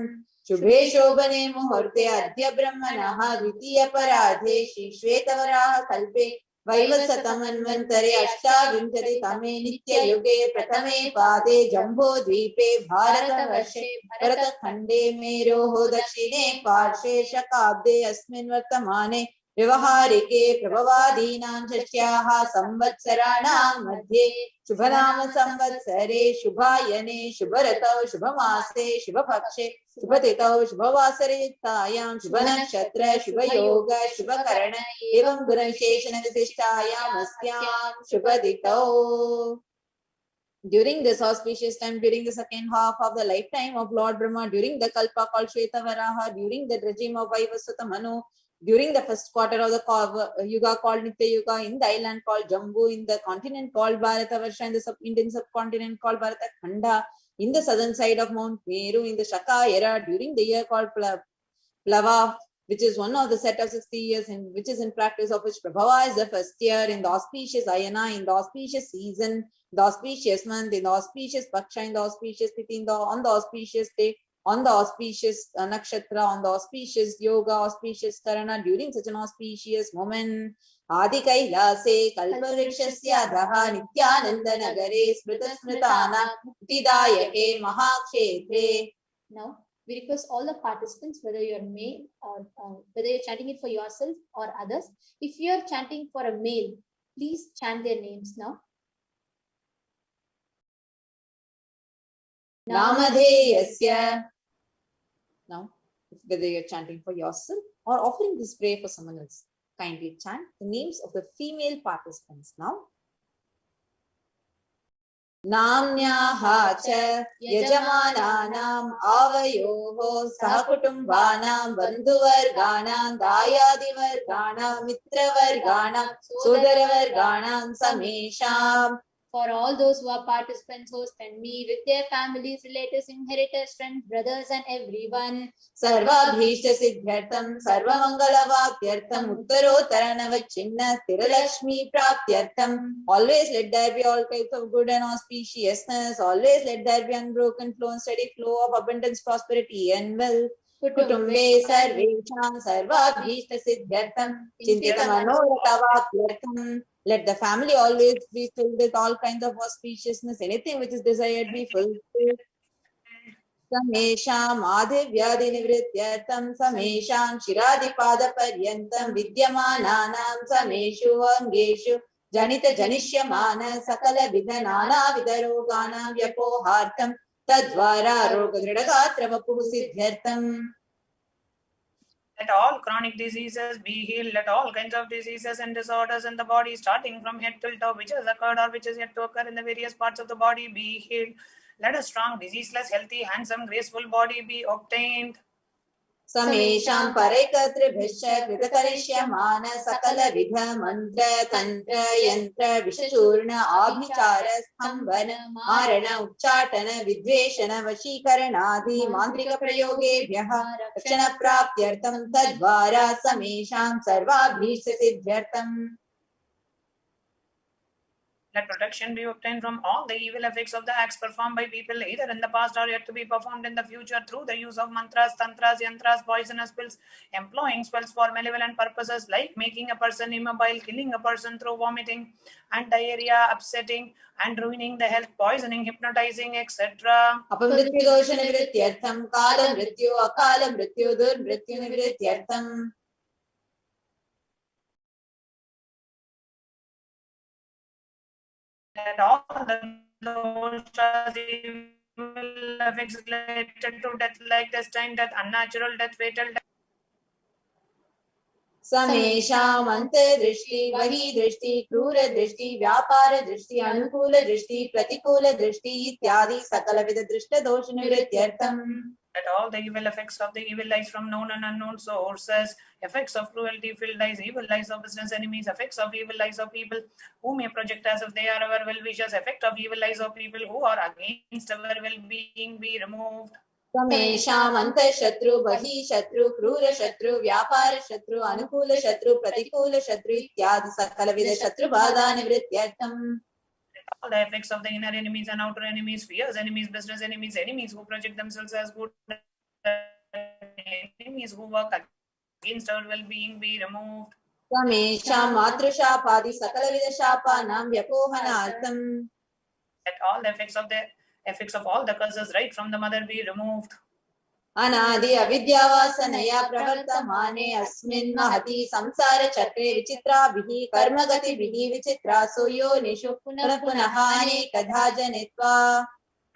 Shubhe Shobhane Muhurte Adhya Brahmanaha Dvitiya Paradhe Shri Shvetavaraha Kalpe Vaivasatamanvantare Ashtavinsati Tame Nitya Yuge Pratame Pade Jambo Dvipe Bharatavarshe Bharatakhande Meroho Dakshine Parshe Shakabde Asmin Vartamane Vyavaharike Prabhavadinam Shashyaha Samvatsarana Madhye Shubhanama Samvatsare Shubhayane Shubharatau Shubhamase Shubhapakshe Shubhatitau Shubhavasare Tayam Shubhanakshatra Shubhayoga Shubhakarana Evam Guransheshana Visishtayam Asyam Shubhaditau. During this auspicious time, during the second half of the lifetime of Lord Brahma, during the Kalpa called Shvetavaraha, during the regime of Vaivasvata Manu, during the first quarter of the Yuga called Nitya Yuga, in the island called Jambu, in the continent called Bharatavarsha, in the Indian subcontinent called Bharata Khanda, in the southern side of Mount Meru, in the Shaka era, during the year called Plava, which is one of the set of 60 years, in which is in practice, of which Prabhava is the first year, in the auspicious Ayana, in the auspicious season, the auspicious month, in the auspicious Paksha, in the auspicious Tithi, on the auspicious day, on the auspicious nakshatra, on the auspicious yoga, auspicious karana, during such an auspicious moment. Adi Kailase Kalpavrikshasya Daha Nithyananda Nagare Smrita Smritana Tidayake Mahakshetre. Now, we request all the participants, whether you're male or whether you're chanting it for yourself or others. If you're chanting for a male, please chant their names now. Namadheyasya. Now, whether you're chanting for yourself or offering this prayer for someone else, kindly chant the names of the female participants now. Namnyaha cha yajamananam avayoho sahakutumbanam bandhuvarganam dayadivarganam mitravarganam sodaravarganam samesham. For all those who are participants, host and me, with their families, relatives, inheritors, friends, brothers, and everyone. Sarvabhishta siddhyartham, sarvamangalavathyartham, uttarotaranavachinna, sthiralakshmi praptyartham. Always let there be all kinds of good and auspiciousness. Always let there be unbroken flow and steady flow of abundance, prosperity, and wealth. Kutumbe sarvesham sarvabhishta siddhyartham, chintita manoratavapyartham. Let the family always be filled with all kinds of auspiciousness. Anything which is desired be fulfilled. Samesham adhivyadi nivrityartham, samesham shiradipada paryantam, vidyamananam sameshu angeshu janita janishyamana sakala vidhanana vidaroganam vyapohartham tadvara rogadridagatra vapu siddhyartham. Let all chronic diseases be healed. Let all kinds of diseases and disorders in the body, starting from head till toe, which has occurred or which is yet to occur in the various parts of the body, be healed. Let a strong, diseaseless, healthy, handsome, graceful body be obtained. Samesham paraikatribhisha kritakarishya sakala vidha mantra tantra yantra vishachurna abhichara stambana marana uchchatana vidveshana vashikaranadi mantrika prayogebhyaha rakshana praptyartham tadvara samesham sarvabhishta siddhyartham. Let protection be obtained from all the evil effects of the acts performed by people either in the past or yet to be performed in the future through the use of mantras, tantras, yantras, poisonous pills, employing spells for malevolent purposes like making a person immobile, killing a person through vomiting and diarrhea, upsetting and ruining the health, poisoning, hypnotizing, etc. Apamrityu dosha nivrityartham kala mrityu akala mrityu dur mrityu nivrityartham. Let all the doshas, evil effects related to death, like destined death, unnatural death, fatal death. Samesham anta drishti, vahi drishti, krura drishti, vyapara drishti, anukula drishti, pratikula drishti, ityadi sakala vida drishta dosha nivrityartham. Let all the evil effects of the evil eyes from known and unknown sources, effects of cruelty filled eyes, evil eyes of business enemies, effects of evil eyes of people who may project as if they are our well-wishers, effect of evil eyes of people who are against our well-being be removed. Samesham anta shatru, vahi shatru, krura shatru, vyapara shatru, anukula shatru, pratikula shatru, ityadi sakala vida shatru bada nivrityartham. All the effects of the inner enemies and outer enemies, fierce enemies, business enemies, enemies who project themselves as good, enemies who work against our well-being be removed. Samesham matrashapadi sakala vida shapanam vyapohanartham. Let all the effects of all the curses right from the mother be removed. Anadi avidyavasanaya pravartamane asmin mahati samsara chakre vichitra bihi karmagati bihi vichitra soyo nishu punapunahane kadha janitva.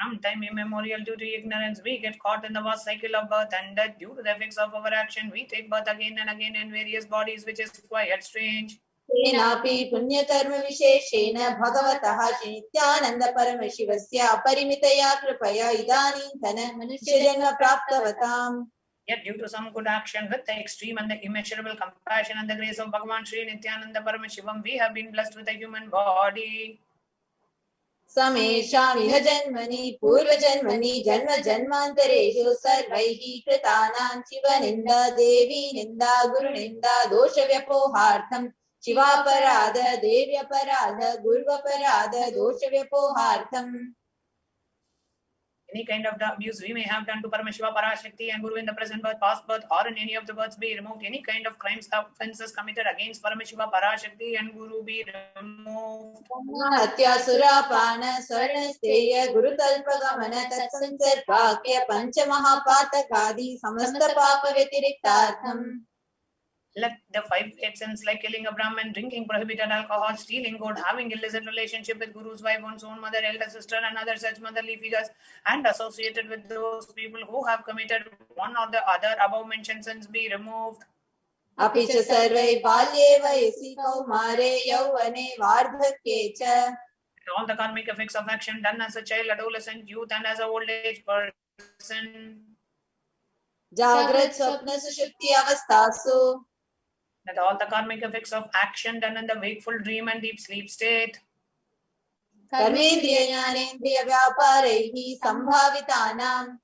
From time immemorial, due to ignorance, we get caught in the vast cycle of birth and death. Due to the effects of our action, we take birth again and again in various bodies, which is quite strange. Tenapi punyakarma visheshena bhagavataha Nithyananda Paramashivasya aparimitaya kripaya idanintana manushyajanma praptavatam. Yet due to some good action with the extreme and the immeasurable compassion and the grace of Bhagavan Sri Nithyananda Paramashivam, we have been blessed with a human body. Sameshamiha janmani purva janmani janma janmantareshu sarvaihi kritanam shiva ninda devi ninda guru ninda dosha vyapohartham shivaparada devyaparada guruvaparada dosha vyapohartham. Any kind of abuse we may have done to Paramashiva, Parashakti and Guru in the present birth, past birth, or in any of the births be removed. Any kind of crimes, offences committed against Paramashiva, Parashakti and Guru be removed. Hatya surapana swarnasteya guru talpagamana tatsansarpakya panchamahapatakadi samasta papa vyatirikthartham. Let the 5 great sins like killing a Brahman, drinking prohibited alcohol, stealing gold, having illicit relationship with Guru's wife, one's own mother, elder sister, and other such motherly figures, and associated with those people who have committed one or the other above mentioned sins be removed. Apicha sarvai balye vayasi kaumare yauvane vardhakye cha. All the karmic effects of action done as a child, adolescent, youth, and as a old age person. Jagrat swapna sushupti avastasu. That all the karmic effects of action done in the wakeful dream and deep sleep state. Karmendriya jnanendriya vyaparehi sambhavitanam.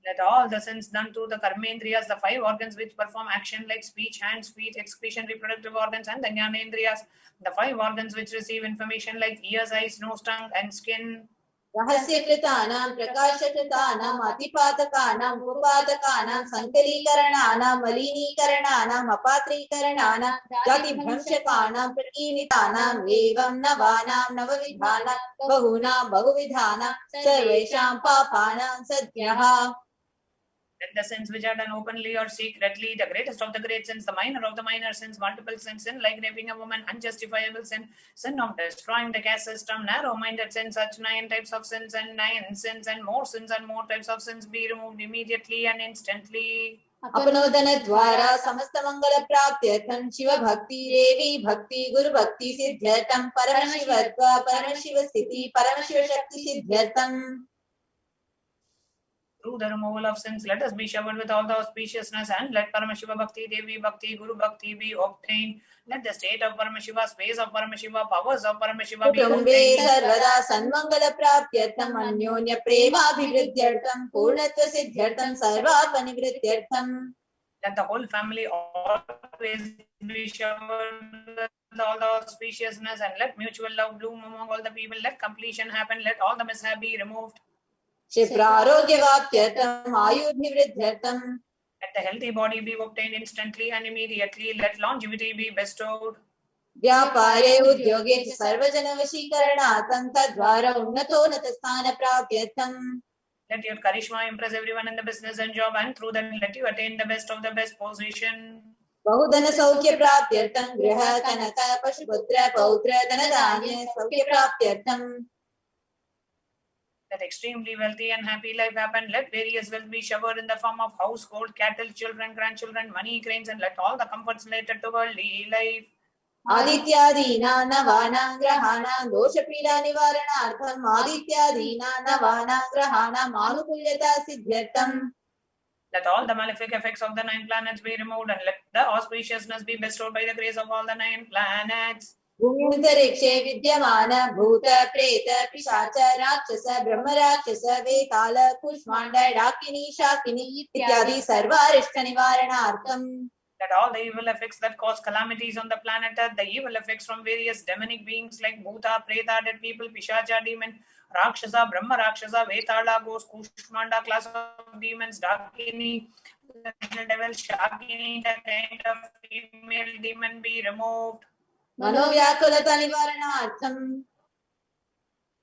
That all the sins done to the karmendriyas, the 5 organs which perform action like speech, hands, feet, excretion, reproductive organs, and the jnanendriyas, the 5 organs which receive information like ears, eyes, nose, tongue, and skin. Rahasya kritanam, prakasha kritanam, atipatakanam, upapatakanam, sankalikarananam, malinikarananam, apatrikarananam, jati bhamshakanam, prakinitanam, evam navanam, navavidhanam, bahunam, bahuvidhanam, sarvesham papanam, sadhyaha. Let the sins which are done openly or secretly, the greatest of the great sins, the minor of the minor sins, multiple sins, sin like raping a woman, unjustifiable sin, sin of destroying the caste system, narrow-minded sin, such 9 types of sins and 9 sins and more types of sins be removed immediately and instantly. Apanodana dwara samasta mangala praptyartham Shiva bhakti revi bhakti guru bhakti siddhyartham Paramashivatva Paramashiva sthiti Paramashiva shakti siddhyartham. Through the removal of sins, let us be showered with all the auspiciousness and let Paramashiva Bhakti, Devi Bhakti, Guru Bhakti be obtained. Let the state of Paramashiva, space of Paramashiva, powers of Paramashiva be Kutumbe obtained. sarvada sanmangala praptyartham anyonya prema abhivridyartham purnatva siddhyartham sarvapa nivridyartham. Let the whole family always be showered with all the auspiciousness and let mutual love bloom among all the people. Let completion happen. Let all the mishap be removed. Shiprarogya ayudhivridyartham. Let the healthy body be obtained instantly and immediately. Let longevity be bestowed. Vyapare udyoge sarvajana vashikaranātam tadvara unnatona prapyatam. Let your charisma impress everyone in the business and job, and through that let you attain the best of the best position. Bahudana saukya praptyartham griha kanaka pashuputra pautra dhanadanya saukya praptyartham. That extremely wealthy and happy life happen. Let various wealth be showered in the form of house, gold, cattle, children, grandchildren, money, cranes, and let all the comforts related to worldly life. Adityadina navana grahana dosha pila nivaranartham Adityadina navana grahana manukulyata siddhyartham. Let all the malefic effects of the 9 planets be removed and let the auspiciousness be bestowed by the grace of all the 9 planets. Bhumintarikshe vidyamana bhuta preta pishacha rakshasa brahma rakshasa vetala kushmanda rakini shakini ityadi sarva arishta nivaranartham. That all the evil effects that cause calamities on the planet Earth, the evil effects from various demonic beings like Bhuta, Preta, dead people, Pishacha, demon, Rakshasa, Brahma Rakshasa, Vetala, ghost, Kushmanda, class of demons, Dakini, the devil, Shakini, the kind of female demon be removed. Manovyakulata nivaranartham.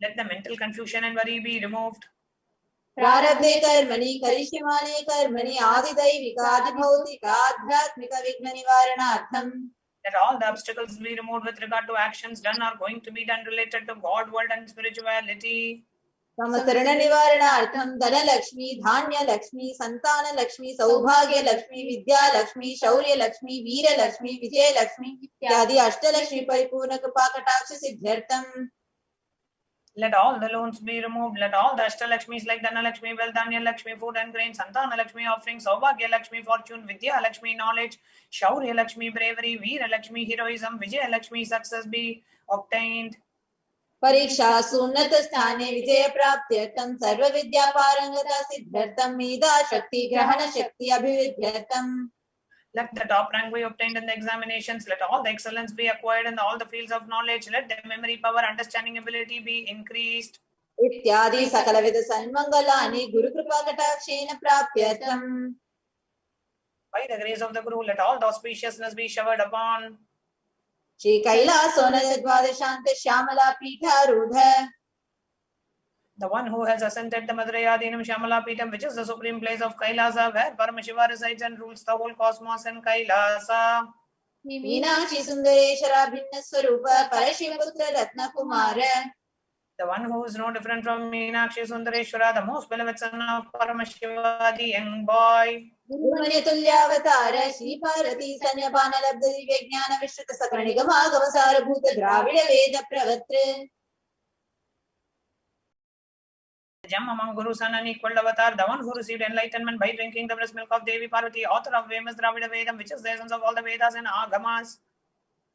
Let the mental confusion and worry be removed. Prarabdhe karmani karishyamane karmani adidaivika adibhautika adhyatmika vigna nivaranartham. That all the obstacles be removed with regard to actions done or going to be done related to God, world and spirituality. Samasarana nivaranartham Dhana Lakshmi, Dhanya Lakshmi, Santana Lakshmi, Saubhagya Lakshmi, Vidya Lakshmi, Shaurya Lakshmi, Veera Lakshmi, Vijay Lakshmi, Ityadi Ashta Lakshmi Paripurna Kripa Kataksha Siddhyartham. Let all the loans be removed. Let all the Ashtalakshmis like Dhanalakshmi, Veldanya Lakshmi, food and grain, Santana Lakshmi offerings, Saubhagya Lakshmi, fortune, Vidya Lakshmi, knowledge, Shaurya Lakshmi, bravery, Veera Lakshmi, heroism, Vijaya Lakshmi, success be obtained. परीक्षासु उन्नतस्थाने विजयप्राप्त्यर्थं सर्वविद्यापारंगता सिद्ध्यर्थं मेधा शक्ति ग्रहण शक्ति अभिवृद्ध्यर्थं. Let the top rank be obtained in the examinations. Let all the excellence be acquired in all the fields of knowledge. Let the memory power, understanding ability be increased. इत्यादि सकलविध सन्मंगलानि Gurukripa कटाक्षेण प्राप्त्यर्थं. By the grace of the Guru, let all the auspiciousness be showered upon. Shri कैलासोनद द्वादशांत Shyamala पीठारूढ़. The one who has ascended the Madrayadinam Shamala Pitam, which is the supreme place of Kailasa, where Paramashiva resides and rules the whole cosmos in Kailasa. Meenakshi सुंदरेश्वरा भिन्न स्वरूप परशिवपुत्र रत्न Kumar. The one who is no different from Meenakshi Sundareshwara, the most beloved son of Paramashiva, the young boy. गुरुमण्य तुल्यावतार Shri Parvati स्तन्यपान लब्ध दिव्य ज्ञान विश्रुत सकल निगमागम सारभूत द्राविड़ वेद प्रवृत्त. Gem among Guru Son and equal avatar, the one who received enlightenment by drinking the breast milk of Devi Parvati, author of famous Dravida Vedam, which is the essence of all the Vedas and Agamas.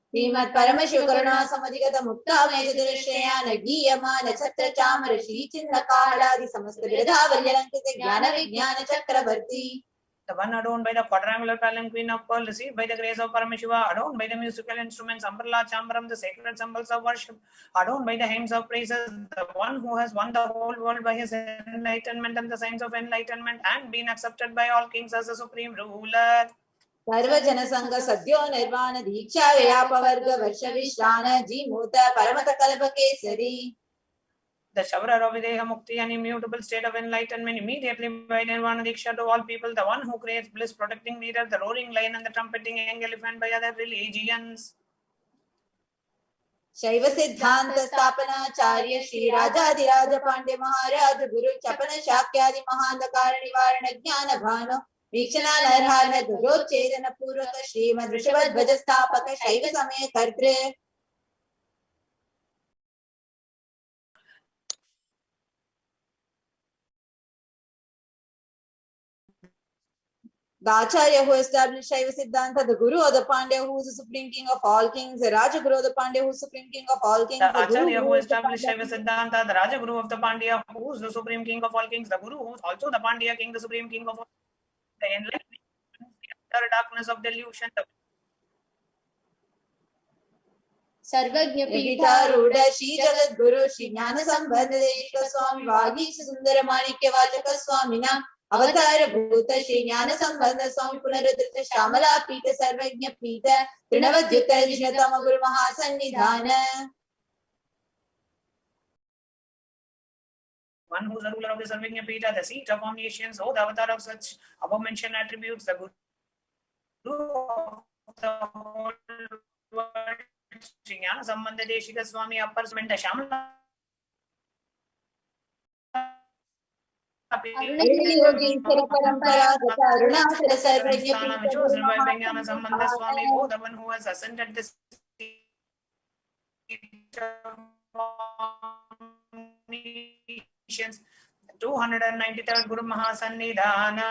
Shrimad Paramshiva करुणा समधिगत मुक्तामय चतुरश्रयान गीयमान छत्र चामर श्री चिन्ह कालादि समस्त विरधावल्यलंकृत ज्ञान विज्ञान चक्रवर्ती. The one adorned by the quadrangular palanquin of pearl, received by the grace of Paramashiva, adorned by the musical instruments, umbrella, chambaram, the sacred symbols of worship, adorned by the hymns of praises, the one who has won the whole world by his enlightenment and the signs of enlightenment, and been accepted by all kings as a supreme ruler. सर्वजन संग सद्यो निर्वाण दीक्षा व्यापवर्ग वर्ष विश्रान जीमूत परमत कल्प Kesari. The shower of Videha Mukti, an immutable state of enlightenment, immediately by Nirvana Diksha to all people, the one who creates bliss, protecting neither the roaring lion and the trumpeting young elephant by other religions. शैव सिद्धांत स्थापनाचार्य श्री राजाधिराज पांड्य महाराज गुरु चपन शाक्यादि महांधकार निवारण ज्ञान भानु वीक्षणा नरहार ध्वजोच्छेदन पूर्वक श्रीमद् ऋषभध्वज स्थापक शैव समय कर्तृ. The Acharya who established Shaiva Siddhanta, the Guru of the Pandya who is the supreme king of all kings, the Rajaguru of the Pandya who is the supreme king of all kings, the Acharya who established Shaiva Siddhanta, the Rajaguru of the Pandya who is the supreme king of all kings, the Guru who is also the Pandya king, the supreme king of all, the enlightenment, the utter darkness of delusion, the सर्वज्ञ पीठारूढ़ श्री जगत गुरु श्री ज्ञान संबंध देशिक स्वामी वागीश सुंदर माणिक्य वाचक स्वामिना अवतार भूत श्री ज्ञान संबंध स्वामी पुनरुद्धृत श्यामला पीठ सर्वज्ञ पीठ तृणवद्युत जिष्णतम गुरु महासन्निधान. one who is the ruler of the Sarvagnya Pita, the seat of omniscience, oh the avatar of such above mentioned attributes, the Guru of the whole world, Shri Jnana Sambandha Deshika Swami Upper Smenta Shamala which was revived by Jnana Sambandha Swami, oh the one who has ascended this 293rd Guru Mahasannidhana.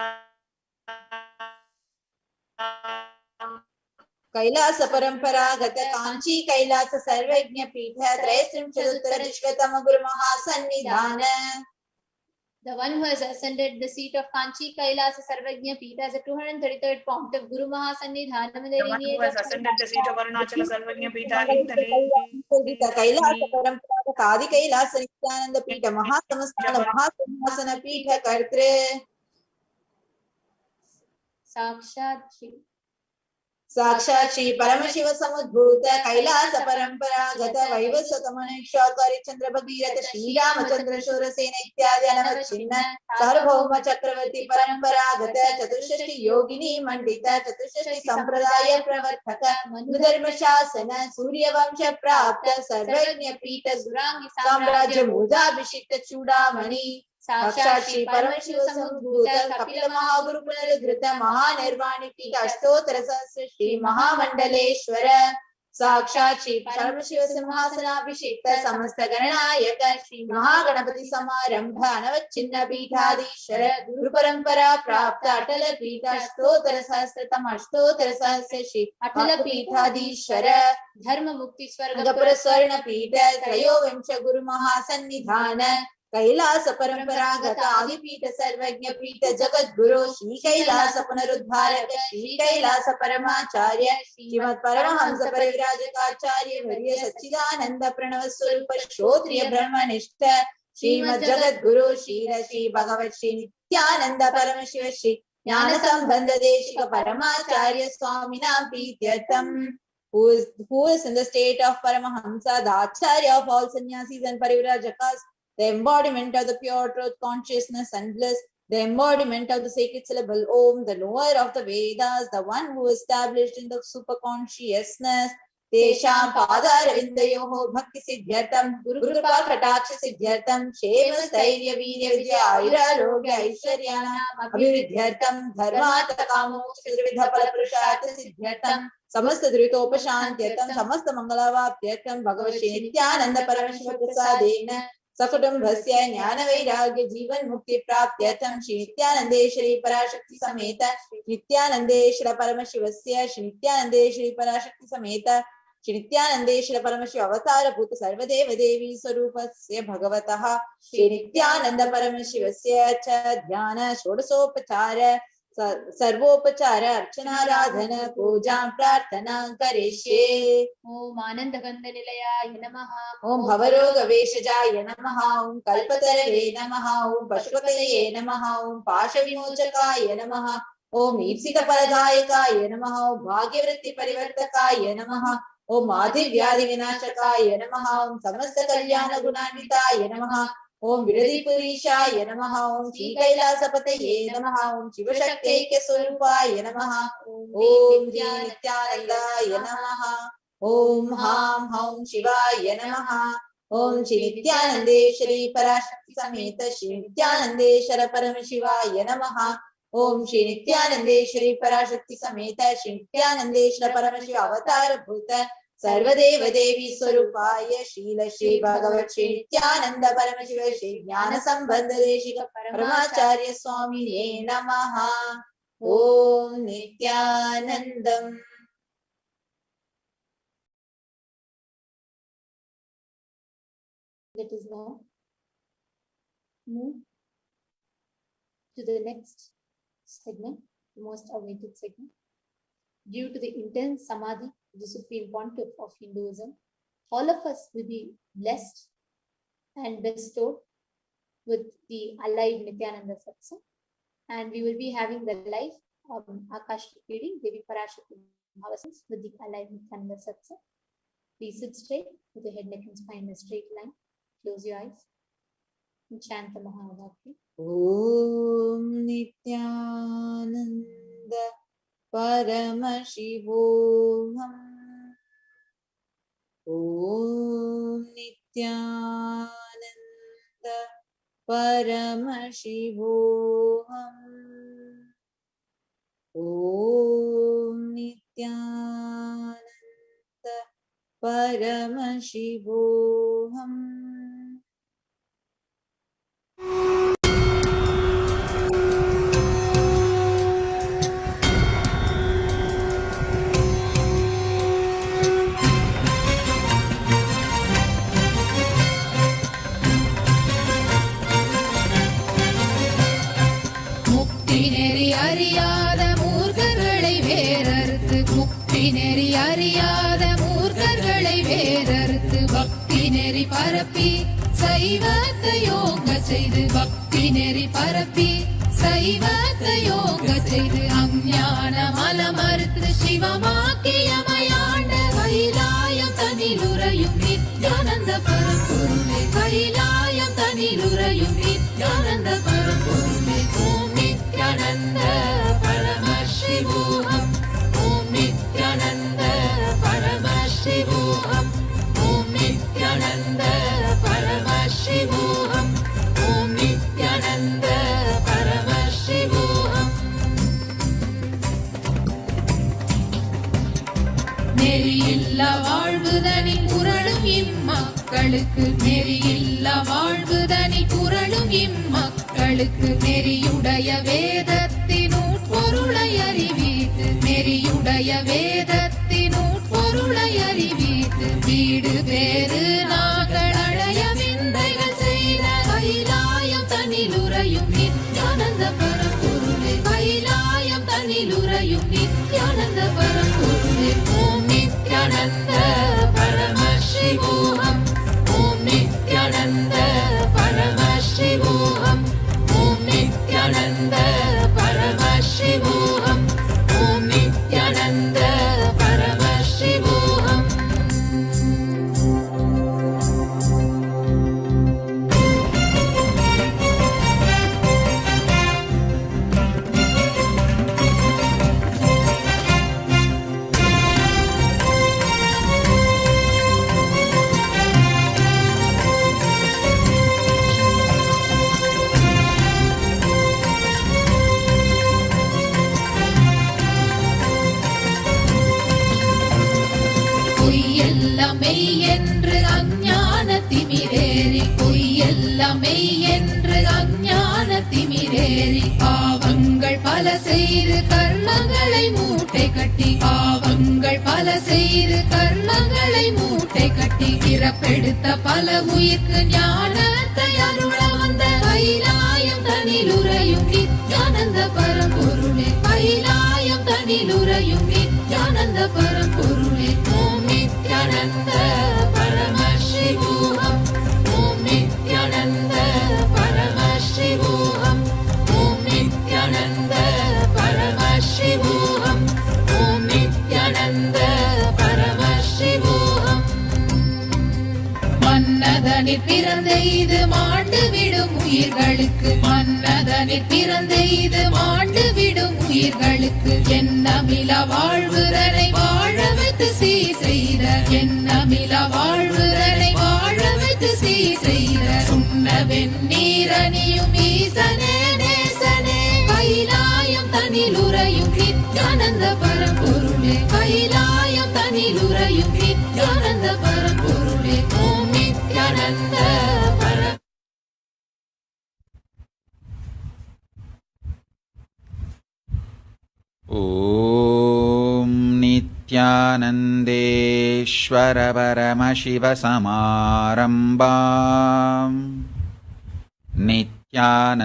Kailash परंपरागत कांची कैलास सर्वज्ञ पीठ त्रयस्त्रिंशदुत्तर विश्वतम गुरु महासन्निधान. The one who has ascended the seat of Kanchi Kailasa Sarvagnya Pita as a 233rd point of Guru Mahasannidhanam. The one who has ascended the seat of Arunachala Sarvagnya Pita in the Kailash परंपरागत आदि कैलास नित्यानंद पीठ महासमस्थान महासिंहासन पीठ कर्तृ. साक्षात श्री परमशिव समुद्भूत कैलास परंपरागत वैवस्वत मनुष्यावतारी चंद्र भगीरथ श्री रामचंद्र शूरसेन इत्यादि अनवच्छिन्न सार्वभौम चक्रवर्ती परंपरागत चतुष्षष्टि योगिनी मंडित चतुष्षष्टि संप्रदाय प्रवर्तक मनुधर्म शासन सूर्य वंश प्राप्त सर्वज्ञ पीठ साम्राज्य मूजाभिषिक्त चूड़ामणि. साक्षात श्री परमशिव समुद्भूत कपिल महागुरु पुनरुद्धृत महानिर्वाणी पीठ अष्टोत्तर सहस्र श्री महामंडलेश्वर. साक्षात् श्री परमशिव सिंहासनाभिषिक्त समस्त गणनायक श्री महागणपति समारंभ अनवच्छिन्न पीठाधीश्वर गुरु परंपरा प्राप्त अटल पीठ अष्टोत्तर सहस्रतम अष्टोत्तर सहस्र श्री अटल पीठाधीश्वर धर्म मुक्ति स्वर्ग स्वर्ण पीठ त्रयोविंश गुरु महासन्निधान कैलास परंपरागत आदिपीठ सर्वज्ञ पीठ जगत गुरु श्री कैलास पुनरुद्धारक श्री कैलास परमाचार्य श्रीमद परमहंस परिव्राजकाचार्य वर्य सच्चिदानंद प्रणव स्वरूप श्रोत्रिय ब्रह्मनिष्ठ श्रीमद जगत गुरु श्री भगवत श्री नित्यानंद परमशिव श्री ज्ञान संबंध Desika परमाचार्य स्वामिनां प्रीत्यर्थम who is in the state of Paramahamsa, the Acharya of all sannyasis and parivrajakas, the embodiment of the pure truth consciousness and bliss, the embodiment of the sacred syllable Om, the knower of the Vedas, the one who is established in the superconsciousness. Tesham Padaravindayoho Bhakti Siddhyartam Guru Kripa Kataksha Siddhyartam Shema Stairya Virya Vijaya Ayura Rogya Aishwaryanam Abhividyartam Dharmata Kamoksha Trividha Palapurushartha Siddhyartam समस्त द्वितोपशान्त्यर्थं समस्त मंगलावाप्त्यर्थं भगवती नित्यानंद परमशिव प्रसादेन सकुटुम्बस्य ज्ञान वैराग्य जीवन मुक्ति प्राप्त्यर्थं श्री नित्यानंदेश्वरी पराशक्ति समेत नित्यानंदेश्वर परमशिवस्य श्री नित्यानंदेश्वरी पराशक्ति समेत श्री नित्यानंदेश्वर परमशिव अवतार भूत सर्वदेव देवी स्वरूपस्य भगवतः श्री नित्यानंद परमशिवस्य च ध्यान षोडशोपचार सर्वोपचार अर्चनाराधन पूजा प्रार्थना करिष्ये। ओम आनंद गंध निलयाय नमः। ओम भवरोग वेशजाय नमः। ओम कल्पतरवे नमः। ओम पशुपतये नमः। ओम पाश विमोचकाय नमः। ओम ईप्सित फलदायकाय नमः। ओम भाग्यवृत्ति परिवर्तकाय नमः। ओम आदि व्याधि विनाशकाय नमः। ओम समस्त कल्याण गुणान्विताय नमः। ओम विरधिपुरीशाय नमः। ओम श्री कैलासपतये नमः। ओम शिवशक्त्यैक्य स्वरूपाय नमः। ओम नित्यानंदाय नमः। ओम हां हौं शिवाय नमः। ओम श्री नित्यानंदेश्वरी पराशक्ति समेत श्री नित्यानंदेश्वर परमशिवाय नमः। ओम श्री नित्यानंदेश्वरी पराशक्ति समेत श्री नित्यानंदेश्वर परमशिव अवतार भूत सर्वदेव देवी स्वरूपाय शील श्री भगवत श्री नित्यानंद परमशिव श्री ज्ञान संबंध देशिक परमाचार्य स्वामिने नमः। ओम Nityanandam. Let us now move to the next segment, the most awaited segment. Due to the intense samadhi, the supreme pontiff of Hinduism, all of us will be blessed and bestowed with the alive Nithyananda Satsang, and we will be having the live Akashic reading, Devi Parashakti with the alive Nithyananda Satsang. Please sit straight with your head, neck, and spine in a straight line. Close your eyes and chant the Mahavakya. Om Nithyananda Paramashivoham. Om Nithyananda Paramashivoham. Om Nithyananda Paramashivoham. அறியாத மூர்க்கர்களை வேறறுத்து முக்தி நெறி அறியாத மூர்க்கர்களை வேறறுத்து பக்தி நெறி பரப்பி சைவத்தை யோக செய்து பக்தி நெறி பரப்பி சைவத்தை யோக செய்து அஞ்ஞான மலமறுத்து சிவமாக்கியமையாண்ட கைலாயம் தனிலுறையும் நித்யானந்த பரம்பொருளே கைலாயம் தனிலுறையும் நித்யானந்த பரம்பொருளே ஓம் நித்யானந்த பரமசிவோஹம் ஓம் நித்யானந்த பரமசிவோஹம் ஓம் நித்யானந்த பரமசிவோஹம் ஓம் நித்யானந்த பரமசிவோஹம். நெறியில்லவா மக்களுக்கு நெறியில்ல வாழ்வுதனி புரளும் இம்மக்களுக்கு நெறியுடைய வேதத்தின் உட்பொருளை அறிவித்து நெறியுடைய வேதத்தின் உட்பொருளை அறிவித்து வீடு பேறு நாங்கள் அடைய விந்தைகள் செய்த கைலாயம் தனிலுறையும் நித்யானந்த பரம்பொருளே கைலாயம் தனிலுறையும் நித்யானந்த பரம்பொருளே ஓம் நித்யானந்த பரமசிவோகம் ஓம் நித்யானந்த பரமசிவோகம் ஓம் நித்யானந்த பரமசிவோகம் ஓம் நித்யானந்த பரமசிவோகம். பொய்யெல்லாம் மெய் என்று அஞ்ஞான திமிரேறி பொய்யெல்லாம் மெய் என்று அஞ்ஞான திமிரேறி பாவங்கள் பல செய்து கர்மங்களை மூட்டை கட்டி பாவங்கள் பல செய்து கர்மங்களை மூட்டை கட்டி பிறப்பெடுத்த பல உயிர்க்கு ஞானத்தை அருள வந்த கைலாயம் தனிலுறையும் நித்யானந்த பரம்பொருளே கைலாயம் தனிலுறையும் நித்யானந்த பரம்பொருளே ஓம் நித்யானந்த பரமசிவோகம் ஓம் நித்யானந்த பரமசிவோகம் ஓம் நித்யானந்த பரமசிவோகம் ஓம் நித்யானந்த பரமசிவோகம். மன்னதனில் பிறந்த இது மாண்டு விடும் உயிர்களுக்கு மன்னதனில் பிறந்த இது மாண்டு விடும் உயிர்களுக்கு எண்ணமில வாழ்வுரனை வாழ வைத்து சீ செய்த எண்ணமில வாழ்வுரனை வாழ வைத்து சீ செய்த சுண்ண வெந்நீரணியும் ஈசனே நேசனே கைலாயம் தனிலுறையும் நித்யானந்த பரம்பொருளே கைலாயம் தனிலுறையும் நித்யானந்த பரம்பொருளே ஓம் நித்யானந்த பர ॐ नित्यानन्देश्वर परमशिवसमारम्भाम् नित्यानन्देश्वरि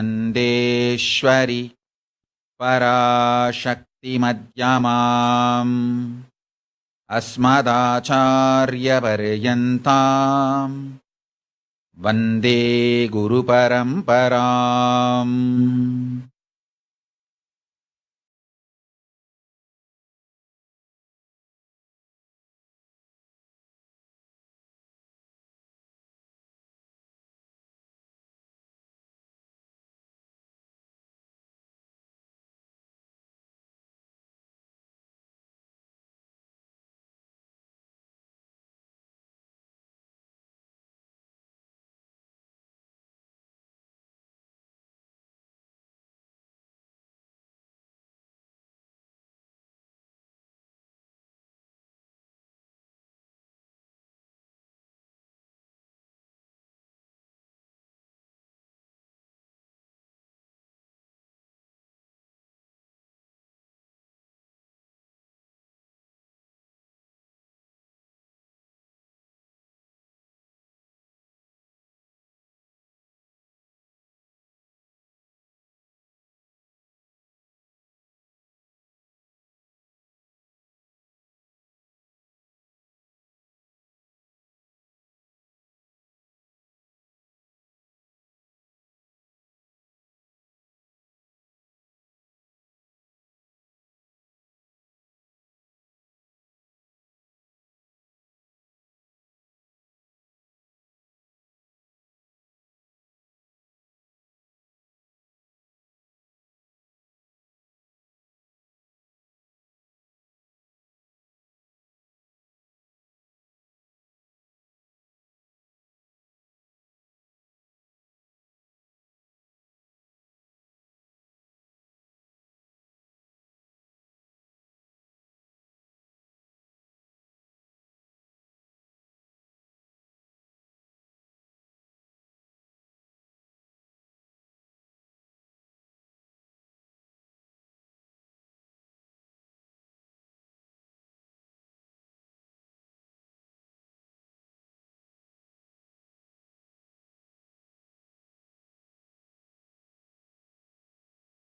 पराशक्तिमध्यमाम् अस्मदाचार्यपर्यन्ताम् वन्दे गुरुपरम्पराम्.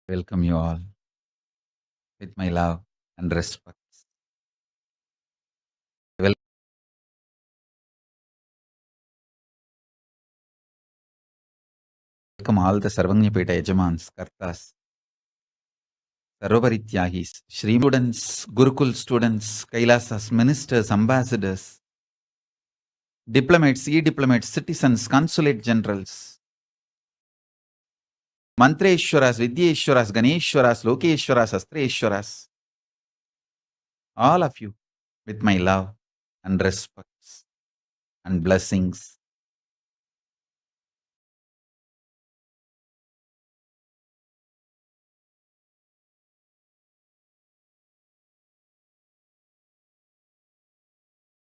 Welcome you all with my love and respect. Welcome all the Sarvanyapeta Yajamans, Kartas, Sarvaparityagis, Shri students, Gurukul students, Kailasas, ministers, ambassadors, diplomats, e-diplomats, citizens, consulate generals, Mantreshwaras, Vidyeshwaras, Ganeshwaras, Lokeshwaras, Astreshwaras, all of you with my love and respects and blessings.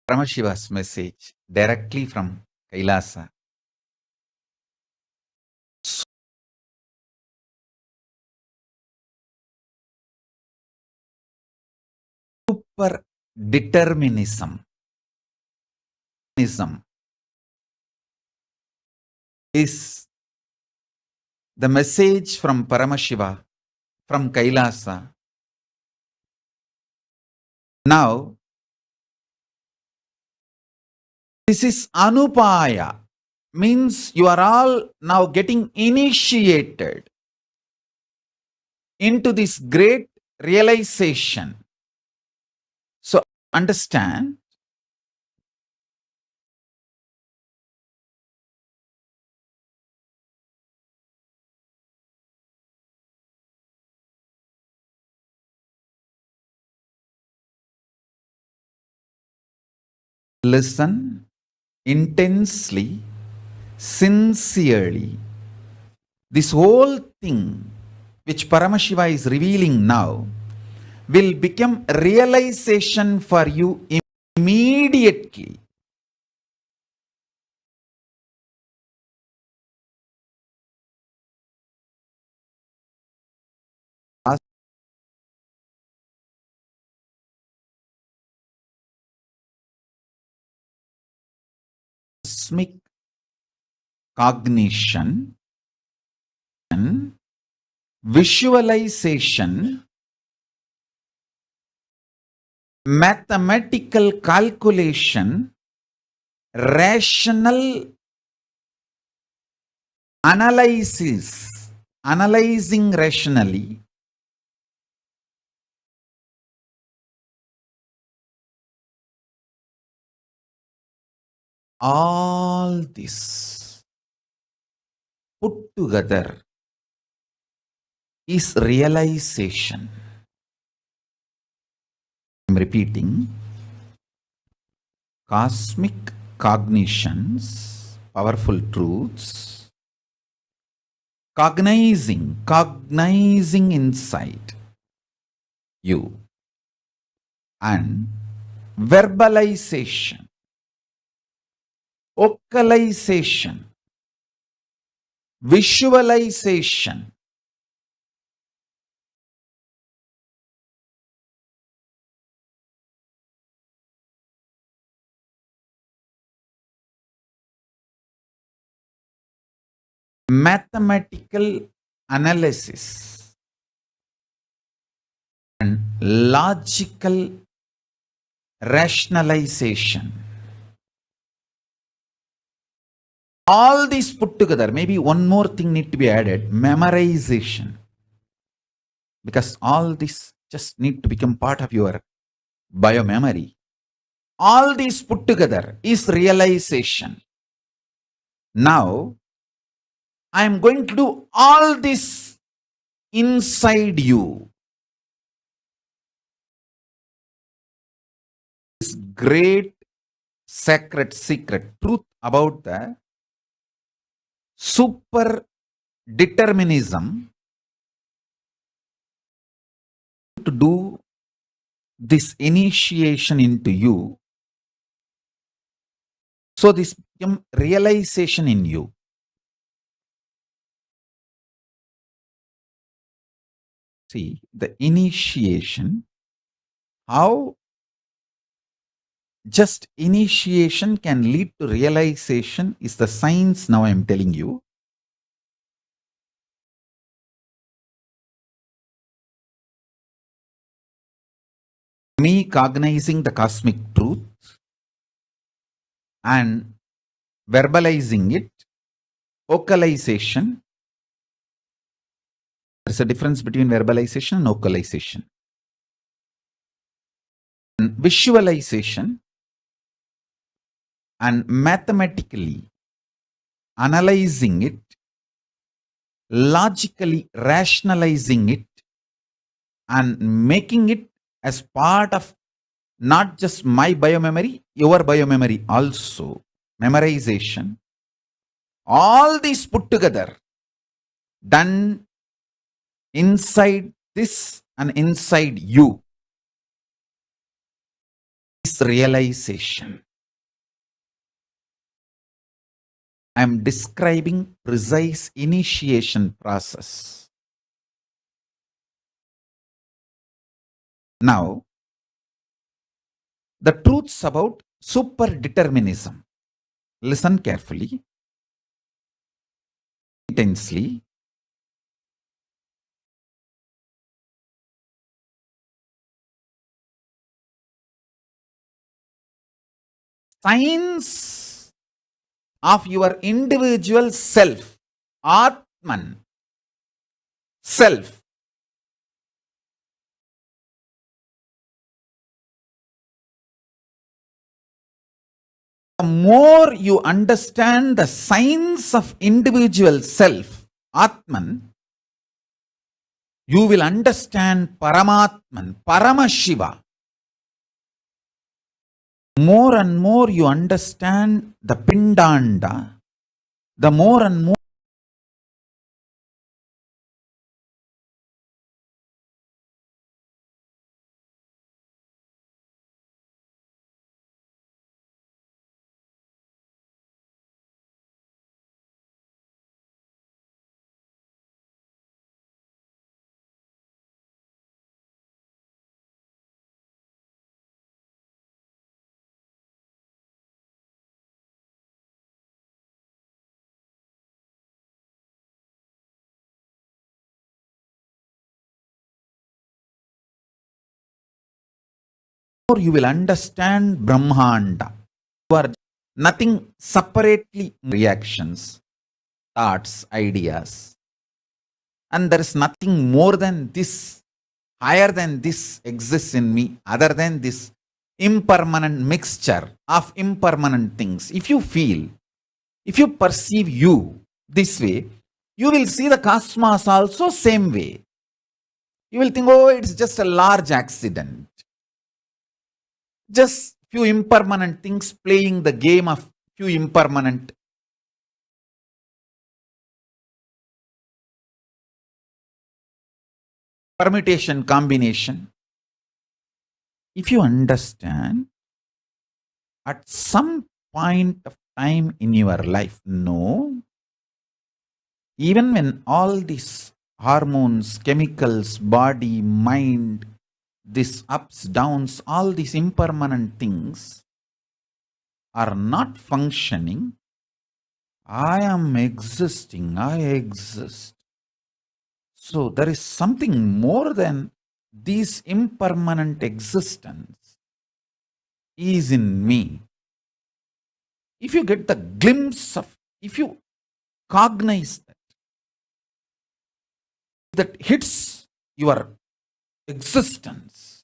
Paramashiva's message directly from Kailasa. Super determinism is the message from Paramashiva, from Kailasa. Now, this is Anupaya, means you are all now getting initiated into this great realization. So, understand, listen intensely, sincerely. This whole thing which Paramashiva is revealing now will become realization for you immediately. Cosmic cognition, visualization, mathematical calculation, rational analysis, analyzing rationally, all this put together is realization. I'm repeating, cosmic cognitions, powerful truths, cognizing inside you, and verbalization, vocalization, visualization, mathematical analysis, and logical rationalization. All these put together, maybe one more thing need to be added, memorization. Because all this just need to become part of your biomemory. All these put together is realization. Now, I am going to do all this inside you. This great sacred secret truth about the super determinism to do this initiation into you. So this become realization in you. See, the initiation, how just initiation can lead to realization is the science now I am telling you. me cognizing the cosmic truth and verbalizing it, vocalization. There's a difference between verbalization and vocalization. And visualization and mathematically analyzing it, logically rationalizing it, and making it as part of not just my biomemory, your biomemory also, memorization, all these put together, done inside this and inside you, is realization. I am describing precise initiation process. Now, the truths about superdeterminism. Listen carefully, intensely. Science of your individual self, Atman, self. The more you understand the science of individual self, Atman, you will understand Paramatman, Paramashiva. More and more you understand the Pindanda, the more and more you will understand Brahmanda. You are nothing separately reactions, thoughts, ideas. And there is nothing more than this, higher than this exists in me, other than this impermanent mixture of impermanent things. If you feel, if you perceive you this way, you will see the cosmos also same way. You will think, oh, it's just a large accident. Just few impermanent things playing the game of few impermanent. Permutation, combination. If you understand, at some point of time in your life, no, even when all these hormones, chemicals, body, mind, these ups, downs, all these impermanent things are not functioning, I am existing, I exist. So there is something more than this impermanent existence is in me. If you get the glimpse of, if you cognize that hits your existence,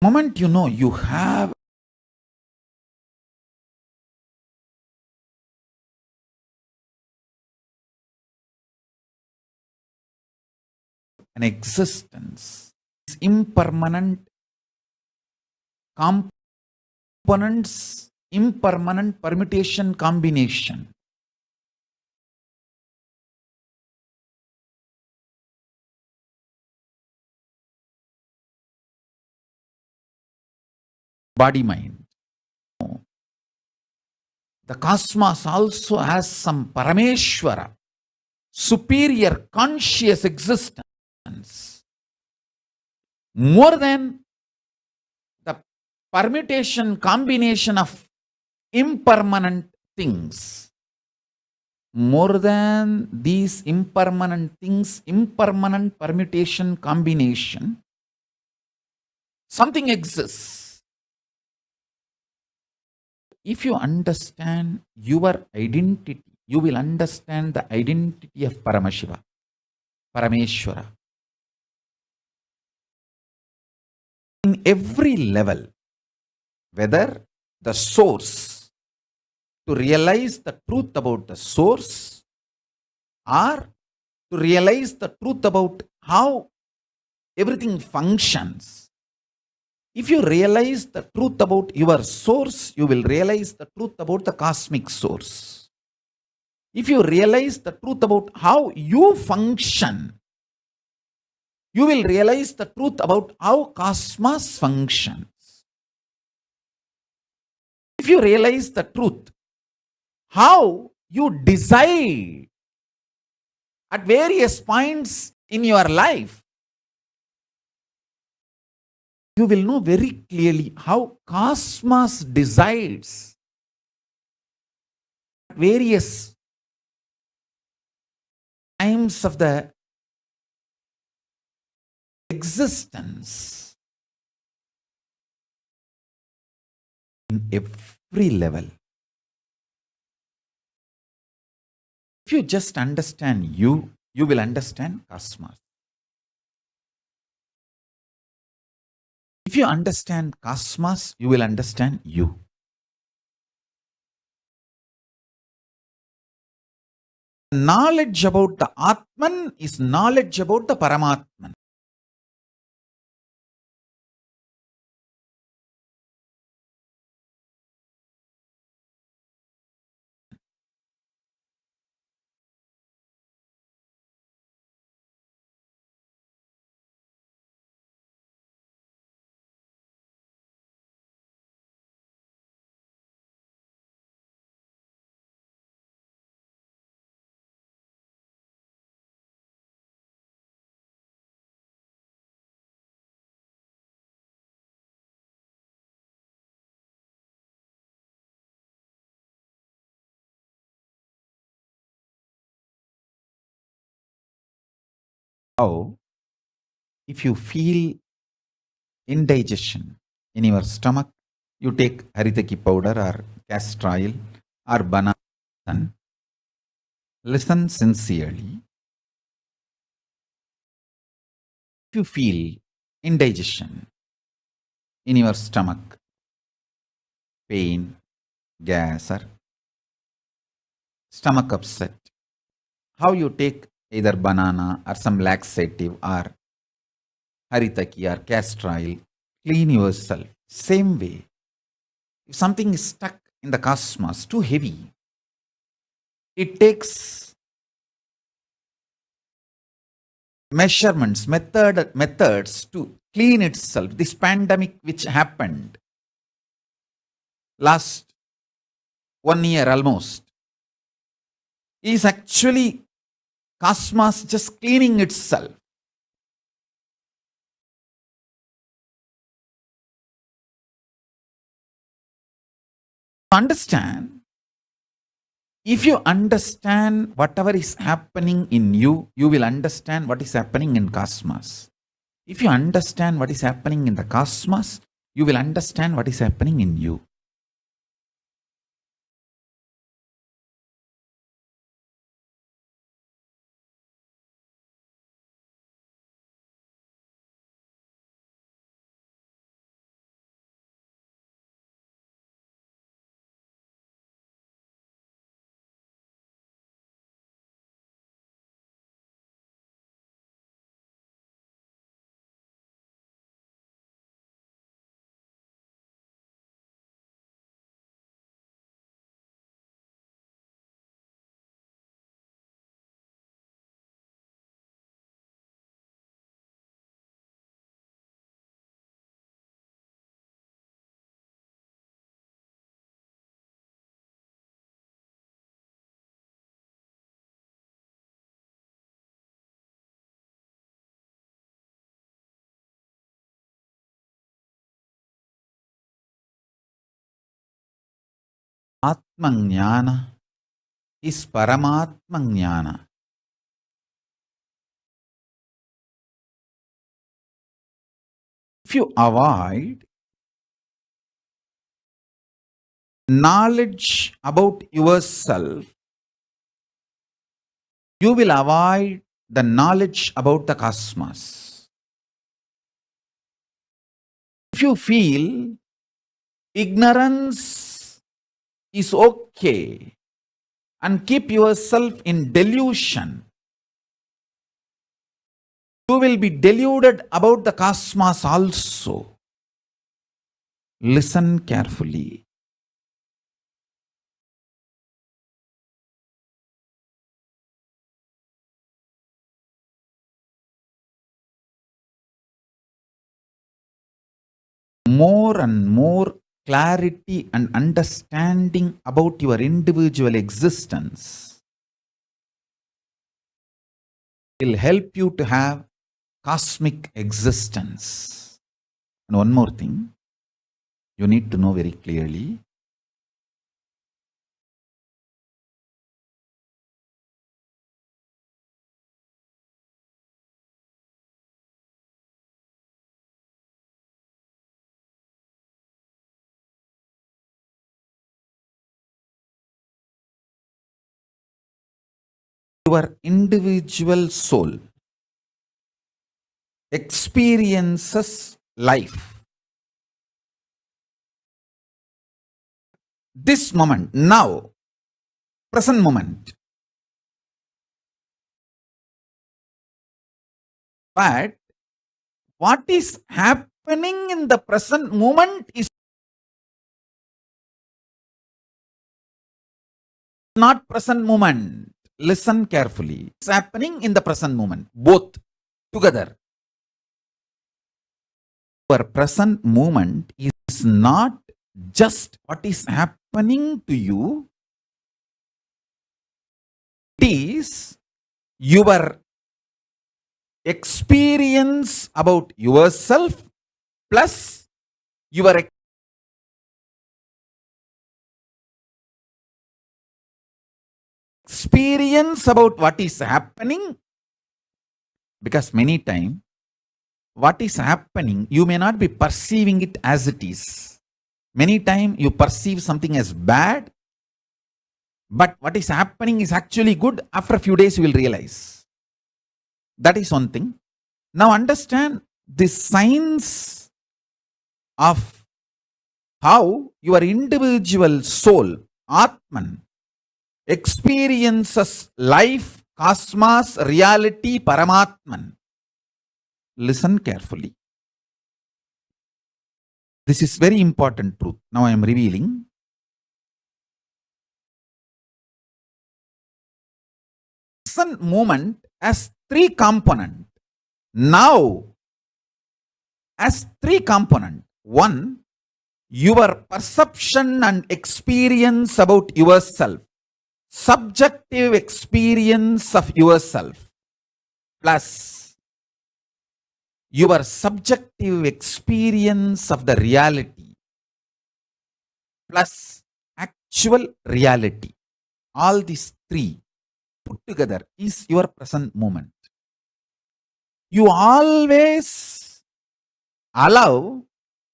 the moment you know you have an existence, is impermanent components, impermanent permutation combination. Body mind. The cosmos also has some Parameshwara, superior conscious existence, more than the permutation combination of impermanent things. More than these impermanent things, impermanent permutation combination, Something exists. If you understand your identity, you will understand the identity of Paramashiva, Parameshwara. In every level, whether the source, to realize the truth about the source, or to realize the truth about how everything functions. If you realize the truth about your source, you will realize the truth about the cosmic source. If you realize the truth about how you function, you will realize the truth about how cosmos functions. If you realize the truth, how you decide at various points in your life, you will know very clearly how cosmos decides at various times of the existence in every level. If you just understand you, you will understand cosmos. If you understand cosmos, you will understand you. Knowledge about the Atman is knowledge about the Paramatman. How, if you feel indigestion in your stomach, you take haritaki powder or castor oil or banana. Listen sincerely. If you feel indigestion in your stomach, pain, gas, or stomach upset, how you take either banana or some laxative or haritaki or castor oil, clean yourself. Same way, if something is stuck in the cosmos, too heavy, it takes measurements, methods to clean itself. This pandemic which happened last 1 year almost is actually cosmos just cleaning itself. Understand, if you understand whatever is happening in you, you will understand what is happening in cosmos. If you understand what is happening in the cosmos, you will understand what is happening in you. Atmajnana is Paramatmajnana. If you avoid knowledge about yourself, you will avoid the knowledge about the cosmos. If you feel ignorance is okay and keep yourself in delusion, you will be deluded about the cosmos also. Listen carefully. More and more clarity and understanding about your individual existence will help you to have cosmic existence. And one more thing, you need to know very clearly. Your individual soul experiences life. This moment, now, present moment. But what is happening in the present moment is not present moment. Listen carefully. It's happening in the present moment, both together. Your present moment is not just what is happening to you. It is your experience about yourself plus your experience about what is happening. Because many times, what is happening, you may not be perceiving it as it is. Many times you perceive something as bad, but what is happening is actually good. After a few days, you will realize. That is one thing. Now understand the science of how your individual soul, Atman, experiences life, cosmos, reality, Paramatman. Listen carefully. This is very important truth. Now I am revealing. Present moment has three components. Now, as three components. One, your perception and experience about yourself. Subjective experience of yourself. Plus, your subjective experience of the reality. Plus, actual reality. All these three put together is your present moment. You always allow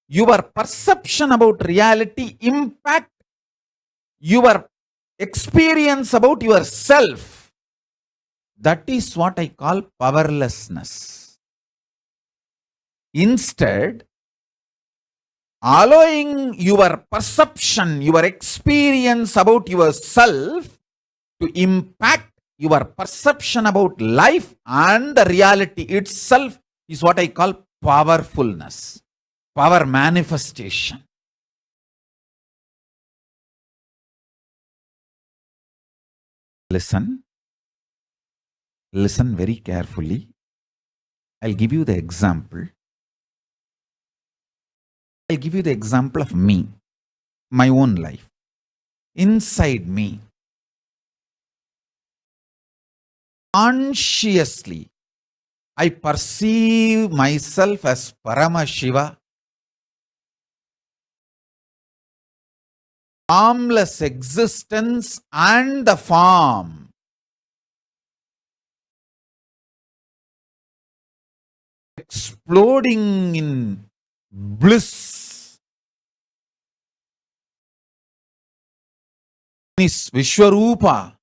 your perception about reality impact your experience about yourself. That is what I call powerlessness. Instead, allowing your perception, your experience about yourself to impact your perception about life and the reality itself is what I call powerfulness, power manifestation. Listen very carefully. I'll give you the example. I'll give you the example of me, my own life. Inside me, consciously, I perceive myself as Paramashiva, formless existence and the form. Exploding in bliss is Vishwarupa.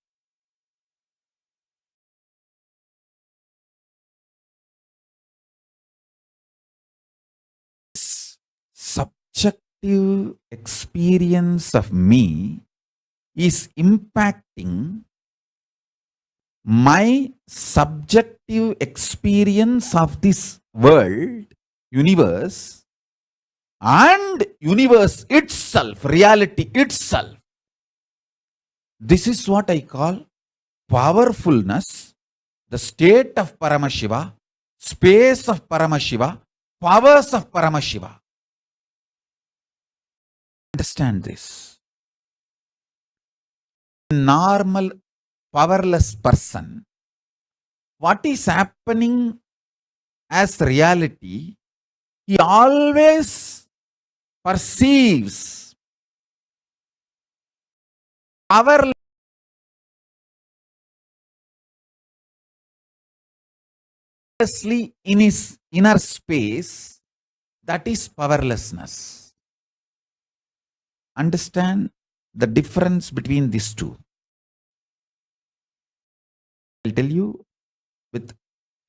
Subjective experience of me is impacting my subjective experience of this world, universe, and universe itself, reality itself. This is what I call powerfulness, the state of Paramashiva, space of Paramashiva, powers of Paramashiva. Understand this. Normal, powerless person, what is happening as reality, he always perceives powerlessly in his inner space, that is powerlessness. Understand the difference between these two. I'll tell you with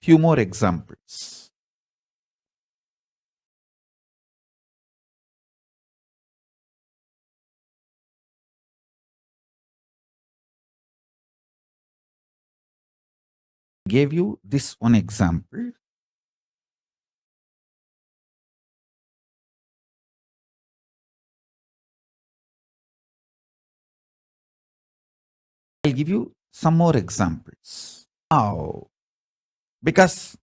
few more examples. Gave you this one example. I'll give you some more examples. Now, because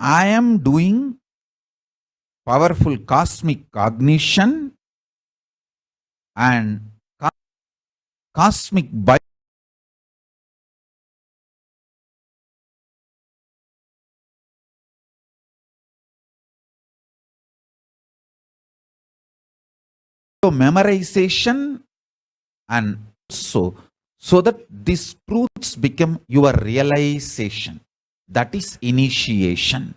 I am doing powerful cosmic cognition and cosmic memorization, and so that these truths become your realization. That is initiation.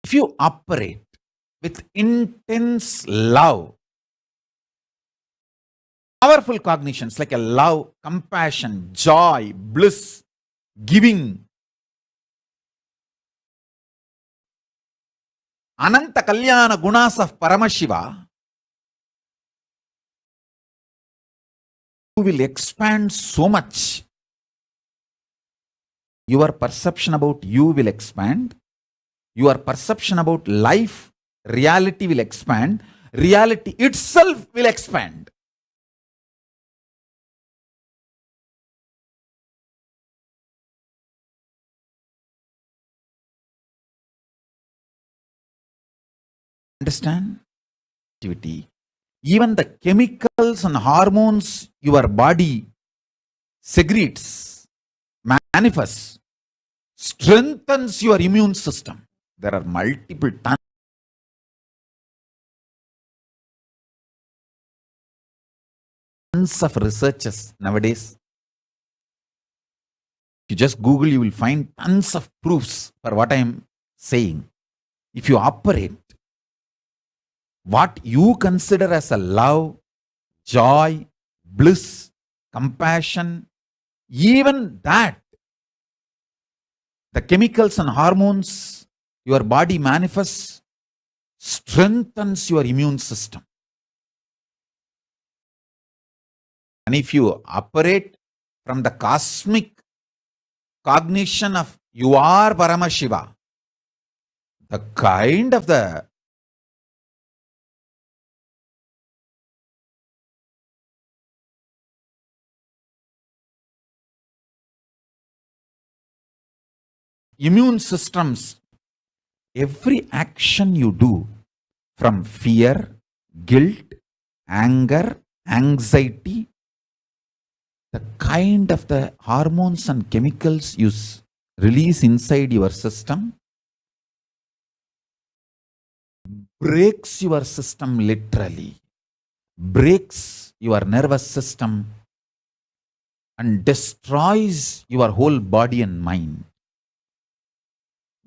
If you operate with intense love, powerful cognitions like a love, compassion, joy, bliss, giving, Ananta Kalyana gunas of Paramashiva, you will expand so much. Your perception about you will expand. Your perception about life, reality will expand. Reality itself will expand. Understand? Even the chemicals and hormones your body secretes, manifests, strengthens your immune system. There are multiple tons of researches nowadays. If you just Google, you will find tons of proofs for what I am saying. If you operate what you consider as a love, joy, bliss, compassion, even that, the chemicals and hormones your body manifests, strengthens your immune system. And if you operate from the cosmic cognition of you are Paramashiva, the kind of the immune systems, every action you do from fear, guilt, anger, anxiety, the kind of the hormones and chemicals you release inside your system breaks your system literally, breaks your nervous system and destroys your whole body and mind.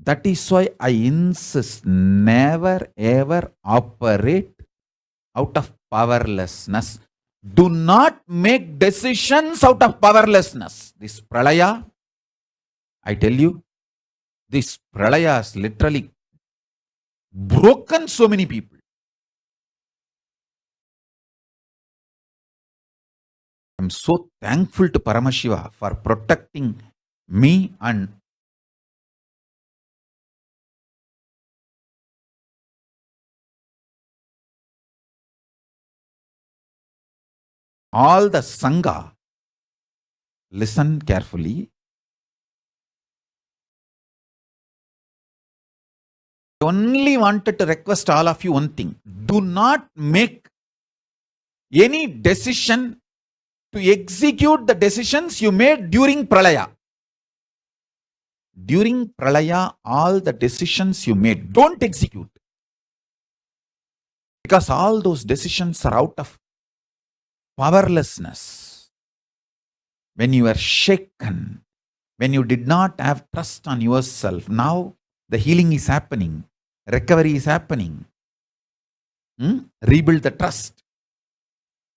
That is why I insist, never ever operate out of powerlessness. Do not make decisions out of powerlessness. This pralaya, I tell you, this pralaya has literally broken so many people. I'm so thankful to Paramashiva for protecting me and all the Sangha. Listen carefully. I only wanted to request all of you one thing. Do not make any decision to execute the decisions you made during Pralaya. During Pralaya, all the decisions you made, don't execute. Because all those decisions are out of powerlessness. When you were shaken, when you did not have trust on yourself, now the healing is happening, recovery is happening. Rebuild the trust,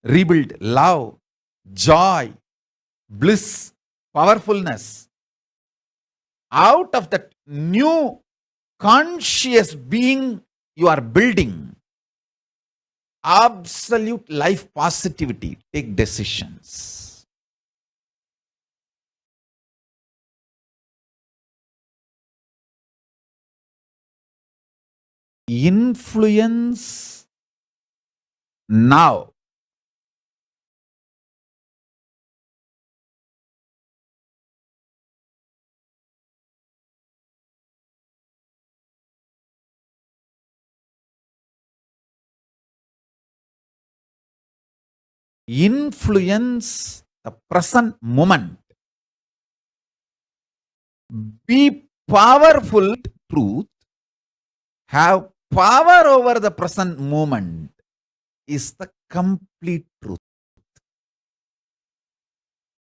rebuild love, joy, bliss, powerfulness. Out of that new conscious being you are building, absolute life positivity, take decisions. Influence now. Influence the present moment. Be powerful. Truth. Have power over the present moment is the complete truth.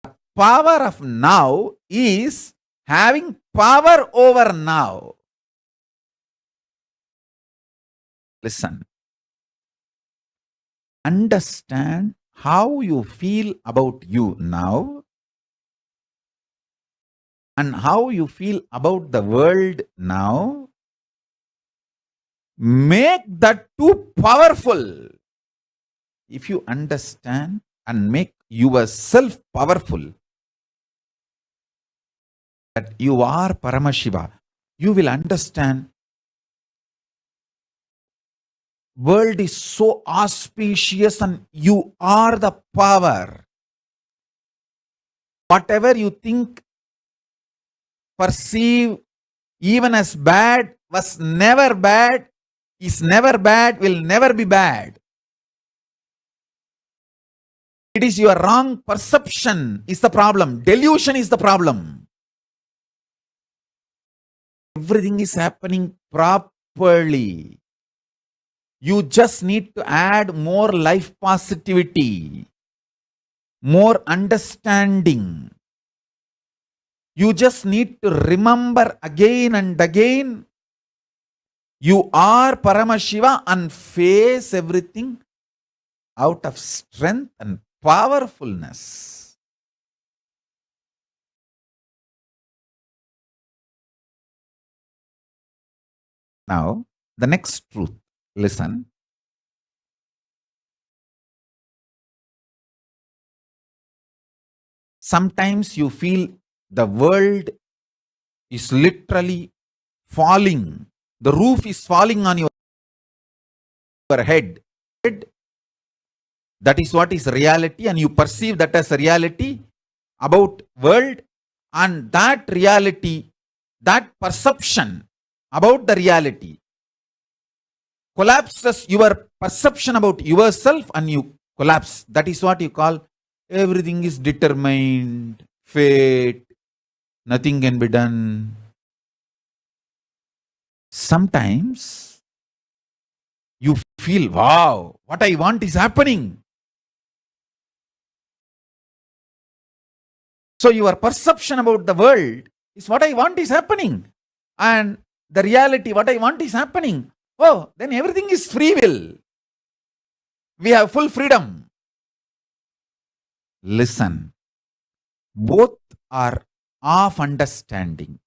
The power of now is having power over now. Listen. Understand how you feel about you now and how you feel about the world now. Make that too powerful. If you understand and make yourself powerful, that you are Paramashiva, you will understand world is so auspicious and you are the power. Whatever you think, perceive, even as bad, was never bad, is never bad, will never be bad. It is your wrong perception is the problem. Delusion is the problem. Everything is happening properly. You just need to add more life positivity, more understanding. You just need to remember again and again, you are Paramashiva, and face everything out of strength and powerfulness. Now, the next truth. Listen. Sometimes you feel the world is literally falling. The roof is falling on your head. That is what is reality, and you perceive that as a reality about world, and that reality, that perception about the reality collapses your perception about yourself and you collapse. That is what you call everything is determined, fate, nothing can be done. Sometimes you feel, wow, what I want is happening. So your perception about the world is what I want is happening. And the reality, what I want is happening. Oh, then everything is free will. We have full freedom. Listen, both are of understanding.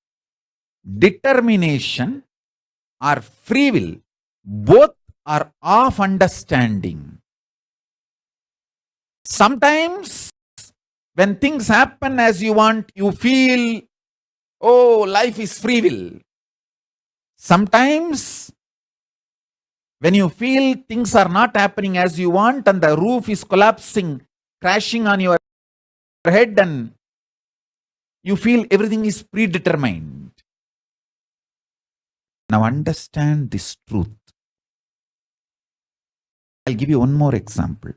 Determination or free will, both are of understanding. Sometimes when things happen as you want, you feel, oh, life is free will. Sometimes when you feel things are not happening as you want and the roof is collapsing, crashing on your head, and you feel everything is predetermined. Now understand this truth. I'll give you one more example.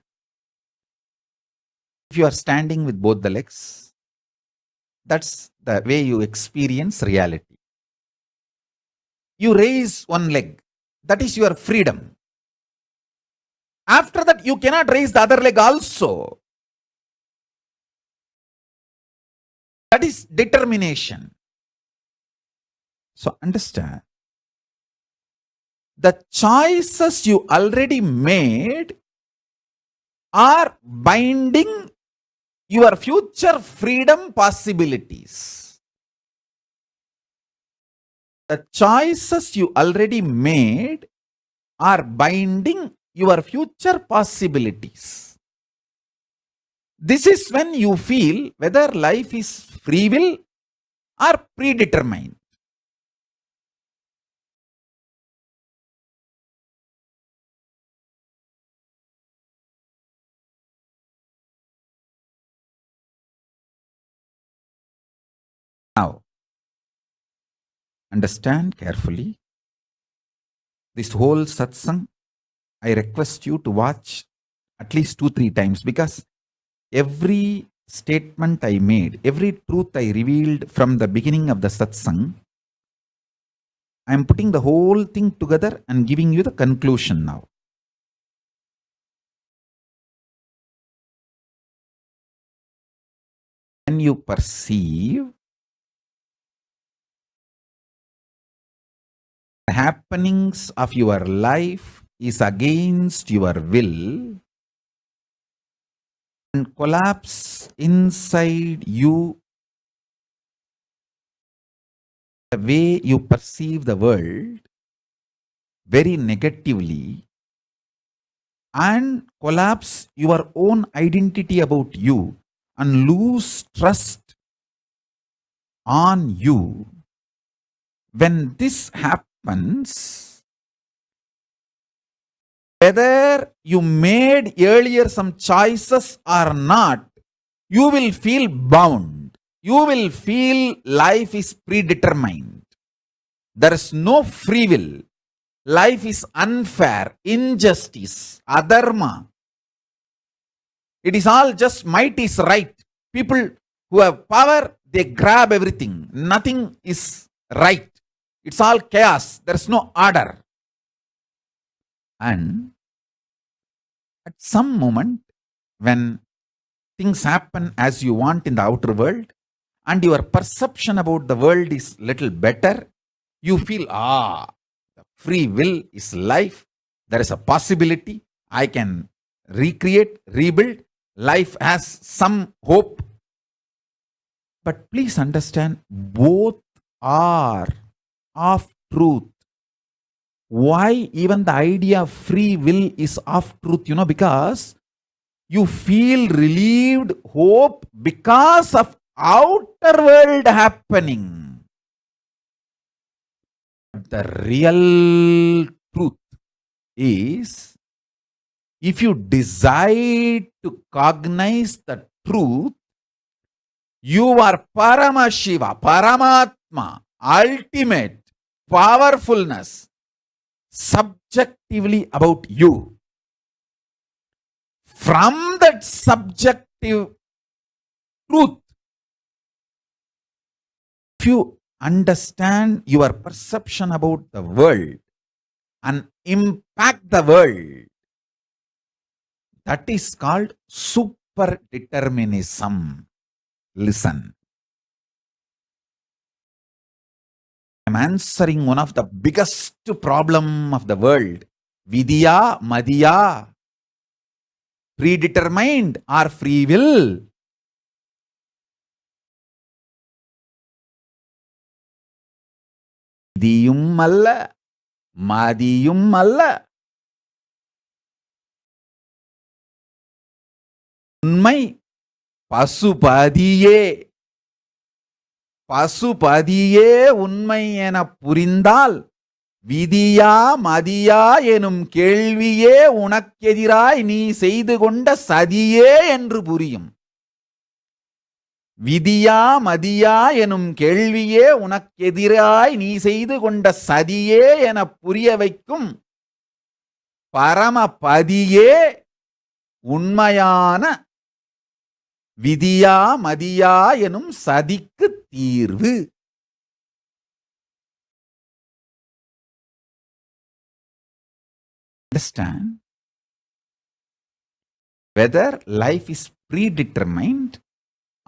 If you are standing with both the legs, that's the way you experience reality. You raise one leg, that is your freedom. After that, you cannot raise the other leg also. That is determination. So understand, the choices you already made are binding your future freedom possibilities. The choices you already made are binding your future possibilities. This is when you feel whether life is free will or predetermined. Now, understand carefully. This whole satsang, I request you to watch at least 2-3 times, because every statement I made, every truth I revealed from the beginning of the satsang, I am putting the whole thing together and giving you the conclusion now. When you perceive the happenings of your life is against your will and collapse inside you, the way you perceive the world very negatively, and collapse your own identity about you and lose trust on you, when this happens, whether you made earlier some choices or not, you will feel bound. You will feel life is predetermined. There is no free will. Life is unfair, injustice, adharma. It is all just might is right. People who have power, they grab everything. Nothing is right. It's all chaos. There's no order. And at some moment, when things happen as you want in the outer world, and your perception about the world is little better, you feel, the free will is life. There is a possibility. I can recreate, rebuild. Life has some hope. But please understand, both are of truth. Why even the idea of free will is of truth? Because you feel relieved, hope, because of outer world happening. But the real truth is, if you decide to cognize the truth, you are Paramashiva, Paramatma, ultimate, powerfulness, subjectively about you. From that subjective truth, if you understand your perception about the world and impact the world, that is called superdeterminism. Listen. I'm answering one of the biggest problem of the world. Vidya, Madhya. Predetermined or free will. Vidiyum alla, Madhiyum alla. Unmai Pasupadiye. Pasupadiye unmai ena purindal. Vidya Madhya enum kelviye unakkedirai nee seidu konda sadiye endru puriyum. Vidya Madhya enum kelviye unakkedirai nee seidu konda sadiye ena puriya vaikkum Paramapadiye unmayana Vidya Madhya enum sadikku தீர்வு. Understand? Whether life is predetermined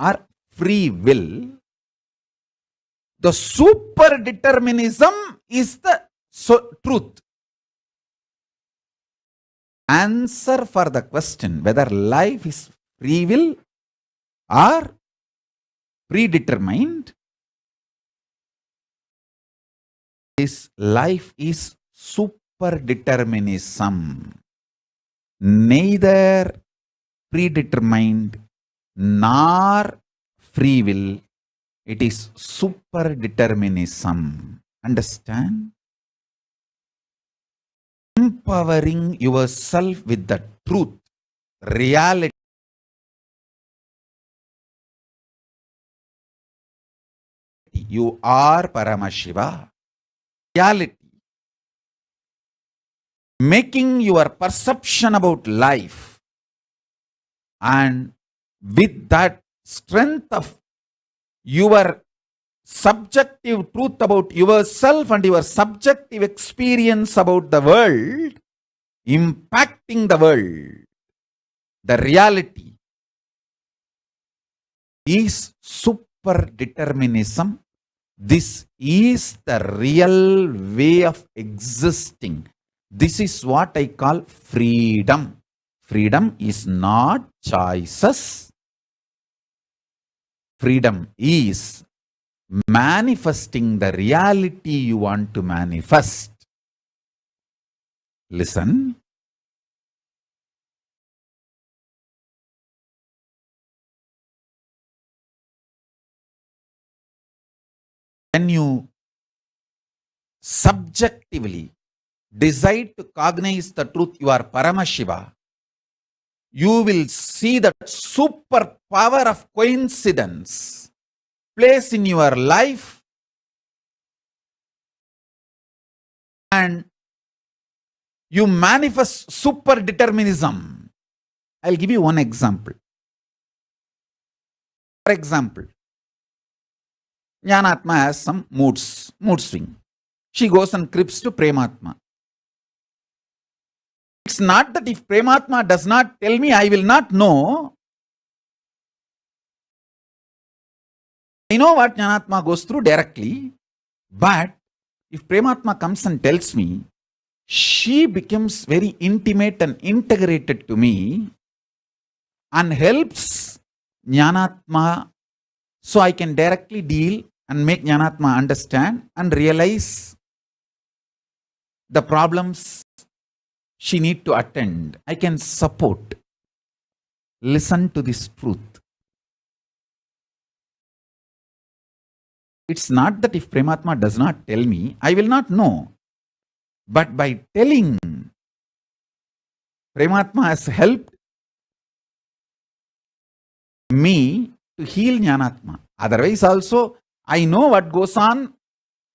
or free will, the superdeterminism is the truth. Answer for the question whether life is free will or predetermined. This life is superdeterminism. Neither predetermined nor free will. It is superdeterminism. Understand? Empowering yourself with the truth, reality. You are Paramashiva. Reality. Making your perception about life, and with that strength of your subjective truth about yourself and your subjective experience about the world, impacting the world, the reality is superdeterminism. This is the real way of existing. This is what I call freedom. Freedom is not choices. Freedom is manifesting the reality you want to manifest. Listen. When you subjectively decide to cognize the truth, you are Paramashiva, you will see that super power of coincidence place in your life, and you manifest super determinism. I'll give you one example. For example, Jnanatma has some mood swing. She goes and creeps to Prematma. It's not that if Prematma does not tell me, I will not know. I know what Jnanatma goes through directly, but if Prematma comes and tells me, she becomes very intimate and integrated to me and helps Jnanatma, so I can directly deal and make Jnanatma understand and realize the problems she need to attend. I can support. Listen to this truth. It's not that if Prematma does not tell me, I will not know. But by telling, Prematma has helped me to heal Jnanatma. Otherwise also, I know what goes on,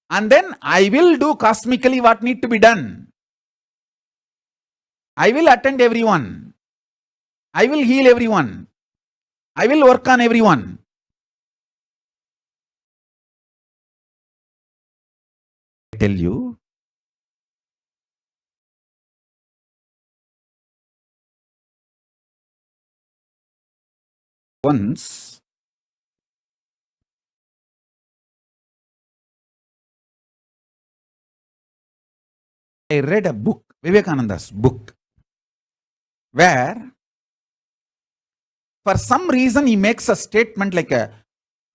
and then I will do cosmically what need to be done. I will attend everyone. I will heal everyone. I will work on everyone. I tell you, once I read a book, Vivekananda's book, where for some reason he makes a statement like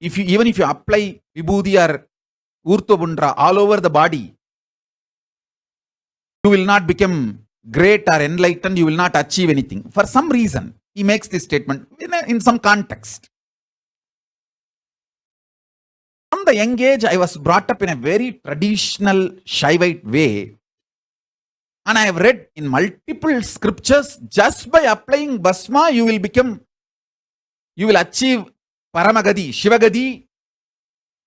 even if you apply vibhuti or urtobundra all over the body, you will not become great or enlightened, you will not achieve anything. For some reason, he makes this statement in some context. From the young age, I was brought up in a very traditional Shaivite way. And I have read in multiple scriptures, just by applying Bhasma, you will achieve Paramagadi, Shivagadi.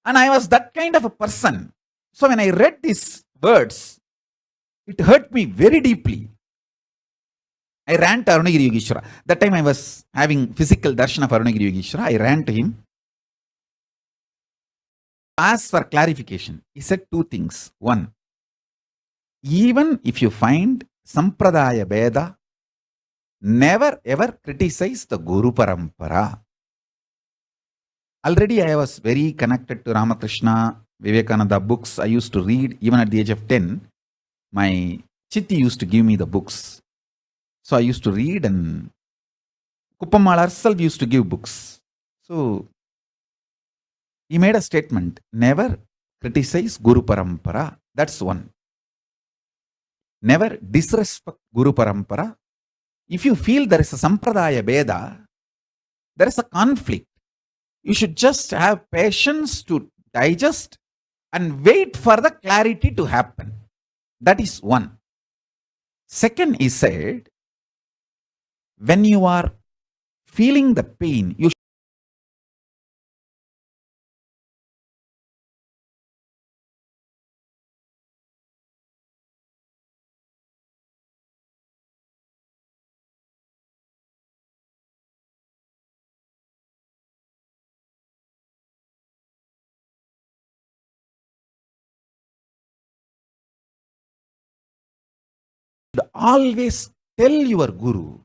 And I was that kind of a person. So when I read these words, it hurt me very deeply. I ran to Arunagiri Yogeshwara. That time I was having physical darshan of Arunagiri Yogeshwara. I ran to him. Asked for clarification. He said two things. One, even if you find Sampradaya Veda, never ever criticize the Guru Parampara. Already I was very connected to Ramakrishna, Vivekananda books I used to read even at the age of 10. My Chitti used to give me the books. So I used to read, and Kuppamal herself used to give books. So he made a statement, never criticize Guru Parampara. That's one. Never disrespect Guru Parampara. If you feel there is a Sampradaya Veda, there is a conflict. You should just have patience to digest and wait for the clarity to happen. That is one. Second, he said, when you are feeling the pain, you should always tell your Guru.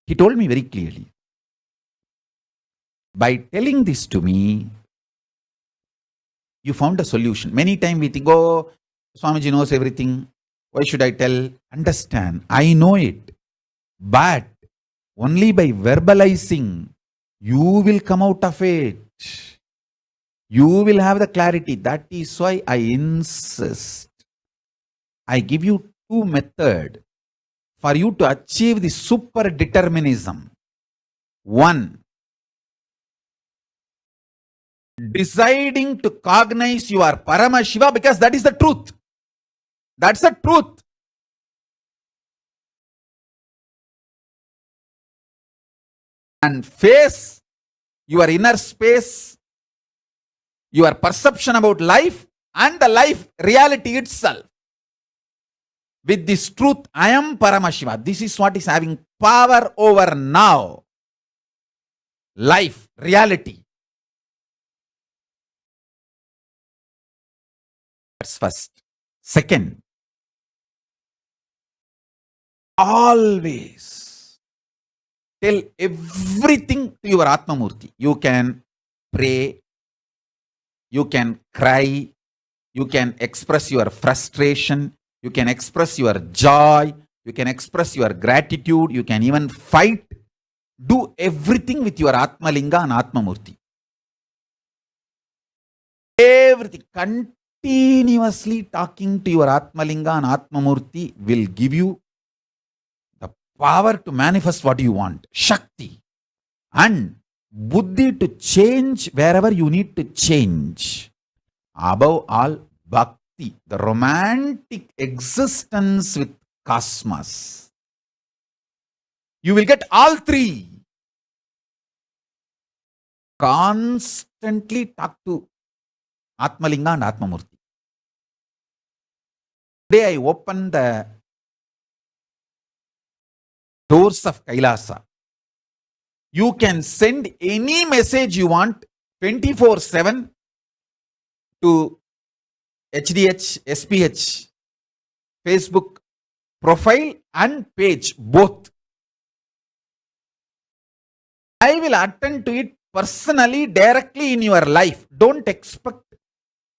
He told me very clearly, by telling this to me, you found a solution. Many times we think, oh, Swamiji knows everything. Why should I tell? Understand, I know it. But only by verbalizing, you will come out of it. You will have the clarity. That is why I insist. I give you two methods for you to achieve the super determinism. One, deciding to cognize your Paramashiva, because that is the truth. That's the truth. And face your inner space, your perception about life and the life reality itself. With this truth, I am Paramashiva. This is what is having power over now. Life, reality. That's first. Second, always tell everything to your Atmamurti. You can pray, you can cry, you can express your frustration, you can express your joy, you can express your gratitude, you can even fight. Do everything with your Atmalinga and Atmamurti. Everything. Continuously talking to your Atmalinga and Atmamurti will give you the power to manifest what you want. Shakti. And Buddhi to change wherever you need to change. Above all, Bhakti, the romantic existence with cosmos. You will get all three. Constantly talk to Atmalinga and Atmamurti. Today I opened the doors of Kailasa. You can send any message you want 24/7 to HDH, SPH, Facebook profile and page, both. I will attend to it personally, directly in your life. Don't expect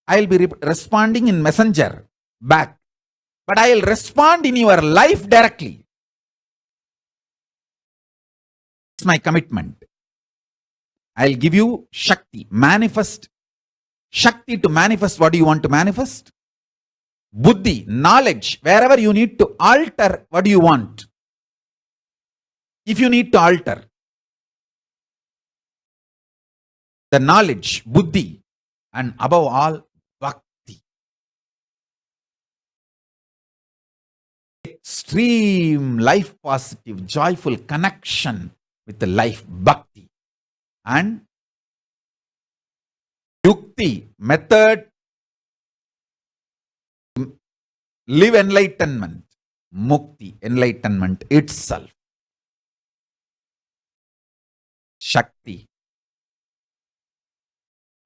I'll be responding in messenger back, but I'll respond in your life directly. It's my commitment. I'll give you Shakti, manifest. Shakti to manifest what do you want to manifest. Buddhi, knowledge, wherever you need to alter what do you want. If you need to alter the knowledge, buddhi, and above all, bhakti. Extreme life positive, joyful connection with the life, bhakti. And yukti, method to live enlightenment, mukti, enlightenment itself. Shakti,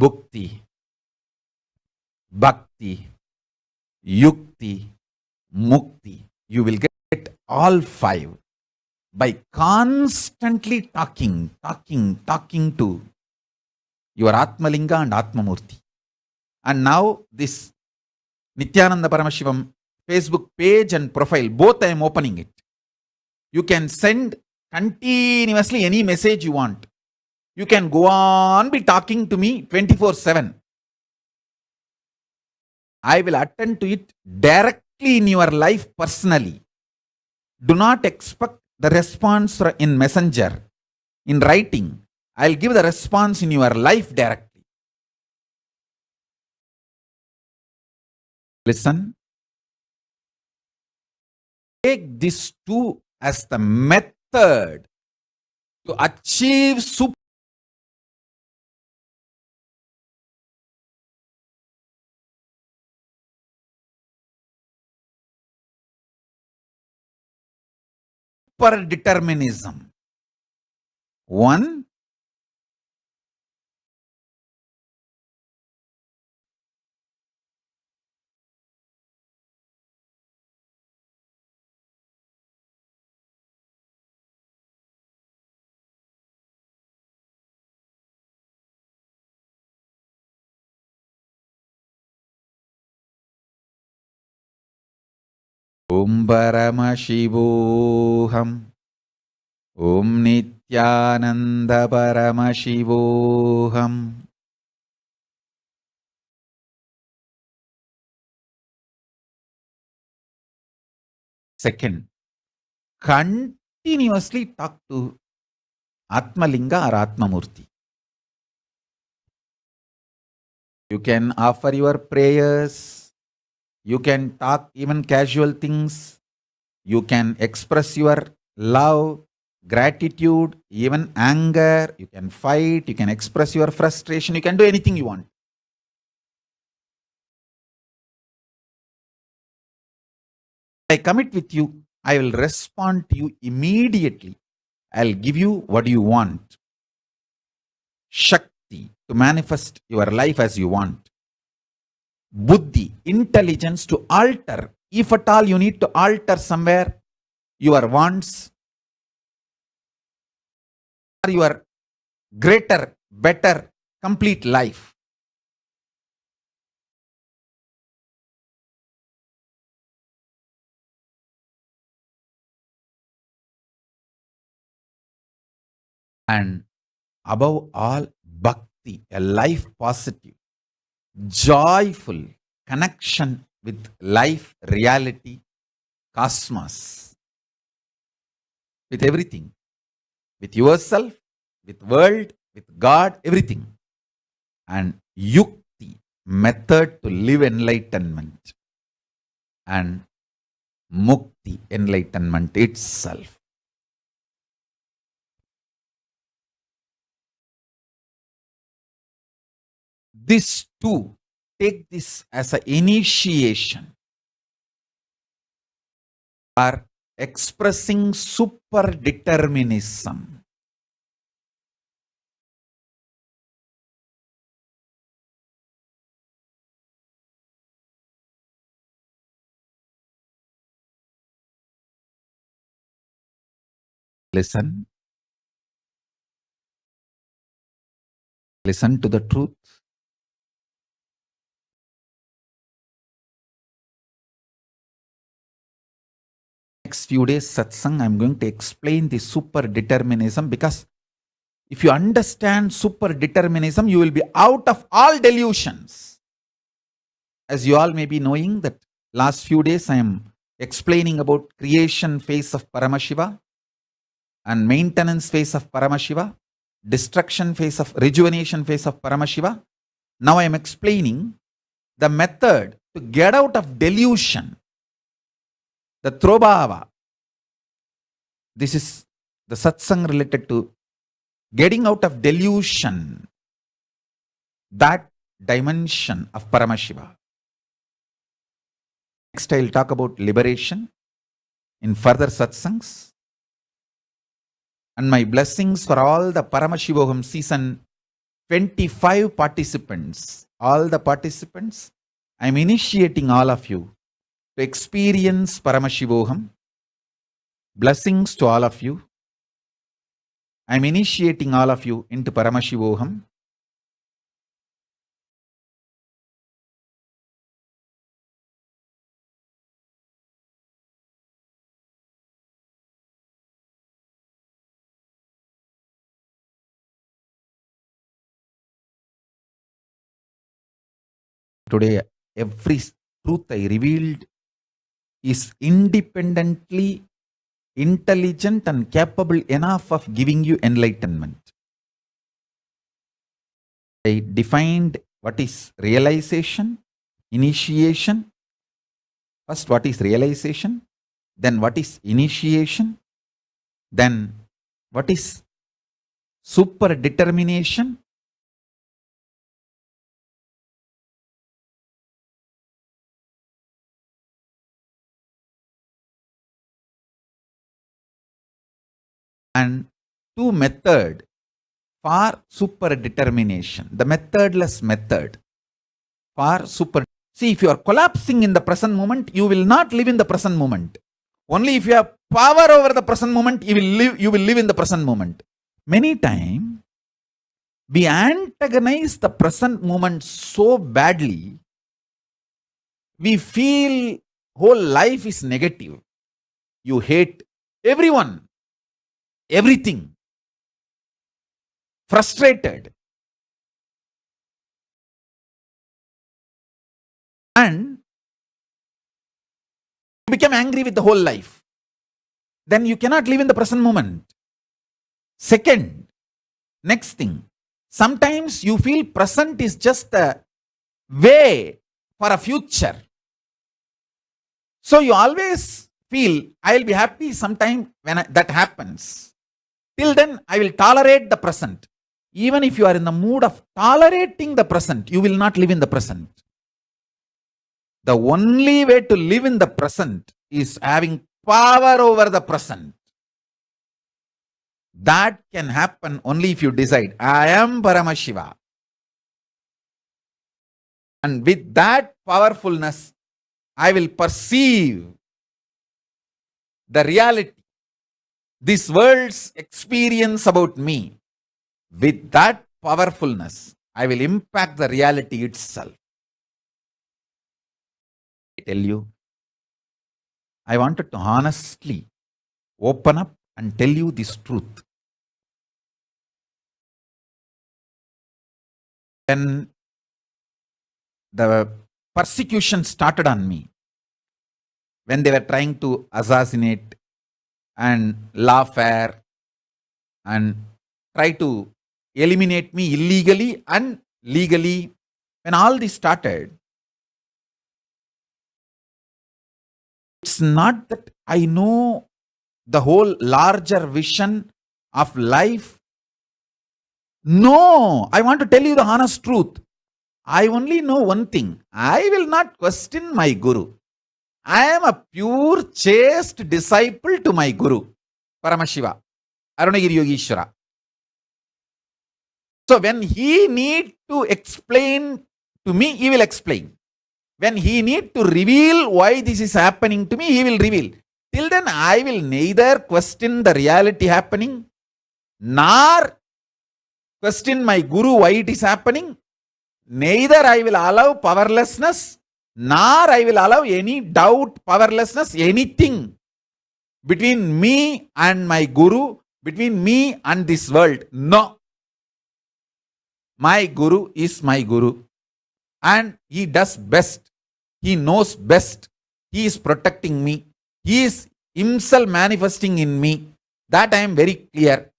bhukti, bhakti, yukti, mukti. You will get all five by constantly talking to your Atmalinga and Atmamurti. And now this Nithyananda Paramashivam Facebook page and profile, both I am opening it. You can send continuously any message you want. You can go on be talking to me 24/7. I will attend to it directly in your life personally. Do not expect the response in messenger, in writing. I'll give the response in your life directly. Listen. Take this two as the method to achieve super determinism. One, Om Paramashivoham. Om Nithyananda Paramashivoham. Second, continuously talk to Atmalinga or Atmamurti. You can offer your prayers. You can talk even casual things. You can express your love, gratitude, even anger. You can fight. You can express your frustration. You can do anything you want. I commit with you. I will respond to you immediately. I'll give you what you want. Shakti, to manifest your life as you want. Buddhi, intelligence to alter. If at all you need to alter somewhere your wants or your greater, better, complete life. And above all, bhakti, a life positive, joyful connection with life, reality, cosmos, with everything, with yourself, with world, with God, everything. And yukti, method to live enlightenment. And mukti, enlightenment itself. This too, take this as an initiation or expressing super determinism. Listen. Listen to the truth. Next few days satsang, I'm going to explain the super determinism, because if you understand super determinism, you will be out of all delusions. As you all may be knowing that last few days I am explaining about creation phase of Paramashiva and maintenance phase of Paramashiva, destruction phase of rejuvenation phase of Paramashiva. Now I am explaining the method to get out of delusion, the Throbhava. This is the satsang related to getting out of delusion, that dimension of Paramashiva. Next I will talk about liberation in further satsangs. And my blessings for all the Paramashivoham season 25 participants, all the participants. I am initiating all of you to experience Paramashivoham. Blessings to all of you. I am initiating all of you into Paramashivoham. Today, every truth I revealed is independently intelligent and capable enough of giving you enlightenment. I defined what is realization, initiation. First, what is realization? Then, what is initiation? Then, what is super determination? And two method for super determination. The methodless method for super. See, if you are collapsing in the present moment, you will not live in the present moment. Only if you have power over the present moment, you will live in the present moment. Many times, we antagonize the present moment so badly, we feel whole life is negative. You hate everyone, everything, frustrated, and you become angry with the whole life. Then you cannot live in the present moment. Second, next thing, sometimes you feel present is just a way for a future. So you always feel, I will be happy sometime when that happens. Till then, I will tolerate the present. Even if you are in the mood of tolerating the present, you will not live in the present. The only way to live in the present is having power over the present. That can happen only if you decide, I am Paramashiva. And with that powerfulness, I will perceive the reality, this world's experience about me. With that powerfulness, I will impact the reality itself. I tell you, I wanted to honestly open up and tell you this truth. When the persecution started on me, when they were trying to assassinate and lawfare and try to eliminate me illegally and legally, when all this started, it's not that I know the whole larger vision of life. No, I want to tell you the honest truth. I only know one thing. I will not question my Guru. I am a pure, chaste disciple to my Guru, Paramashiva, Arunagiri Yogeshwara. So when he need to explain to me, he will explain. When he need to reveal why this is happening to me, he will reveal. Till then, I will neither question the reality happening, nor question my Guru why it is happening. Neither I will allow powerlessness, nor I will allow any doubt, powerlessness, anything between me and my Guru, between me and this world. No. My Guru is my Guru, and he does best. He knows best. He is protecting me. He is himself manifesting in me. That I am very clear.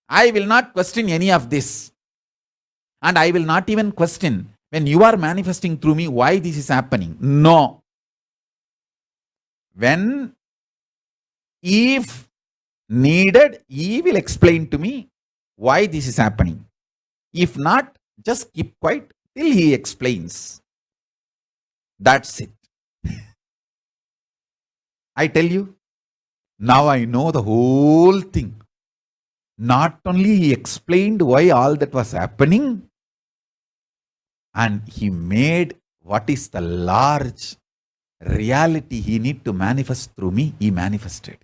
I will not question any of this. And I will not even question when you are manifesting through me why this is happening. No. When, if needed, he will explain to me why this is happening. If not, just keep quiet till he explains. That's it. I tell you, now I know the whole thing. Not only he explained why all that was happening, and he made what is the large reality he need to manifest through me, he manifested.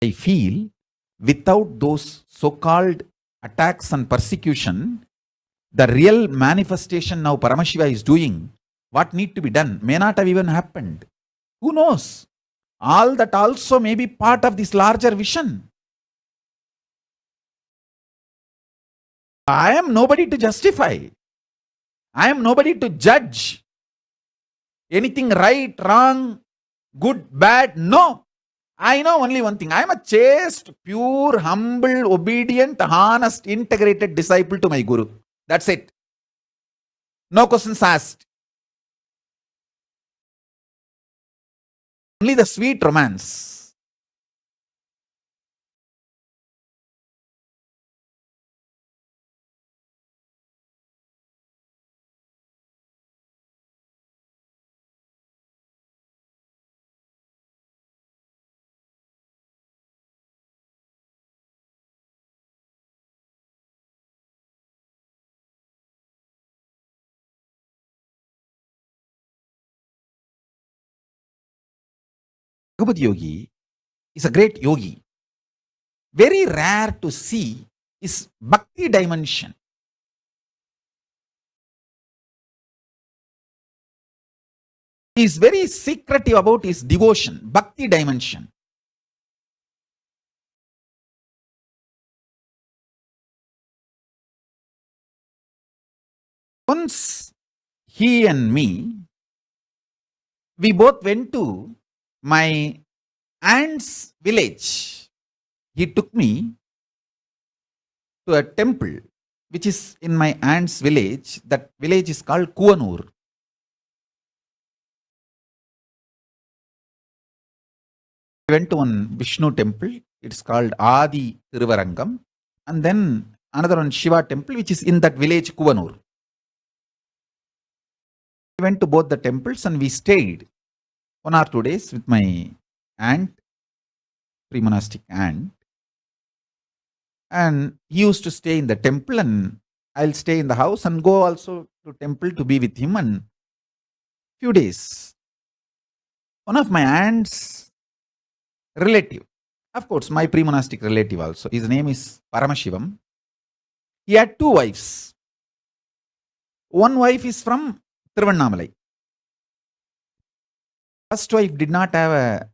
I feel without those so-called attacks and persecution, the real manifestation now Paramashiva is doing, what need to be done, may not have even happened. Who knows? All that also may be part of this larger vision. I am nobody to justify. I am nobody to judge. Anything right, wrong, good, bad, no. I know only one thing. I am a chaste, pure, humble, obedient, honest, integrated disciple to my Guru. That's it. No questions asked. Only the sweet romance. Bhagavad Yogi is a great yogi. Very rare to see is bhakti dimension. He is very secretive about his devotion, bhakti dimension. Once he and me, we both went to my aunt's village. He took me to a temple which is in my aunt's village. That village is called Kuvanur. We went to one Vishnu temple. It's called Adi Thiruvarangam. And then another one Shiva temple which is in that village Kuvanur. We went to both the temples and we stayed 1 or 2 days with my aunt, pre-monastic aunt. And he used to stay in the temple and I'll stay in the house and go also to temple to be with him. And few days, one of my aunt's relative, of course my pre-monastic relative also, his name is Paramashivam. He had 2 wives. One wife is from Tiruvannamalai. First wife did not have a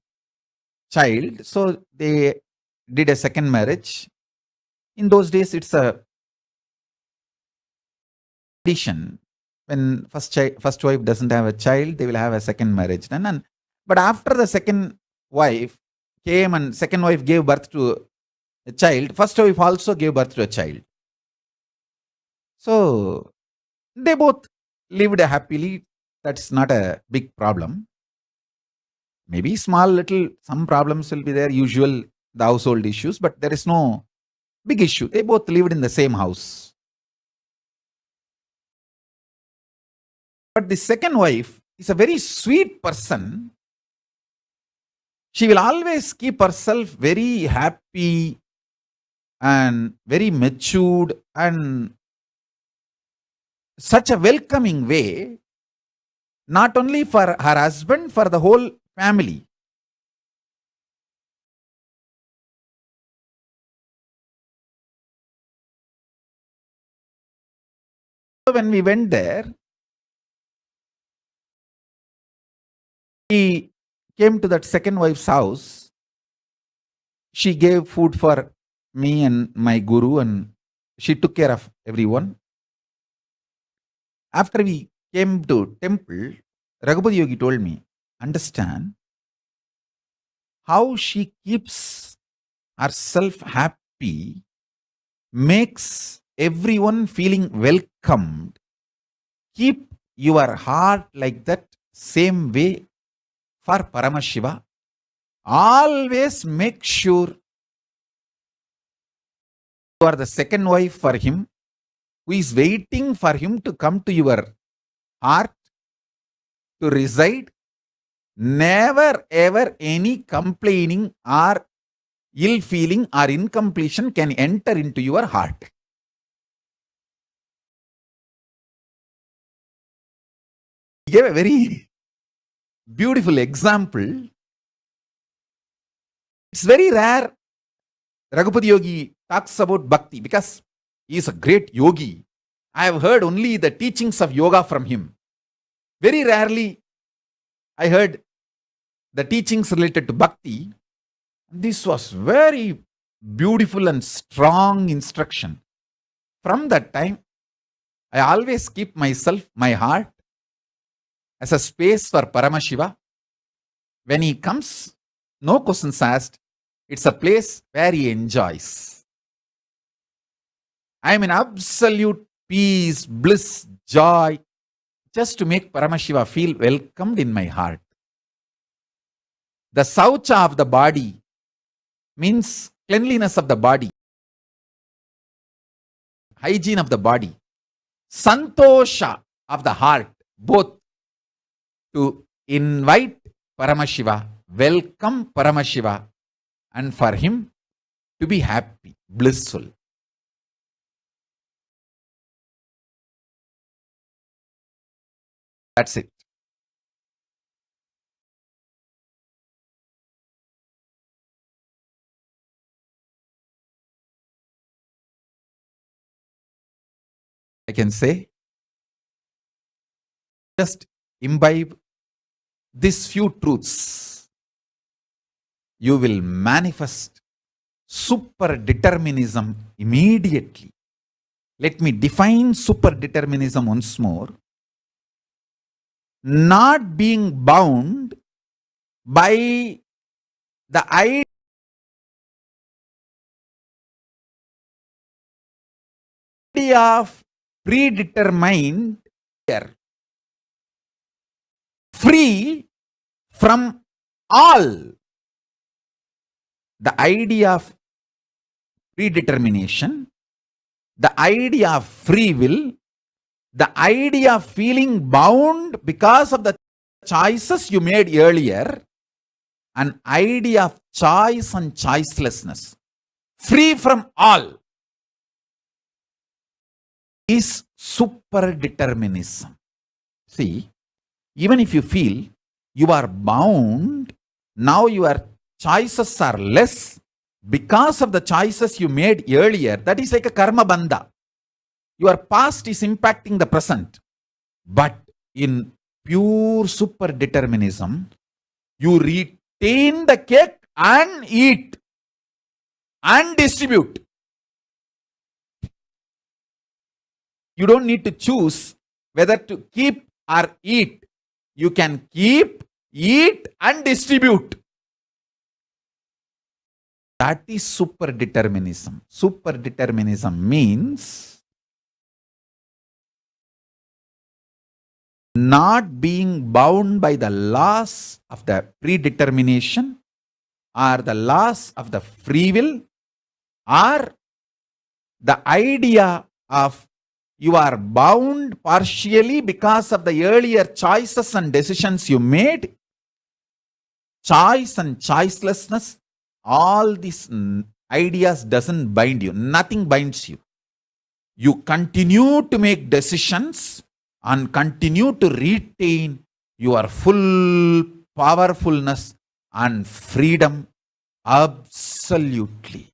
child, so they did a second marriage. In those days, it's a tradition. When first wife doesn't have a child, they will have a second marriage done. But after the second wife came and second wife gave birth to a child, first wife also gave birth to a child. So they both lived happily. That's not a big problem. Maybe small little, some problems will be there, usual, the household issues, but there is no big issue. They both lived in the same house. But the second wife is a very sweet person. She will always keep herself very happy and very matured and such a welcoming way, not only for her husband, for the whole family. So when we went there, he came to that second wife's house. She gave food for me and my guru, and she took care of everyone. After we came to temple, Raghupati Yogi told me, understand how she keeps herself happy, makes everyone feeling welcomed. Keep your heart like that same way for Paramashiva. Always make sure you are the second wife for him, who is waiting for him to come to your heart to reside. Never ever any complaining or ill feeling or incompletion can enter into your heart. He gave a very beautiful example. It's very rare Raghupati Yogi talks about bhakti because he is a great yogi. I have heard only the teachings of yoga from him. Very rarely I heard the teachings related to bhakti. This was very beautiful and strong instruction. From that time, I always keep myself, my heart, as a space for Paramashiva. When he comes, no questions asked. It's a place where he enjoys. I am in absolute peace, bliss, joy, just to make Paramashiva feel welcomed in my heart. The saucha of the body means cleanliness of the body, hygiene of the body, santosha of the heart, both to invite Paramashiva, welcome Paramashiva, and for him to be happy, blissful. That's it. I can say, just imbibe these few truths. You will manifest super determinism immediately. Let me define super determinism once more. Not being bound by the idea of predetermined, free from all. The idea of predetermination, the idea of free will, the idea of feeling bound because of the choices you made earlier, an idea of choice and choicelessness, free from all, is super determinism. See, even if you feel you are bound, now your choices are less because of the choices you made earlier. That is like a karma bandha. Your past is impacting the present. But in pure super determinism, you retain the cake and eat and distribute. You don't need to choose whether to keep or eat. You can keep, eat, and distribute. That is super determinism. Super determinism means not being bound by the laws of the predetermination or the laws of the free will or the idea of You are bound partially because of the earlier choices and decisions you made. Choice and choicelessness, all these ideas doesn't bind you. Nothing binds you. You continue to make decisions and continue to retain your full powerfulness and freedom absolutely.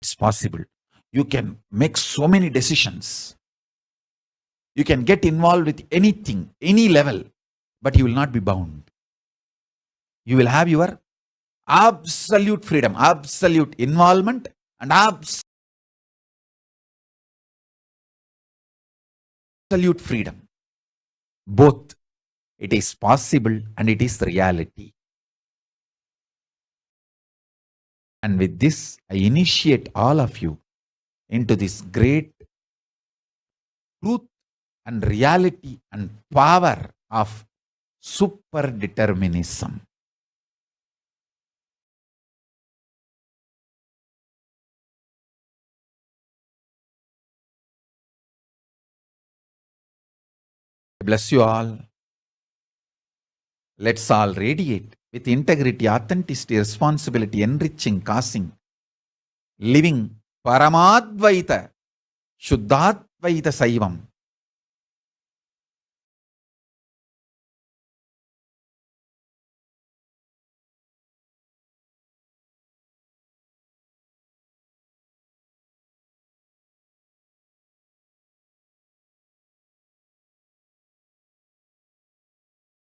It's possible. You can make so many decisions. You can get involved with anything, any level, but you will not be bound. You will have your absolute freedom, absolute involvement, and absolute freedom. Both. It is possible and it is reality. And with this, I initiate all of you into this great truth and reality and power of super determinism. Bless you all. Let's all radiate with integrity, authenticity, responsibility, enriching, causing, living Paramadvaita, Shuddhadvaita Saivam.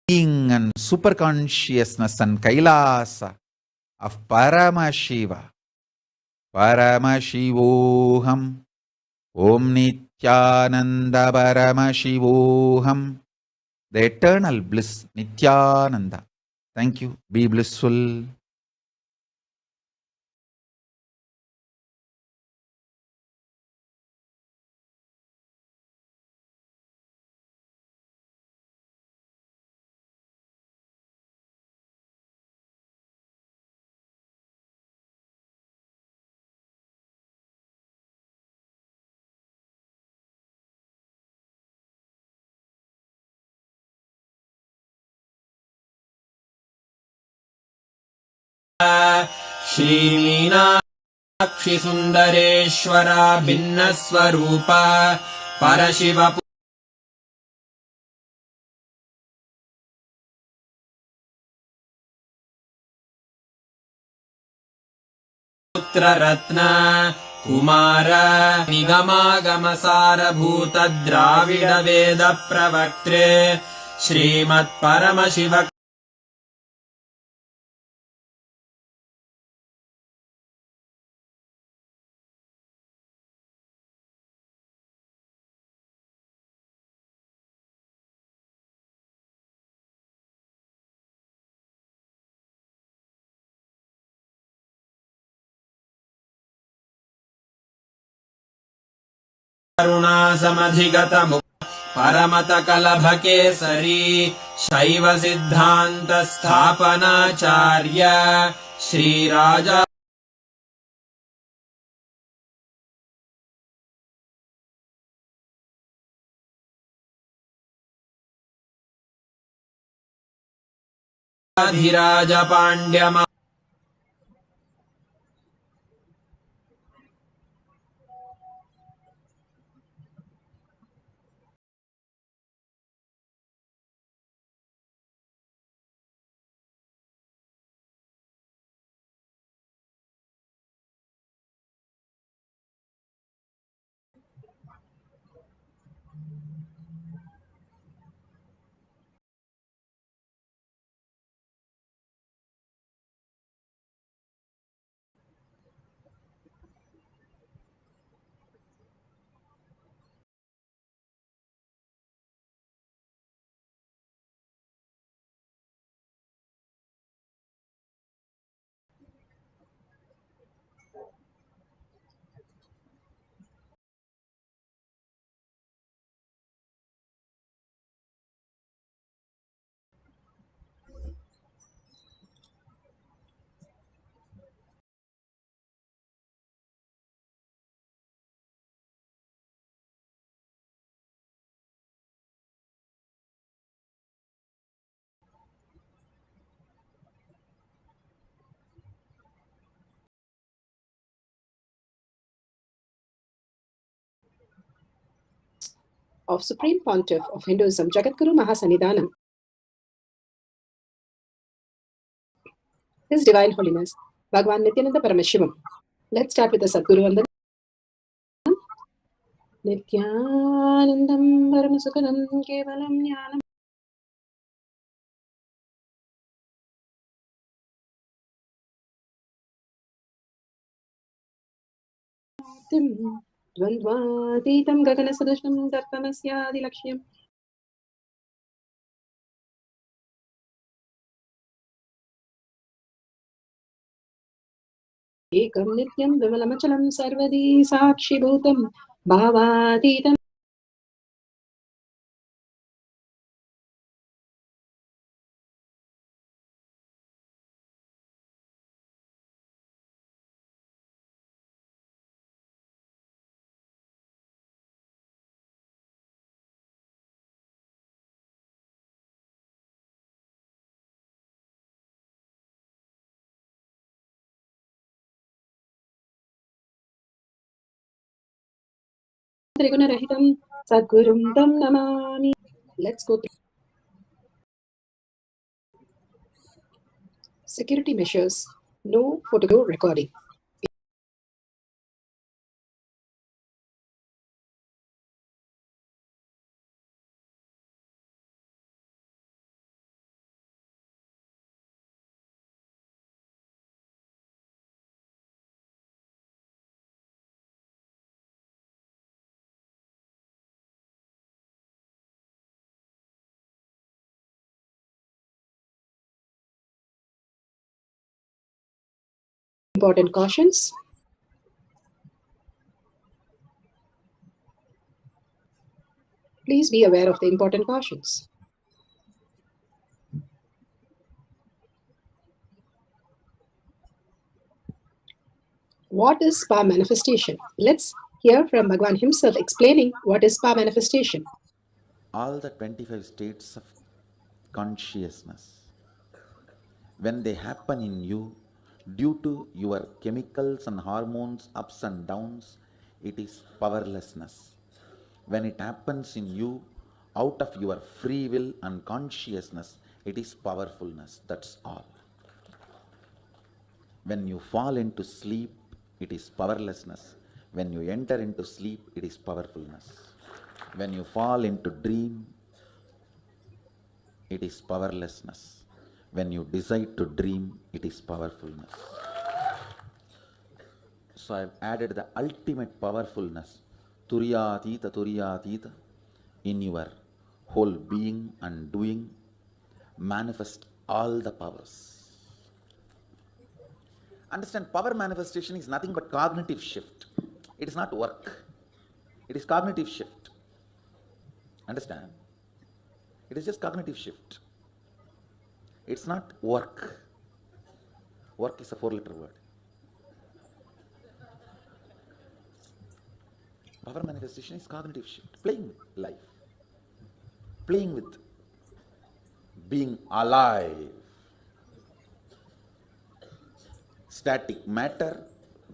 Being and super consciousness and Kailasa of Paramashiva. Paramashivoham. Om Nithyananda Paramashivoham. The eternal bliss, Nithyananda. Thank you. Be blissful. श्रीमीनाक्षि सुन्दरेश्वरा भिन्नस्वरूपा परशिव पुत्ररत्न Kumar निगमागमसारभूत Dravid वेद प्रवक्त्रे श्रीमत्परमशिव करुणासमधिगतमुख परमतकलभकेसरी शैव सिद्धान्त स्थापनाचार्य श्रीराजा Dhiraj पाण्ड्यमा of Supreme Pontiff of Hinduism, Jagadguru Mahasannidhanam, His Divine Holiness, Bhagwan Nithyananda Paramashivam. Let's start with the Sadguru Vandanam. Nithyanandam Paramasukhanam Kevalam Jnanam Dvandvatītam Gaganasadusham Dartamasyadilakshyam Ekam Nityam Vimalamachalam Sarvadi Sakshibhutam Bhavatītam Trigunarahitam Sadgurum Tam Namami. Let's go through security measures. No photo recording. Important cautions. Please be aware of the important cautions. What is spa manifestation? Let's hear from Bhagwan himself explaining what is spa manifestation. All the 25 states of consciousness, when they happen in you, due to your chemicals and hormones ups and downs, it is powerlessness. When it happens in you, out of your free will and consciousness, it is powerfulness. That's all. When you fall into sleep, it is powerlessness. When you enter into sleep, it is powerfulness. When you fall into dream, it is powerlessness. When you decide to dream, it is powerfulness. So I've added the ultimate powerfulness, Turiyatita, in your whole being and doing. Manifest all the powers. Understand, power manifestation is nothing but cognitive shift. It is not work. It is cognitive shift. Understand? It is just cognitive shift. It's not work. Work is a 4-letter word. Power manifestation is cognitive shift. Playing with life. Playing with being alive. Static matter,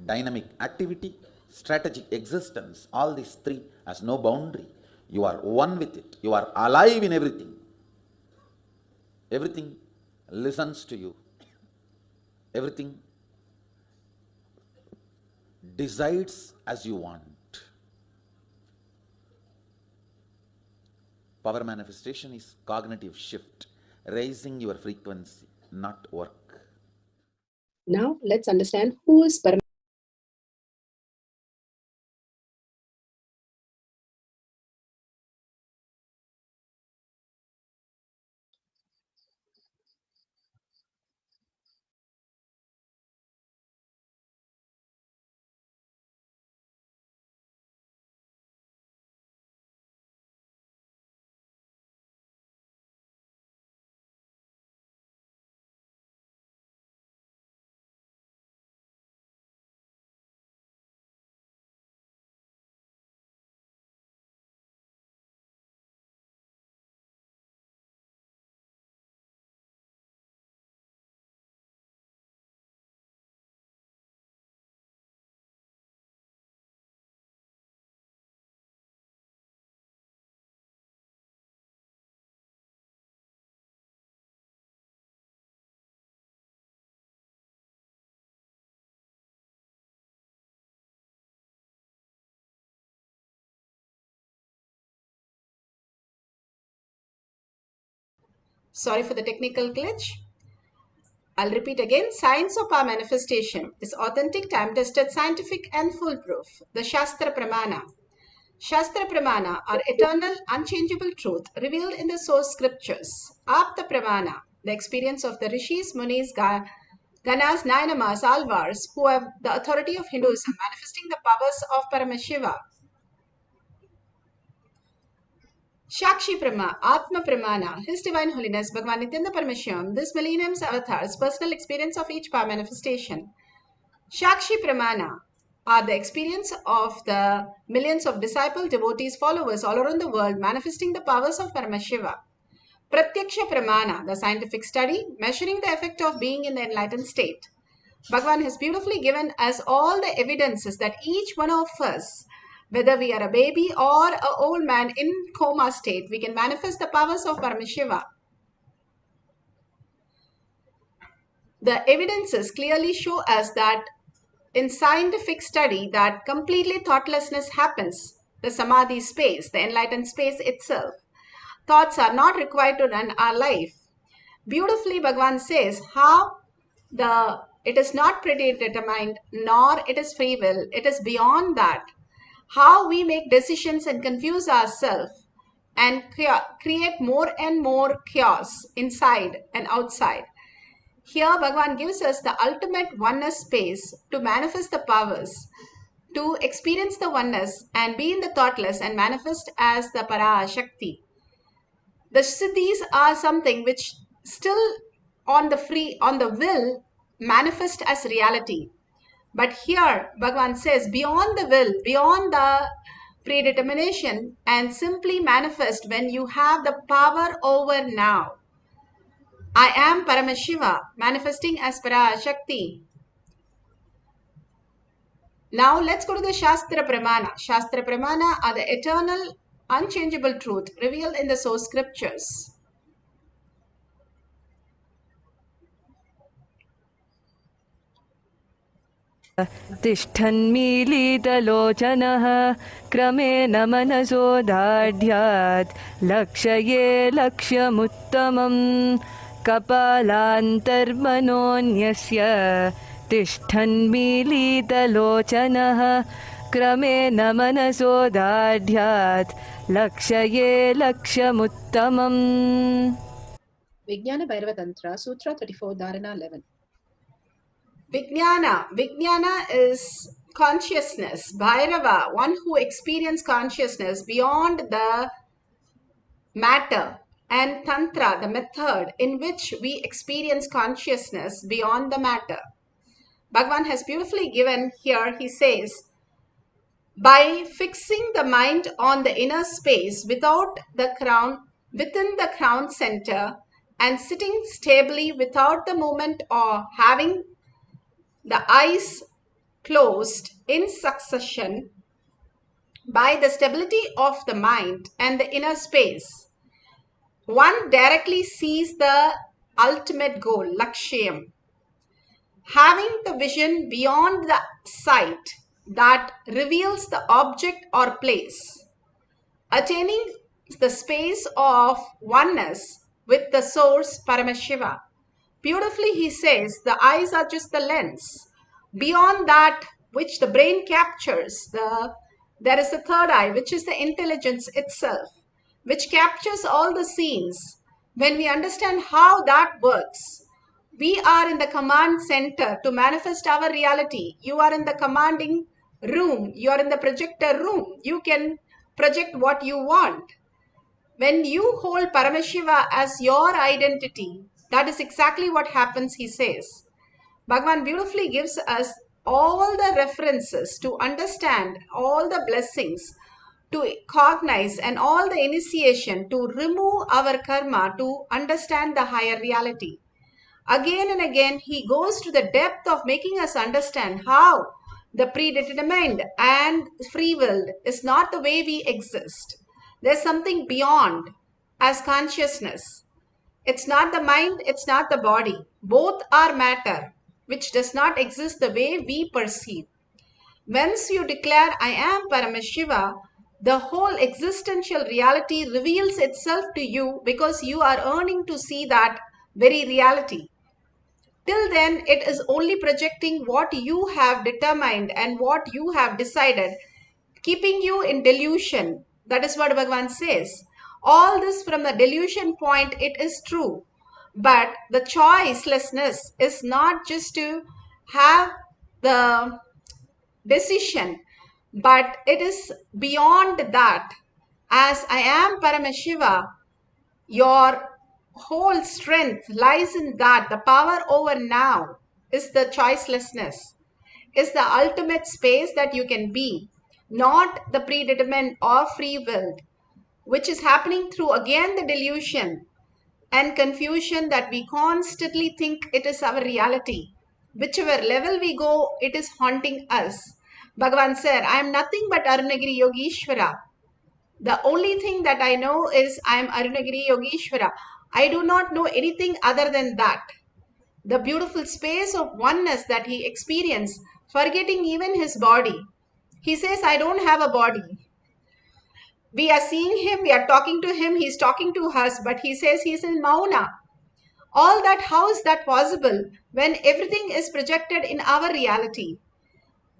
dynamic activity, strategic existence, all these three has no boundary. You are one with it. You are alive in everything. Everything listens to you. Everything decides as you want. Power manifestation is cognitive shift, raising your frequency, not work. Now let's understand who is Paramashivam. Sorry for the technical glitch. I'll repeat again. Science of our manifestation is authentic, time-tested, scientific and foolproof. The Shastra Pramana. Shastra Pramana are eternal, unchangeable truth revealed in the source scriptures. Apta Pramana, the experience of the Rishis, Munis, Ganas, Nainamas, Alvars, who have the authority of Hinduism, manifesting the powers of Paramashiva. Shakshi Prama, Atma Pramana, His Divine Holiness Bhagavan Nithyananda Paramashivam, this millennium's avatars, personal experience of each power manifestation. Shakshi Pramana are the experience of the millions of disciples, devotees, followers all around the world, manifesting the powers of Paramashiva. Pratyaksha Pramana, the scientific study, measuring the effect of being in the enlightened state. Bhagavan has beautifully given us all the evidences that each one of us, whether we are a baby or an old man in coma state, we can manifest the powers of Paramashiva. The evidences clearly show us that in scientific study that completely thoughtlessness happens, the samadhi space, the enlightened space itself. Thoughts are not required to run our life. Beautifully, Bhagavan says how it is not predetermined nor it is free will. It is beyond that. How we make decisions and confuse ourselves and create more and more chaos inside and outside. Here, Bhagavan gives us the ultimate oneness space to manifest the powers, to experience the oneness and be in the thoughtless and manifest as the Parashakti. The siddhis are something which still on the will manifest as reality. But here, Bhagavan says, beyond the will, beyond the predetermination, and simply manifest when you have the power over now. I am Paramashiva, manifesting as Parashakti. Now let's go to the Shastra Pramana. Shastra Pramana are the eternal, unchangeable truth revealed in the source scriptures. तिष्ठन्मीलितलोचनः क्रमेण मनसोदाढ्यात् लक्ष्ये लक्ष्यमुत्तमं कपालान्तर्मनोऽन्यस्य तिष्ठन्मीलितलोचनः क्रमेण मनसोदाढ्यात् लक्ष्ये लक्ष्यमुत्तमम्. Vijnana Bhairava Tantra, Sutra 34, Dharana 11. Vijnana is consciousness. Bhairava, one who experiences consciousness beyond the matter. And Tantra, the method in which we experience consciousness beyond the matter. Bhagavan has beautifully given here, he says, by fixing the mind on the inner space within the crown center, and sitting stably without the movement or having the eyes closed in succession, by the stability of the mind and the inner space, one directly sees the ultimate goal, Lakshyam. Having the vision beyond the sight that reveals the object or place, attaining the space of oneness with the source Paramashiva. Beautifully he says the eyes are just the lens. Beyond that which the brain captures, there is a third eye, which is the intelligence itself, which captures all the scenes. When we understand how that works, we are in the command center to manifest our reality. You are in the commanding room. You are in the projector room. You can project what you want. When you hold Paramashiva as your identity, that is exactly what happens, he says. Bhagavan beautifully gives us all the references to understand all the blessings, to cognize and all the initiation to remove our karma, to understand the higher reality. Again and again, he goes to the depth of making us understand how the predetermined and free-willed is not the way we exist. There's something beyond as consciousness. It's not the mind, it's not the body. Both are matter, which does not exist the way we perceive. Once you declare, I am Paramashiva, The whole existential reality reveals itself to you because you are earning to see that very reality. Till then, it is only projecting what you have determined and what you have decided, keeping you in delusion. That is what Bhagavan says. All this from the delusion point, it is true. But the choicelessness is not just to have the decision, but it is beyond that. As I am Paramashiva, your whole strength lies in that. The power over now is the choicelessness, is the ultimate space that you can be, not the predetermined or free willed, which is happening through again the delusion and confusion that we constantly think it is our reality. Whichever level we go, it is haunting us. Bhagavan said, I am nothing but Arunagiri Yogeshwara. The only thing that I know is I am Arunagiri Yogeshwara. I do not know anything other than that. The beautiful space of oneness that he experienced, forgetting even his body. He says, I don't have a body. We are seeing him, we are talking to him, he's talking to us, but he says he's in Mauna. All that, how is that possible when everything is projected in our reality?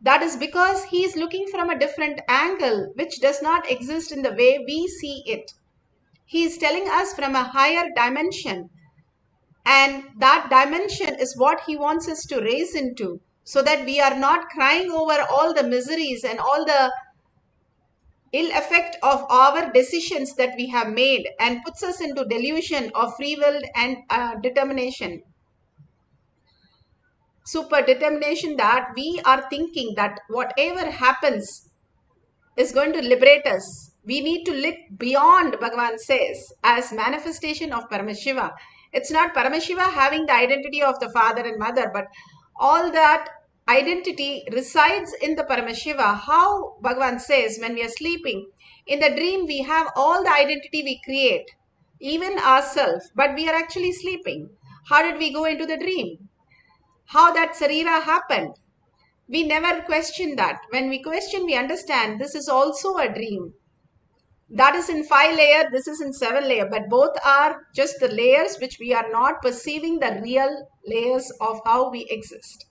That is because he is looking from a different angle, which does not exist in the way we see it. He is telling us from a higher dimension. And that dimension is what he wants us to raise into, so that we are not crying over all the miseries and all the ill effect of our decisions that we have made, and puts us into delusion of free will and determination. Super determination that we are thinking that whatever happens is going to liberate us. We need to look beyond, Bhagavan says, as manifestation of Paramashiva. It's not Paramashiva having the identity of the father and mother, but all that identity resides in the Paramashiva. How Bhagavan says, when we are sleeping, in the dream we have all the identity we create, even ourselves, but we are actually sleeping. How did we go into the dream? How that sarira happened? We never question that. When we question, we understand this is also a dream. That is in 5 layer, this is in 7 layer, but both are just the layers which we are not perceiving the real layers of how we exist.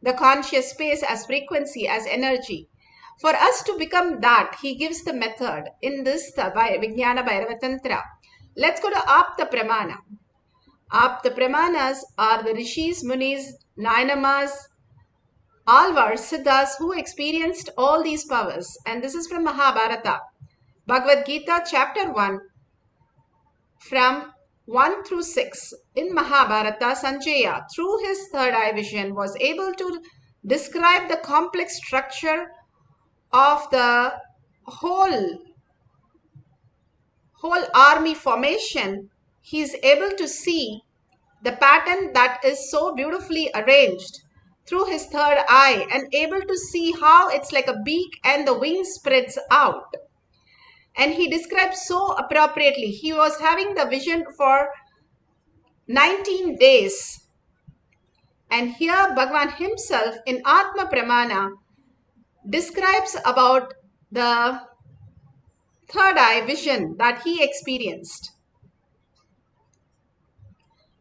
The conscious space as frequency, as energy. For us to become that, he gives the method in this Vijnana Bhairava Tantra. Let's go to Apta Pramana. Apta Pramanas are the Rishis, Munis, Nainamas, Alvars, Siddhas who experienced all these powers. And this is from Mahabharata. Bhagavad Gita chapter 1 from 1 through 6. In Mahabharata, Sanjaya, through his third eye vision, was able to describe the complex structure of the whole army formation. He is able to see the pattern that is so beautifully arranged through his third eye, and able to see how it's like a beak and the wings spreads out. And he describes so appropriately. He was having the vision for 19 days. And here Bhagavan himself in Atma Pramana describes about the third eye vision that he experienced.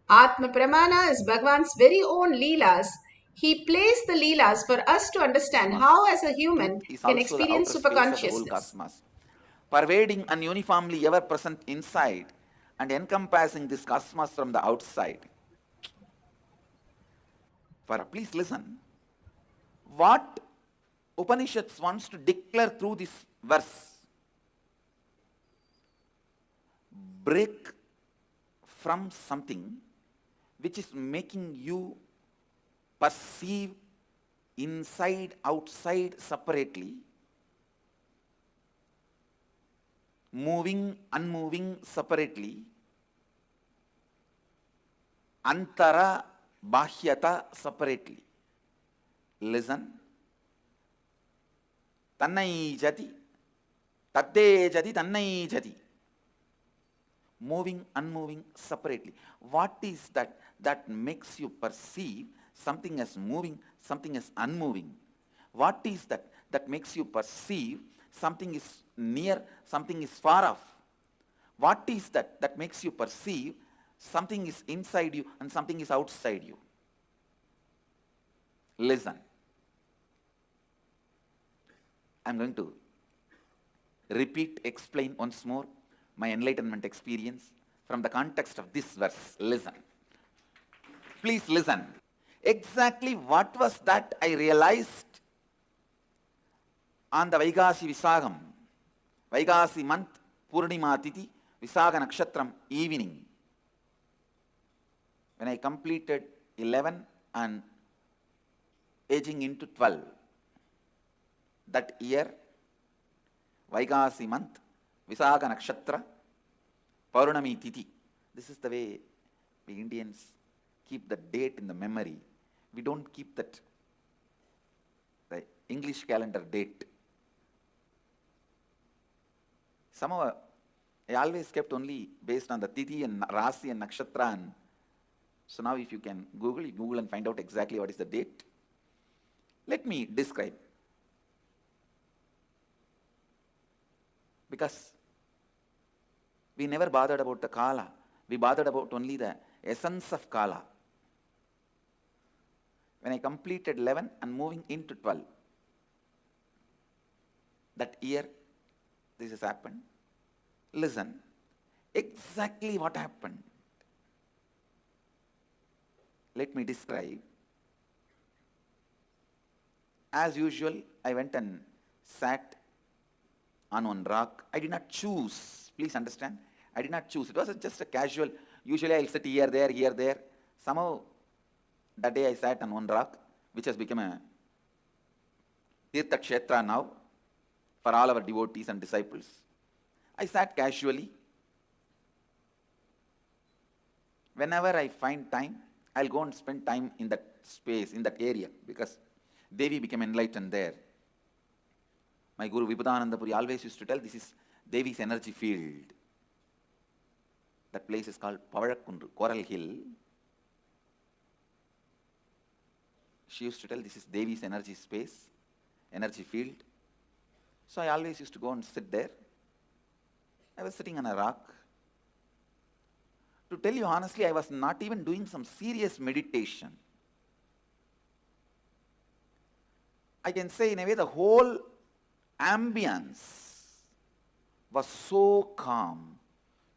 Atma Pramana is Bhagavan's very own Leelas. He plays the Leelas for us to understand how as a human can experience superconsciousness. Pervading and uniformly ever present inside and encompassing this cosmos from the outside. Please listen. What Upanishads wants to declare through this verse: break from something which is making you perceive inside, outside separately, moving, unmoving separately, antara, bahyata separately. Listen. Tannai jati, tadde jati, tannai jati. Moving, unmoving separately. What is that makes you perceive something as moving, something as unmoving? What is that makes you perceive something is near, something is far off. What is that that makes you perceive something is inside you and something is outside you? Listen. I'm going to repeat, explain once more my enlightenment experience from the context of this verse. Listen. Please listen. Exactly what was that I realized on the Vaikasi Visagam, Vaikasi month, Purnima Tithi, Visaga Nakshatram evening, when I completed 11 and aging into 12. That year, Vaikasi month, Visaga Nakshatra, Paurnami Tithi. This is the way we Indians keep the date in the memory. We don't keep that, the English calendar date. Somehow, I always kept only based on the Tithi and Rasi and Nakshatra. And so now if you can Google, you Google and find out exactly what is the date. Let me describe. Because we never bothered about the Kala. We bothered about only the essence of Kala. When I completed 11 and moving into 12, that year, this has happened. Listen, exactly what happened. Let me describe. As usual, I went and sat on one rock. I did not choose. Please understand. I did not choose. It was just a casual. Usually I'll sit here, there. Somehow, that day I sat on one rock, which has become a Tirtha Kshetra now for all our devotees and disciples. I sat casually. Whenever I find time, I'll go and spend time in that space, in that area, because Devi became enlightened there. My Guru Vibhudananda Puri always used to tell, this is Devi's energy field. That place is called Pavalakundu, Coral Hill. She used to tell, this is Devi's energy space, energy field. So I always used to go and sit there. I was sitting on a rock. To tell you honestly, I was not even doing some serious meditation. I can say in a way the whole ambience was so calm,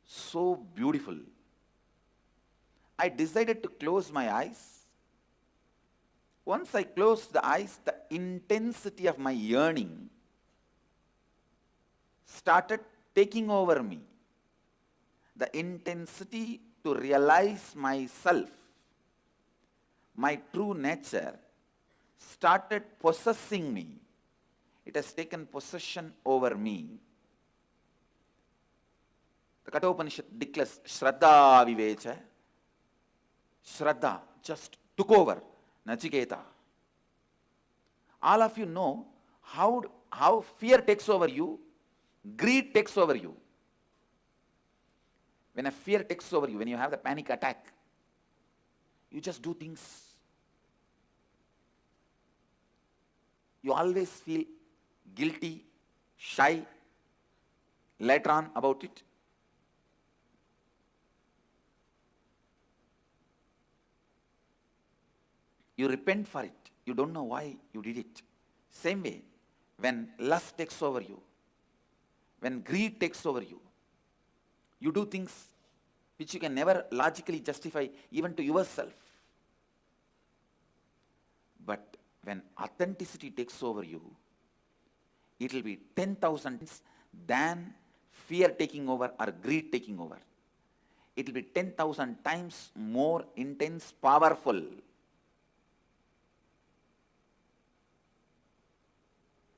so beautiful. I decided to close my eyes. Once I closed the eyes, the intensity of my yearning started taking over me. The intensity to realize myself, my true nature, started possessing me. It has taken possession over me. The Kathopanishad declares, Shraddha Vivecha. Shraddha just took over Nachiketa. All of you know how fear takes over you, greed takes over you. When a fear takes over you, when you have the panic attack, you just do things. You always feel guilty, shy, later on about it. You repent for it. You don't know why you did it. Same way, when lust takes over you, when greed takes over you, you do things which you can never logically justify even to yourself. But when authenticity takes over you, it will be 10,000 than fear taking over or greed taking over. It will be 10,000 times more intense, powerful.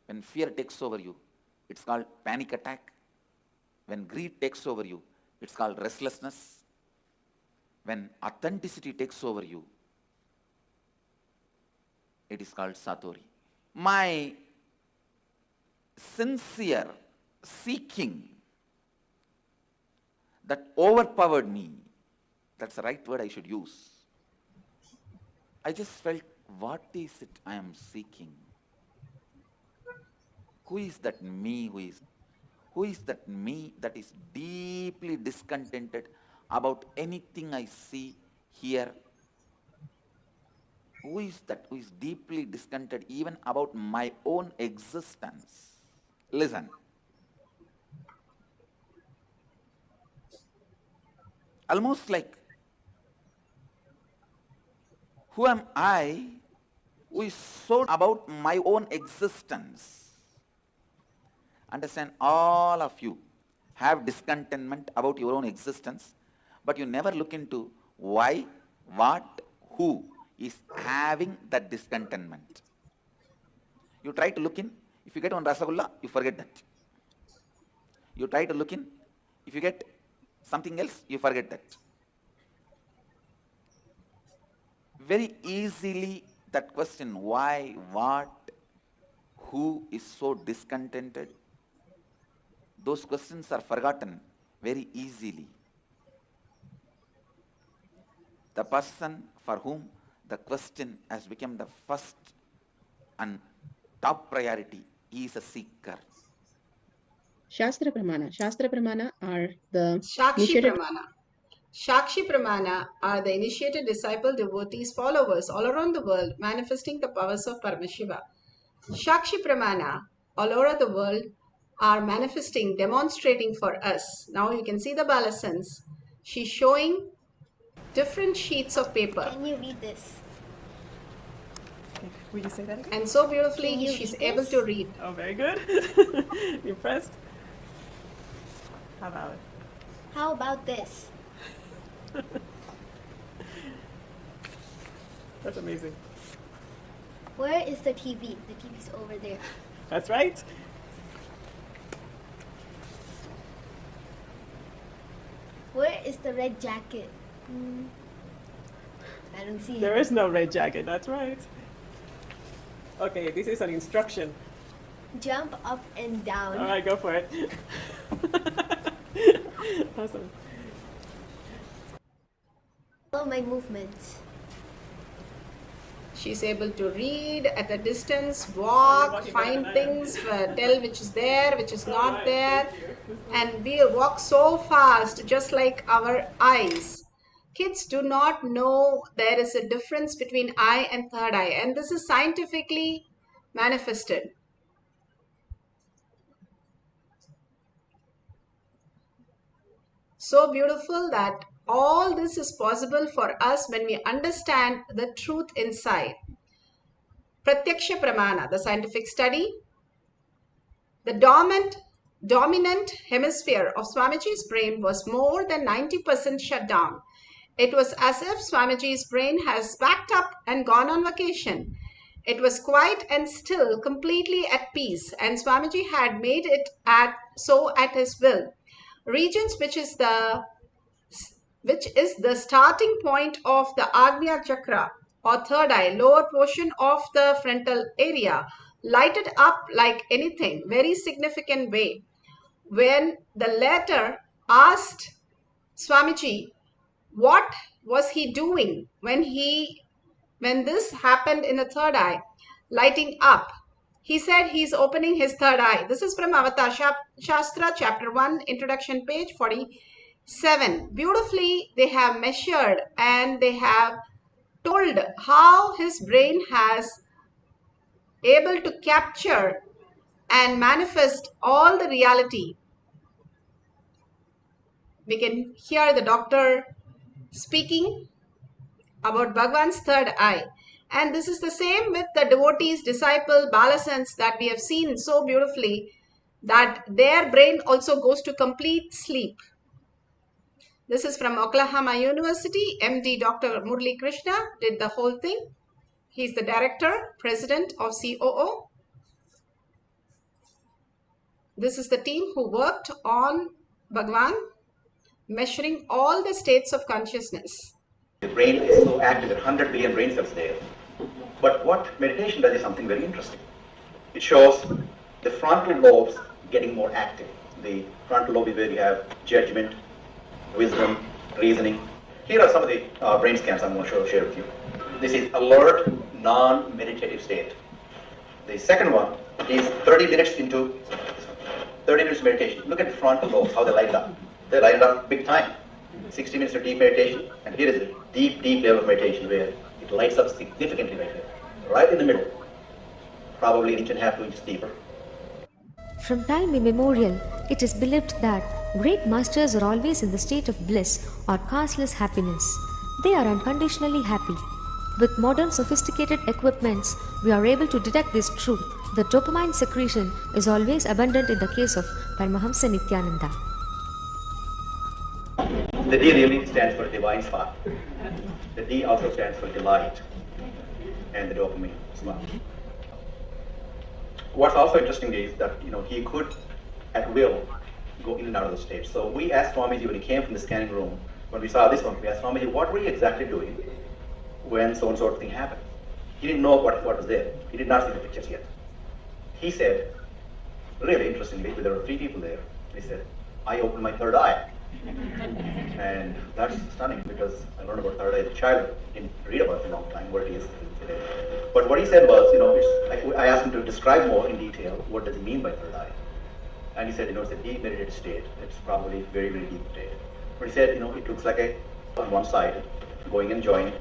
When fear takes over you, it's called panic attack. When greed takes over you, it's called restlessness. When authenticity takes over you, it is called satori. My sincere seeking that overpowered me, that's the right word I should use. I just felt, what is it I am seeking? Who is that me who is that me that is deeply discontented about anything I see, hear? Who is that who is deeply discontented even about my own existence? Listen. Almost like, who am I who is so about my own existence? Understand, all of you have discontentment about your own existence, but you never look into why, what, who is having that discontentment. You try to look in, if you get one Rasagulla, you forget that. You try to look in, if you get something else, you forget that. Very easily that question, why, what, who is so discontented, those questions are forgotten very easily. The person for whom the question has become the first and top priority is a seeker. Shastra Pramana are the Shakshi initiated... Pramana. Shakshi Pramana are the initiated disciple, devotees, followers all around the world manifesting the powers of Paramashiva. Shakshi Pramana all over the world are manifesting, demonstrating for us. Now you can see the Balasans. She's showing different sheets of paper. Can you read this? Will you say that again? And so beautifully she's able to read. Oh, very good. Impressed? How about it? How about this? That's amazing. Where is the TV? The TV's over there. That's right. Where is the red jacket? I don't see it. There is no red jacket, that's right. Okay, this is an instruction. Jump up and down. All right, go for it. Awesome. Follow my movements. She's able to read at a distance, walk, find things, tell which is there, which is not there, and we walk so fast, just like our eyes. Kids do not know there is a difference between eye and third eye, and this is scientifically manifested. So beautiful that all this is possible for us when we understand the truth inside. Pratyaksha Pramana, the scientific study. The dominant hemisphere of Swamiji's brain was more than 90% shut down. It was as if Swamiji's brain has packed up and gone on vacation. It was quiet and still, completely at peace, and Swamiji had made it so at his will. Regions which is the starting point of the Agnya Chakra or third eye, lower portion of the frontal area, lighted up like anything, very significant way. When the latter asked Swamiji what was he doing when this happened in the third eye, lighting up, he said he's opening his third eye. This is from Avatar Shastra, chapter 1, introduction, page 47. Beautifully, they have measured and they have told how his brain has able to capture and manifest all the reality. We can hear the doctor speaking about Bhagwan's third eye. And this is the same with the devotees, disciple, Balasans that we have seen so beautifully, that their brain also goes to complete sleep. This is from Oklahoma University. MD Dr. Murli Krishna did the whole thing. He's the director, president of COO. This is the team who worked on Bhagwan, measuring all the states of consciousness. The brain is so active, there are 100 billion brain cells there. But what meditation does is something very interesting. It shows the frontal lobes getting more active. The frontal lobe is where you have judgment, wisdom, reasoning. Here are some of the brain scans I'm going to share with you. This is alert, non-meditative state. The second one He's 30 minutes into 30 minutes meditation. Look at the frontal lobes, how they light up. They light up big time. 60 minutes of deep meditation, and here is a deep, deep level of meditation where it lights up significantly right here. Right in the middle. Probably an inch and a half, 2 inches deeper. From time immemorial, it is believed that great masters are always in the state of bliss or causeless happiness. They are unconditionally happy. With modern sophisticated equipments, we are able to detect this truth. The dopamine secretion is always abundant in the case of Paramahamsa Nithyananda. The D really stands for divine spark. The D also stands for delight and the dopamine spark. What's also interesting is that he could at will go in and out of the state. So we asked Swamiji when he came from the scanning room, when we saw this one, we asked Swamiji, what were you exactly doing when so and so thing happened? He didn't know what was there. He did not see the pictures yet. He said, really interestingly, there were 3 people there. He said, I opened my third eye. And that's stunning because I learned about third eye as a child. Didn't read about it for a long time, where it is today. But what he said was, I asked him to describe more in detail what does he mean by third eye. And he said, it's a deep meditated state. It's probably very, very deep state. But he said, it looks like on one side, going and joining,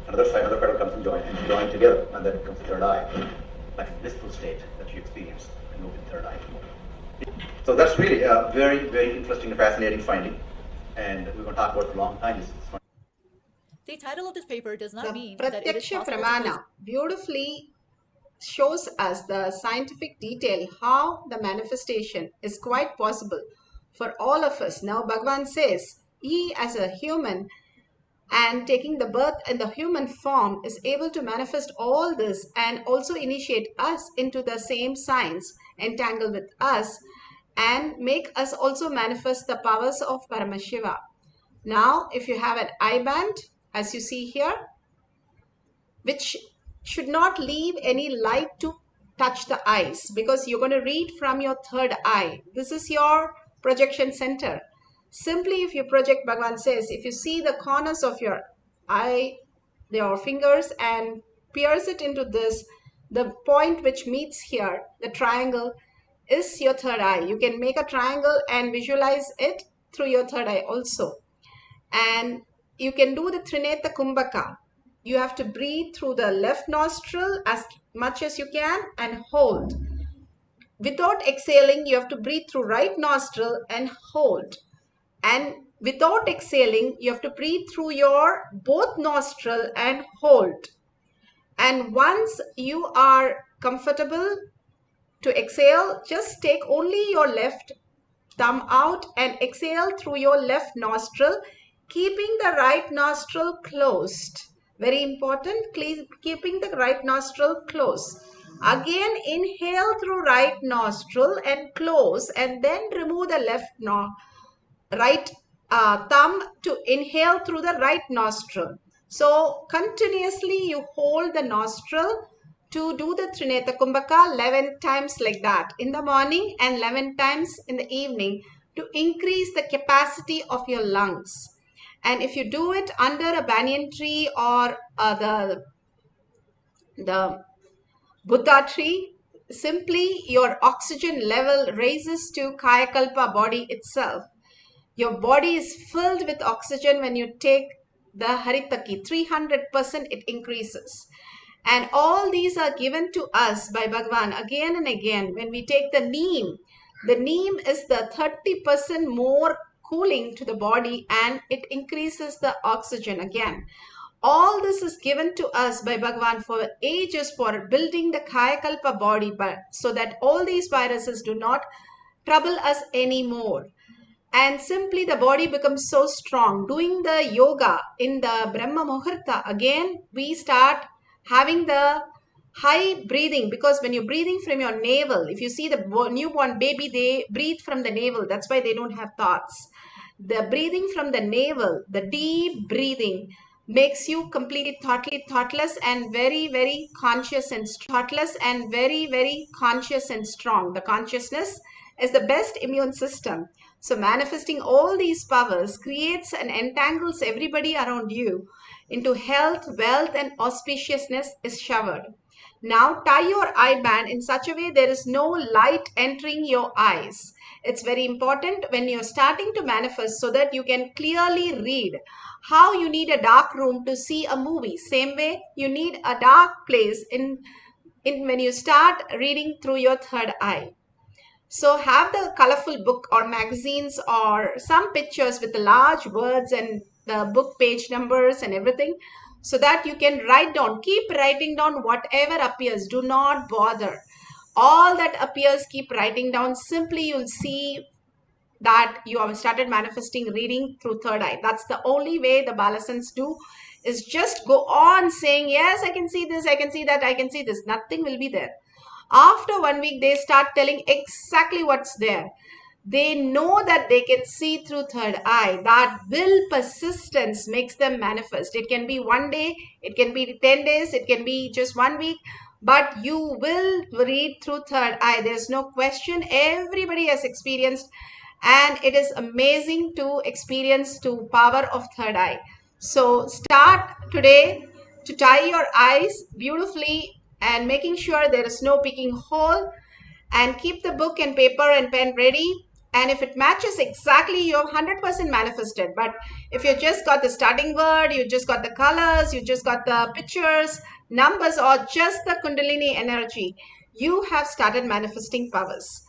another side, another pedal comes and join together, and then it comes the third eye, like a blissful state that you experience and move in third eye. So that's really a very, very interesting and fascinating finding, and we're going to talk about it for a long time. The title of this paper does not mean The that it is Pratyaksha possible Pramana beautifully shows us the scientific detail how the manifestation is quite possible for all of us. Now Bhagavan says, he as a human and taking the birth in the human form is able to manifest all this and also initiate us into the same science, entangle with us and make us also manifest the powers of Paramashiva. Now, if you have an eye band, as you see here, which should not leave any light to touch the eyes because you're going to read from your third eye. This is your projection center. Simply if you project, Bhagavan says, if you see the corners of your eye, your fingers, and pierce it into this, the point which meets here, the triangle, is your third eye. You can make a triangle and visualize it through your third eye also. And you can do the Trineta Kumbhaka. You have to breathe through the left nostril as much as you can and hold. Without exhaling, you have to breathe through right nostril and hold. And without exhaling, you have to breathe through your both nostril and hold. And once you are comfortable to exhale, just take only your left thumb out and exhale through your left nostril, keeping the right nostril closed. Very important, keeping the right nostril closed. Again, inhale through right nostril and close, and then remove the right thumb to inhale through the right nostril. So continuously you hold the nostril to do the Trineta Kumbhaka 11 times like that in the morning and 11 times in the evening to increase the capacity of your lungs. And if you do it under a banyan tree or the Buddha tree, simply your oxygen level raises to Kayakalpa body itself. Your body is filled with oxygen when you take the Haritaki. 300% it increases. And all these are given to us by Bhagavan again and again. When we take the neem is the 30% more cooling to the body and it increases the oxygen again. All this is given to us by Bhagavan for ages for building the Kayakalpa body, but so that all these viruses do not trouble us anymore. And simply the body becomes so strong. Doing the yoga in the Brahma Muhurta, again we start having the high breathing, because when you're breathing from your navel, if you see the newborn baby, they breathe from the navel. That's why they don't have thoughts. The breathing from the navel, the deep breathing, makes you completely thoughtless and very, very conscious and very conscious and strong. The consciousness is the best immune system. So manifesting all these powers creates and entangles everybody around you into health, wealth, and auspiciousness is showered. Now tie your eye band in such a way there is no light entering your eyes. It's very important when you're starting to manifest so that you can clearly read. How you need a dark room to see a movie. Same way you need a dark place in when you start reading through your third eye. So have the colorful book or magazines or some pictures with the large words and the book page numbers and everything, so that you can write down. Keep writing down whatever appears. Do not bother. All that appears, keep writing down. Simply you'll see that you have started manifesting reading through third eye. That's the only way the Balasans do, is just go on saying, yes, I can see this, I can see that, I can see this. Nothing will be there. After 1 week, they start telling exactly what's there. They know that they can see through third eye. That will persistence makes them manifest. It can be 1 day, it can be 10 days, it can be just 1 week, but you will read through third eye. There's no question. Everybody has experienced, and it is amazing to experience the power of third eye. So start today to tie your eyes beautifully and making sure there is no picking hole, and keep the book and paper and pen ready. And if it matches exactly, you have 100% manifested. But if you just got the starting word, you just got the colors, you just got the pictures, numbers, or just the Kundalini energy, you have started manifesting powers.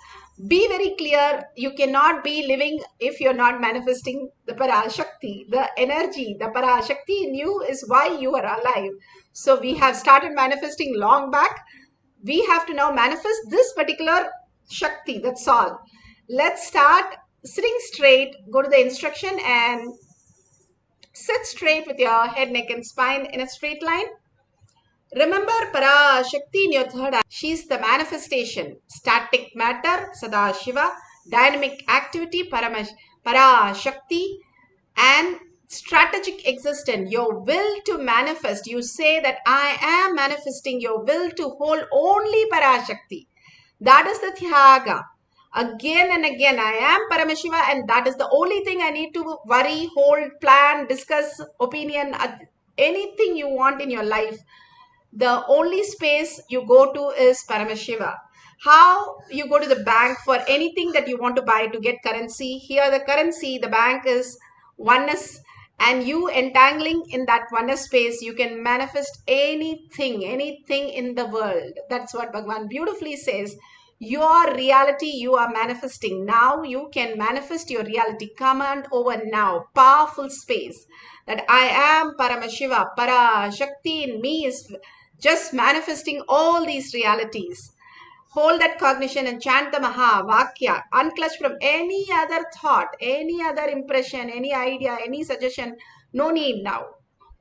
Be very clear. You cannot be living if you're not manifesting the Parashakti, the energy. The Parashakti in you is why you are alive. So we have started manifesting long back. We have to now manifest this particular Shakti. That's all. Let's start sitting straight. Go to the instruction and sit straight with your head, neck and spine in a straight line. Remember Parashakti in your third eye. She's the manifestation. Static matter, Sadashiva. Dynamic activity, Parashakti. And strategic existence, your will to manifest. You say that I am manifesting, your will to hold only Parashakti. That is the Thyaga. Again and again, I am Paramashiva, and that is the only thing I need to worry, hold, plan, discuss, opinion, anything you want in your life. The only space you go to is Paramashiva. How you go to the bank for anything that you want to buy to get currency. Here the currency, the bank is oneness, and you entangling in that oneness space, you can manifest anything in the world. That's what Bhagavan beautifully says. Your reality you are manifesting. Now you can manifest your reality. Command over now. Powerful space. That I am Paramashiva. Parashakti in me is just manifesting all these realities. Hold that cognition and chant the Maha Vakya. Unclutch from any other thought, any other impression, any idea, any suggestion. No need now.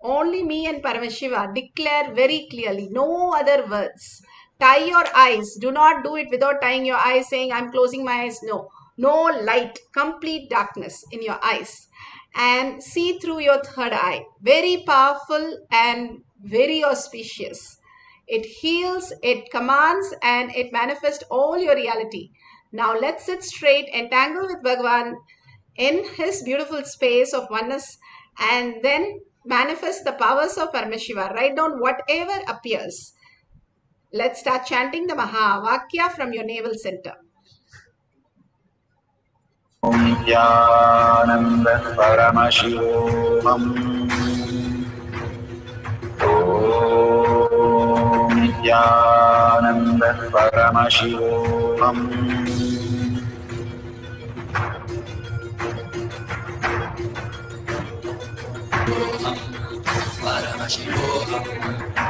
Only me and Paramashiva. Declare very clearly. No other words. Tie your eyes. Do not do it without tying your eyes, saying, I'm closing my eyes. No. No light. Complete darkness in your eyes. And see through your third eye. Very powerful and very auspicious. It heals, it commands, and it manifests all your reality. Now let's sit straight, entangle with Bhagavan in his beautiful space of oneness, and then manifest the powers of Paramashiva. Write down whatever appears. Let's start chanting the Maha Vakya from your navel center. Om Nithyananda Paramashivoham. Om Nithyananda Paramashivoham.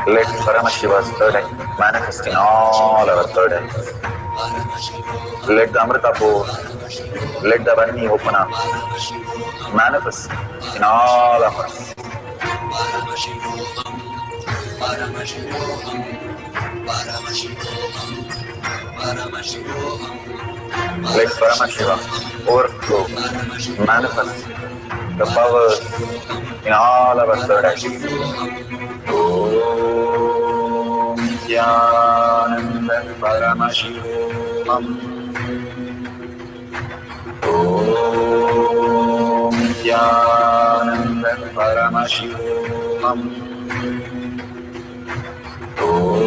Let Paramashiva's third eye manifest in all our third eyes. Let the Amrita pour, let the Vani open up, manifest in all of us. Let Paramashiva overflow, manifest the powers in all our third eyes. Om Nithyananda Paramashivam. Om Nithyananda Paramashivam. Om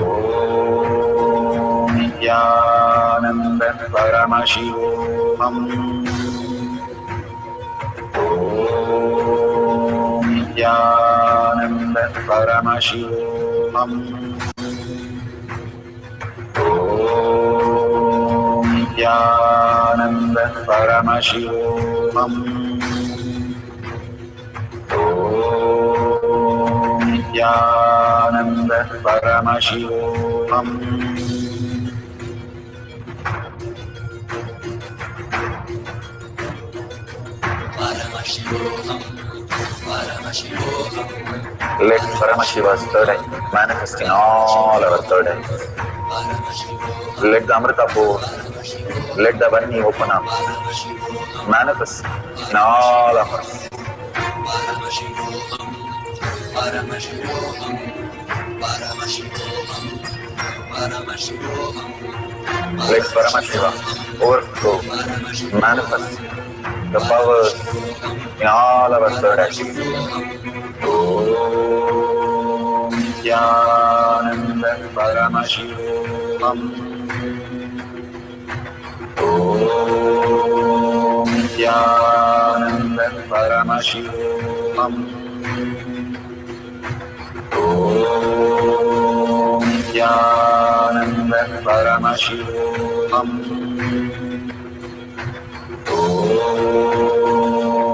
Om Nithyananda Paramashivoham. Om Nithyananda Paramashivoham. Om Nithyananda Paramashivoham. Om Nithyananda Paramashivoham. Let Paramashiva's third eye manifest in all our third eyes. Let the Amrita pour, let the Vani open up, manifest in all of us. Let Paramashiva overflow, manifest the powers in all our third eyes. Om Nithyananda Paramashivoham. Om Nithyananda Paramashivoham. Om Nithyananda Paramashivoham. Om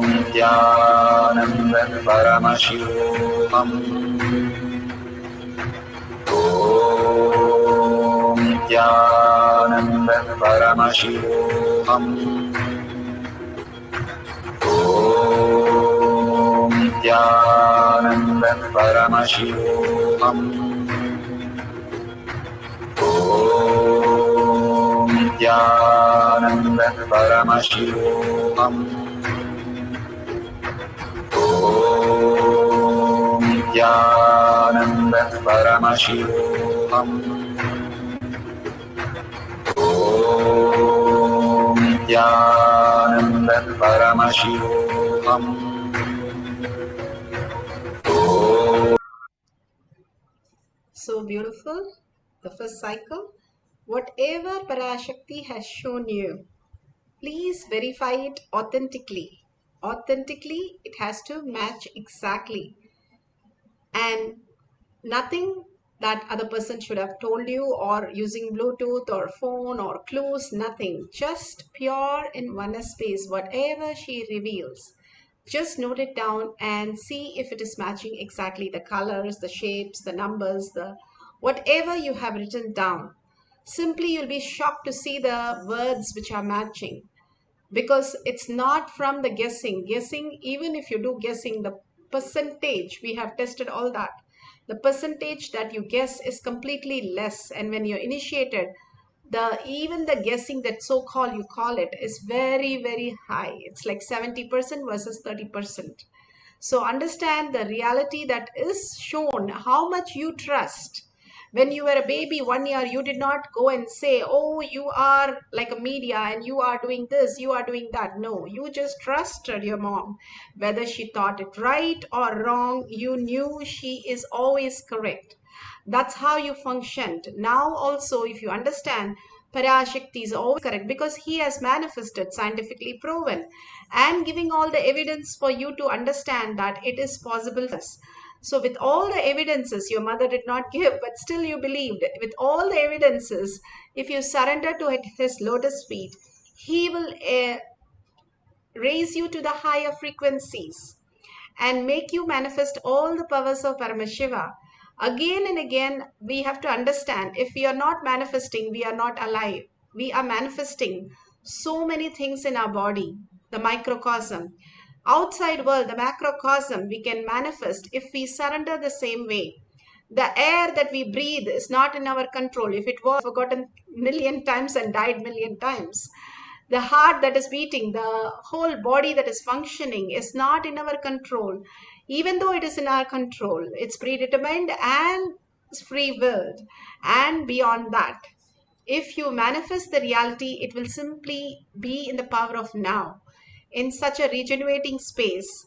Nithyananda Paramashivoham. Om Nithyananda Paramashivoham. Om Nithyananda Paramashivoham. Om Nithyananda Paramashivoham. Om Nithyananda Paramashivoham. Om Nithyananda Paramashivoham. So beautiful. The first cycle. Whatever Parashakti has shown you, please verify it authentically. Authentically, it has to match exactly. And nothing that other person should have told you, or using Bluetooth or phone or clues, nothing. Just pure in oneness space. Whatever she reveals, just note it down and see if it is matching exactly the colors, the shapes, the numbers, the whatever you have written down. Simply you'll be shocked to see the words which are matching, because it's not from the guessing. Even if you do guessing, the percentage, we have tested all that, the percentage that you guess is completely less. And when you're initiated, even the guessing that so-called you call it is very, very high. It's like 70% versus 30%. So understand the reality that is shown, how much you trust. When you were a baby, 1 year, you did not go and say, oh, you are like a media and you are doing this, you are doing that. No, you just trusted your mom. Whether she thought it right or wrong, you knew she is always correct. That's how you functioned. Now also, if you understand, Parashakti is always correct because he has manifested, scientifically proven, and giving all the evidence for you to understand that it is possible for us. So with all the evidences your mother did not give, but still you believed, with all the evidences, if you surrender to his lotus feet, he will raise you to the higher frequencies and make you manifest all the powers of Paramashiva. Again and again, we have to understand, if we are not manifesting, we are not alive. We are manifesting so many things in our body, the microcosm. Outside world, the macrocosm, we can manifest if we surrender the same way. The air that we breathe is not in our control. If it was, forgotten million times and died million times. The heart that is beating, the whole body that is functioning is not in our control. Even though it is in our control, it's predetermined and free willed. And beyond that, if you manifest the reality, it will simply be in the power of now, in such a regenerating space.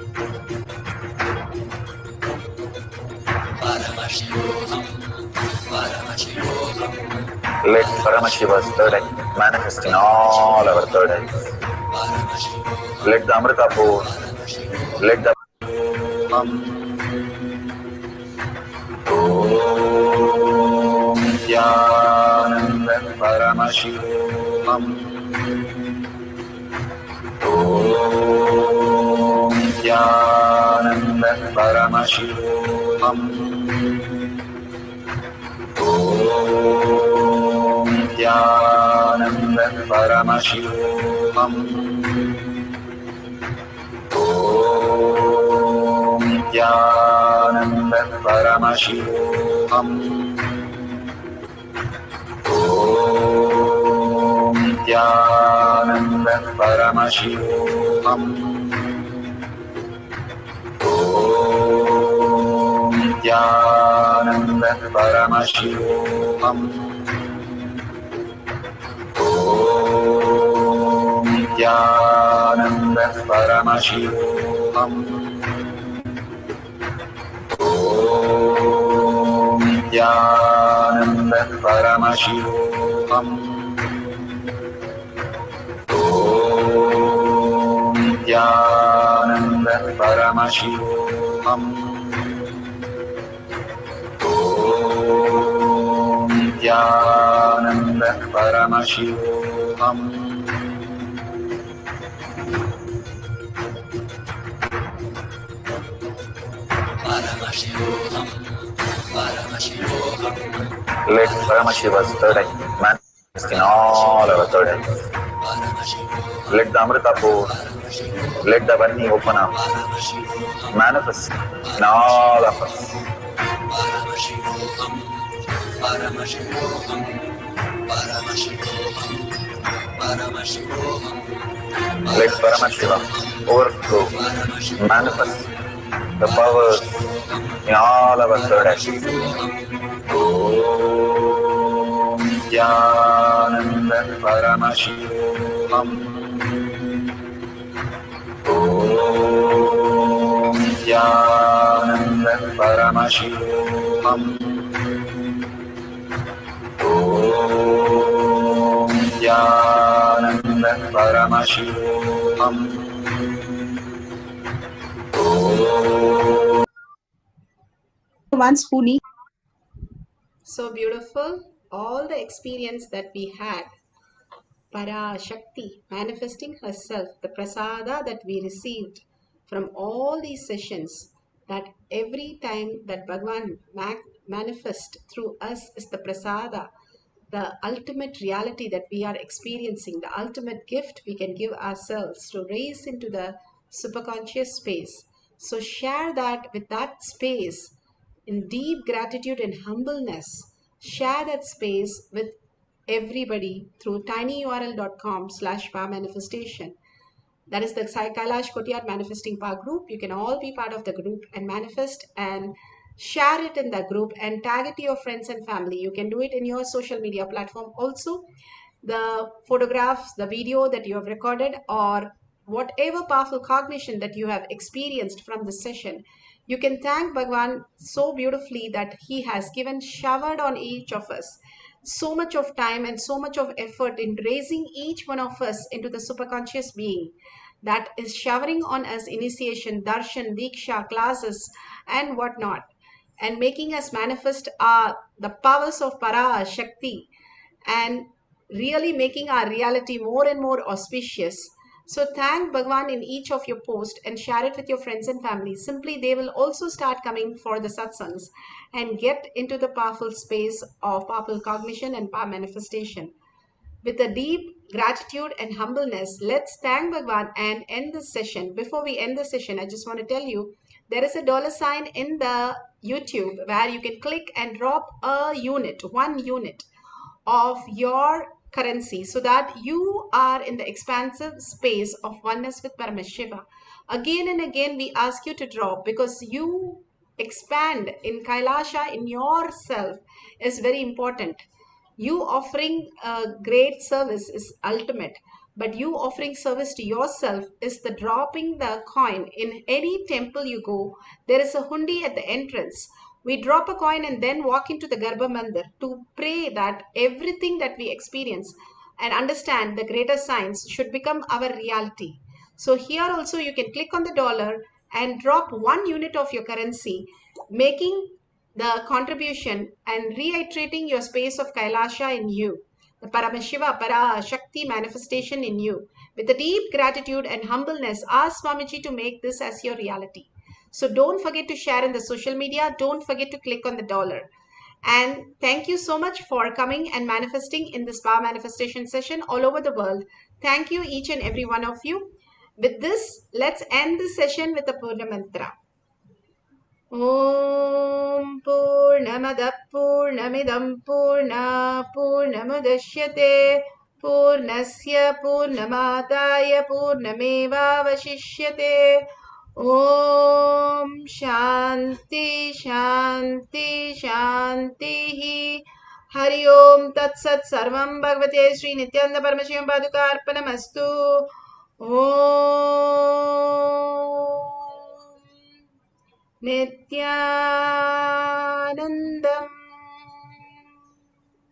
Paramashivoham, Paramashivoham, Let Paramashiva's third eye manifest in all our third eyes. Let the Amrita pour, let the Om Nithyananda Paramashivam. Om Nithyananda Paramashivam. Om Nithyananda Paramashivam. Om Nithyananda Paramashivam. Om Nithyananda Paramashivam. Om Nithyananda Paramashivam. Om Nithyananda Paramashivam. Om Nithyananda Paramashivam. Om Nithyananda Paramashivam. Om Nithyananda Paramashivam. Paramashivoham, Paramashivoham, Let Paramashiva's third eye manifest in all our third eyes. Let the Amrita pour, let the Varni open up, manifest in all of us. Paramashivoham, Paramashivoham, Paramashivoham, Paramashivoham, Let Paramashiva overflow, manifest the powers in all our third eyes. Om Nithyananda Paramashivam. Om Nithyananda Paramashivam. Om Nithyananda Paramashivam. Ones who need. So beautiful. All the experience that we had, Parashakti manifesting herself, the prasada that we received from all these sessions, that every time that Bhagavan manifests through us is the prasada, the ultimate reality that we are experiencing, the ultimate gift we can give ourselves to raise into the superconscious space. So share that with that space in deep gratitude and humbleness. Share that space with everybody through tinyurl.com/power-manifestation. That is the Kailash Kotiyar Manifesting Power group. You can all be part of the group and manifest and share it in the group and tag it to your friends and family. You can do it in your social media platform also. The photographs, the video that you have recorded, or whatever powerful cognition that you have experienced from this session, you can thank Bhagavan so beautifully that he has showered on each of us so much of time and so much of effort in raising each one of us into the superconscious being that is showering on us initiation, darshan, diksha, classes, and whatnot, and making us manifest the powers of Parashakti and really making our reality more and more auspicious. So thank Bhagavan in each of your posts and share it with your friends and family. Simply, they will also start coming for the satsangs and get into the powerful space of powerful cognition and power manifestation. With a deep gratitude and humbleness, let's thank Bhagavan and end this session. Before we end the session, I just want to tell you, there is a $sign in the YouTube where you can click and drop a unit, 1 unit of your currency, so that you are in the expansive space of oneness with Paramashiva. Again and again, we ask you to drop because you expand in Kailasa in yourself is very important. You offering a great service is ultimate, but you offering service to yourself is the dropping the coin. In any temple you go, there is a hundi at the entrance We drop a coin and then walk into the Garbha Mandir to pray that everything that we experience and understand the greater science should become our reality. So here also you can click on the dollar and drop 1 unit of your currency, making the contribution and reiterating your space of Kailasa in you, the Paramashiva, Parashakti manifestation in you. With a deep gratitude and humbleness, ask Swamiji to make this as your reality. So don't forget to share in the social media. Don't forget to click on the dollar. And thank you so much for coming and manifesting in this power manifestation session all over the world. Thank you, each and every one of you. With this, let's end this session with a Purna Mantra. Om Purnamada Purnamidam Purna Purnamudashyate Purnasya Purnamadaya Purnameva Vashishyate. Om Shanti Shanti Shanti. Hari Om Tat Sat Sarvam Bhagavate Sri Nithyananda Paramashivam Padukarpanamastu. Om Nithyanandam